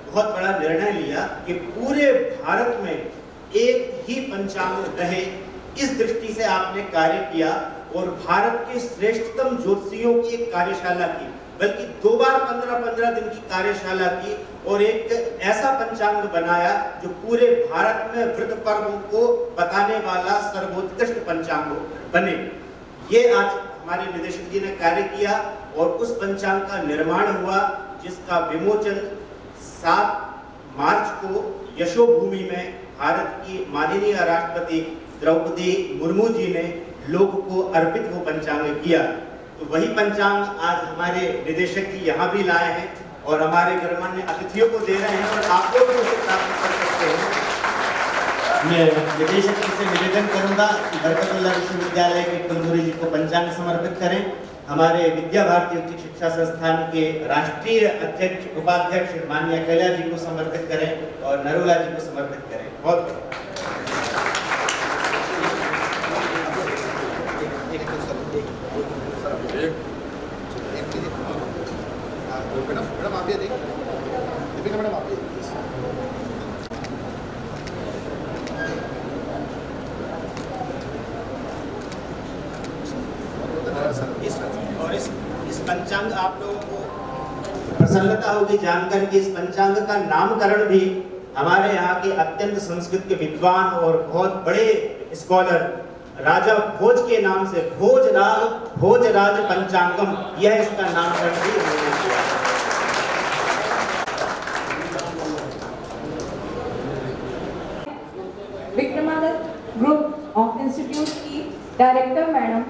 J: बहुत बड़ा निर्णय लिया कि पूरे भारत में एक ही पंचांग रहे। इस दृष्टि से आपने कार्य किया और भारत के श्रेष्ठतम ज्योतिषियों की एक कार्यशाला की, बल्कि 2 बार 15-15 दिन की कार्यशाला की और एक ऐसा पंचांग बनाया जो पूरे भारत में व्रत पर्वों को बताने वाला सर्वोत्कृष्ट पंचांग बने। ये आज हमारे निदेशक जी ने कार्य किया और उस पंचांग का निर्माण हुआ, जिसका विमोचन 7 मार्च को यशोभूमि में भारत की माननीय राष्ट्रपति द्रौपदी मुर्मू जी ने लोक को अर्पित वो पंचांग किया। तो वही पंचांग आज हमारे निदेशक जी यहाँ भी लाए हैं और हमारे गणमान्य अतिथियों को दे रहे हैं और आप लोग भी उसे प्राप्त कर सकते हैं। मैं निदेशक जी से निवेदन करूंगा कि बरकतुल्लाह विश्वविद्यालय के कुलगुरु जी को पंचांग समर्पित करें। हमारे विद्या भारती उच्च शिक्षा संस्थान के राष्ट्रीय अध्यक्ष उपाध्यक्ष माननीय अकेला जी को समर्पित करें और नरोला जी को समर्पित करें। बहुत
B: मैडम आप ये देखिए, दीपिका मैडम आप ये
J: इस पंचांग आप लोगों को प्रसन्नता होगी जानकर कि इस पंचांग का नामकरण भी हमारे यहाँ के अत्यंत संस्कृत के विद्वान और बहुत बड़े स्कॉलर राजा भोज के नाम से भोजराज पंचांगम, यह इसका नामकरण भी उन्होंने किया।
D: विक्रमादित्य ग्रुप ऑफ इंस्टीट्यूट की director madam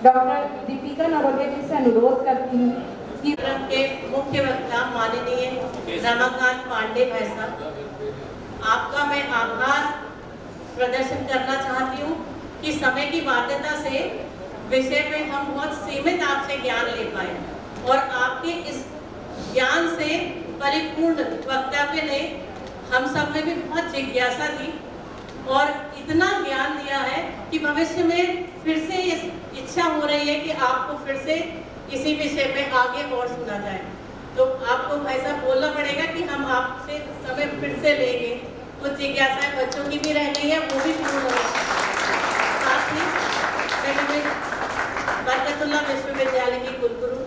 D: doctor Deepika Narolia ji से अनुरोध करती हूँ कि
K: के मुख्य वक्ता माननीय रमाकांत पांडे भाई साहब, आपका मैं आभार प्रदर्शन करना चाहती हूँ कि समय की बाध्यता से विषय में हम बहुत सीमित आपसे ज्ञान ले पाए और आपके इस ज्ञान से परिपूर्ण वक्तव्य ने हम सब में भी बहुत जिज्ञासा दी और इतना ज्ञान दिया है कि भविष्य में फिर से इस इच्छा हो रही है कि आपको फिर से इसी विषय पे आगे और सुना जाए। तो आपको भाई साहब बोलना पड़ेगा कि हम आपसे समय फिर से लेंगे। कुछ जिज्ञासाएं बच्चों की भी रह गई है, वो भी पूर्ण हो। साथ ही बरकतुल्लाह विश्वविद्यालय के कुलगुरु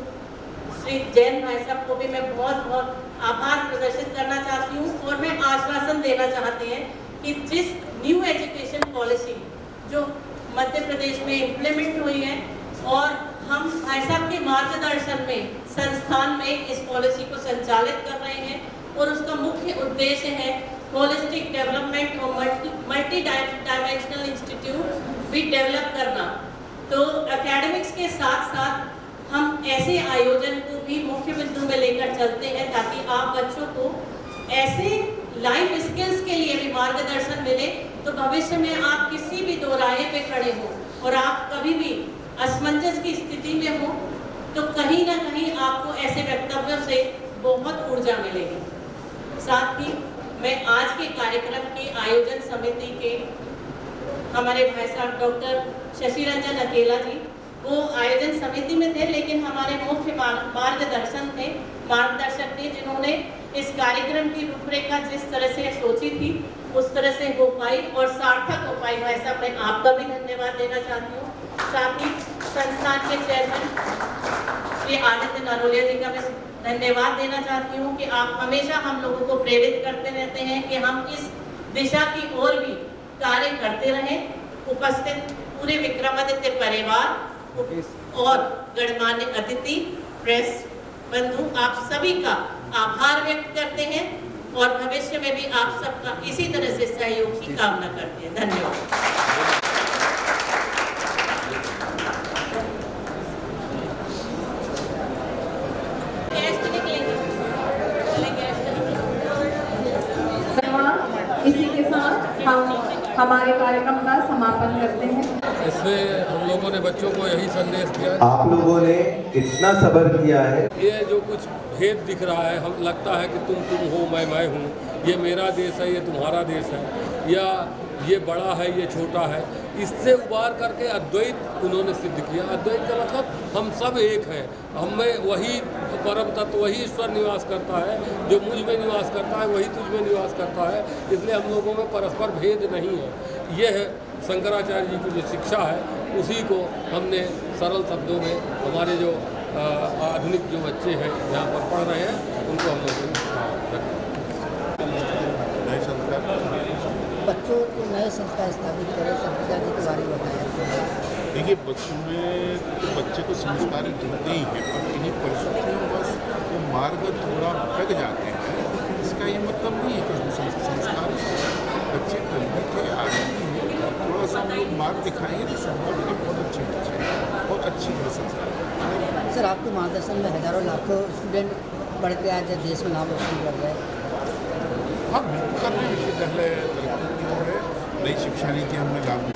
K: श्री जैन भाई साहब को भी मैं बहुत बहुत आभार प्रदर्शित करना चाहती हूँ और मैं आश्वासन देना चाहती हैं कि जिस न्यू एजुकेशन पॉलिसी जो मध्य प्रदेश में इम्प्लीमेंट हुई है और हम भाई साहब के मार्गदर्शन में संस्थान में इस पॉलिसी को संचालित कर रहे हैं और उसका मुख्य उद्देश्य है होलिस्टिक डेवलपमेंट और मल्टी डायमेंशनल इंस्टीट्यूट भी डेवलप करना। तो एकेडमिक्स के साथ साथ हम ऐसे आयोजन को भी मुख्य बिंदु में लेकर चलते हैं ताकि आप बच्चों को ऐसे लाइफ स्किल्स के लिए भी मार्गदर्शन मिले, तो भविष्य में आप किसी भी दोराहे पे खड़े हो और आप कभी भी असमंजस की स्थिति में हो तो कहीं ना कहीं आपको ऐसे वक्तव्यों से बहुत ऊर्जा मिलेगी। साथ ही मैं आज के कार्यक्रम की आयोजन समिति के हमारे भाई साहब डॉक्टर शशि रंजन अकेला जी, वो आयोजन समिति में थे लेकिन हमारे मुख्य मार्गदर्शक थे जिन्होंने इस कार्यक्रम की रूपरेखा जिस तरह से सोची थी उस तरह से हो पाई और सार्थक हो पाई। भाई साहब मैं आपका भी धन्यवाद देना चाहती हूँ। साथ ही संस्थान के चेयरमैन श्री आदित्य नरोलिया जी का मैं धन्यवाद देना चाहती हूँ कि आप हमेशा हम लोगों को प्रेरित करते रहते हैं कि हम इस दिशा की ओर भी कार्य करते रहें। उपस्थित पूरे विक्रमादित्य परिवार और गणमान्य अतिथि, प्रेस बंधु, आप सभी का आभार व्यक्त करते हैं और भविष्य में भी आप सबका इसी तरह से सहयोग की कामना करते हैं। धन्यवाद।
D: इसी के साथ हम हमारे कार्यक्रम का समापन करते हैं।
C: इसमें हम लोगों ने बच्चों को यही संदेश दिया,
L: आप लोगों ने इतना सब्र किया है।
C: ये जो कुछ भेद दिख रहा है, हम लगता है कि तुम हो, मैं हूँ, ये मेरा देश है, ये तुम्हारा देश है, या ये बड़ा है, ये छोटा है, इससे उबार करके अद्वैत उन्होंने सिद्ध किया। अद्वैत का मतलब हम सब एक हैं, हमें वही परम तत्व, वही ईश्वर निवास करता है, जो मुझ में निवास करता है वही तुझ में निवास करता है, इसलिए हम लोगों में परस्पर भेद नहीं है। ये है शंकराचार्य जी की जो शिक्षा है, उसी को हमने सरल शब्दों में हमारे जो आधुनिक जो बच्चे हैं यहाँ पर पढ़ रहे हैं, उनको हम लोगों ने
M: बच्चों को नए संस्कार स्थापित करें, संस्कार के बारे में बताया।
E: देखिए, बच्चे तो संस्कारित होते ही हैं, पर इन्हीं परिस्थितियों बस वो मार्ग थोड़ा भटक जाते हैं। इसका ये मतलब नहीं है कि उसमें संस्कार बच्चे कल के आदमी हैं, थोड़ा सा हम लोग मार्ग दिखाएंगे तो संभव है बहुत अच्छे बच्चे, बहुत अच्छी है संस्कार।
M: सर, आपके मार्गदर्शन में हजारों लाखों स्टूडेंट पढ़ के आज देश में नाम रोशन कर रहे हैं।
E: हाँ, बिल्कुल कर रहे हैं। विश्वविद्यालय तरक्की की ओर है, नई शिक्षा नीति हमने लागू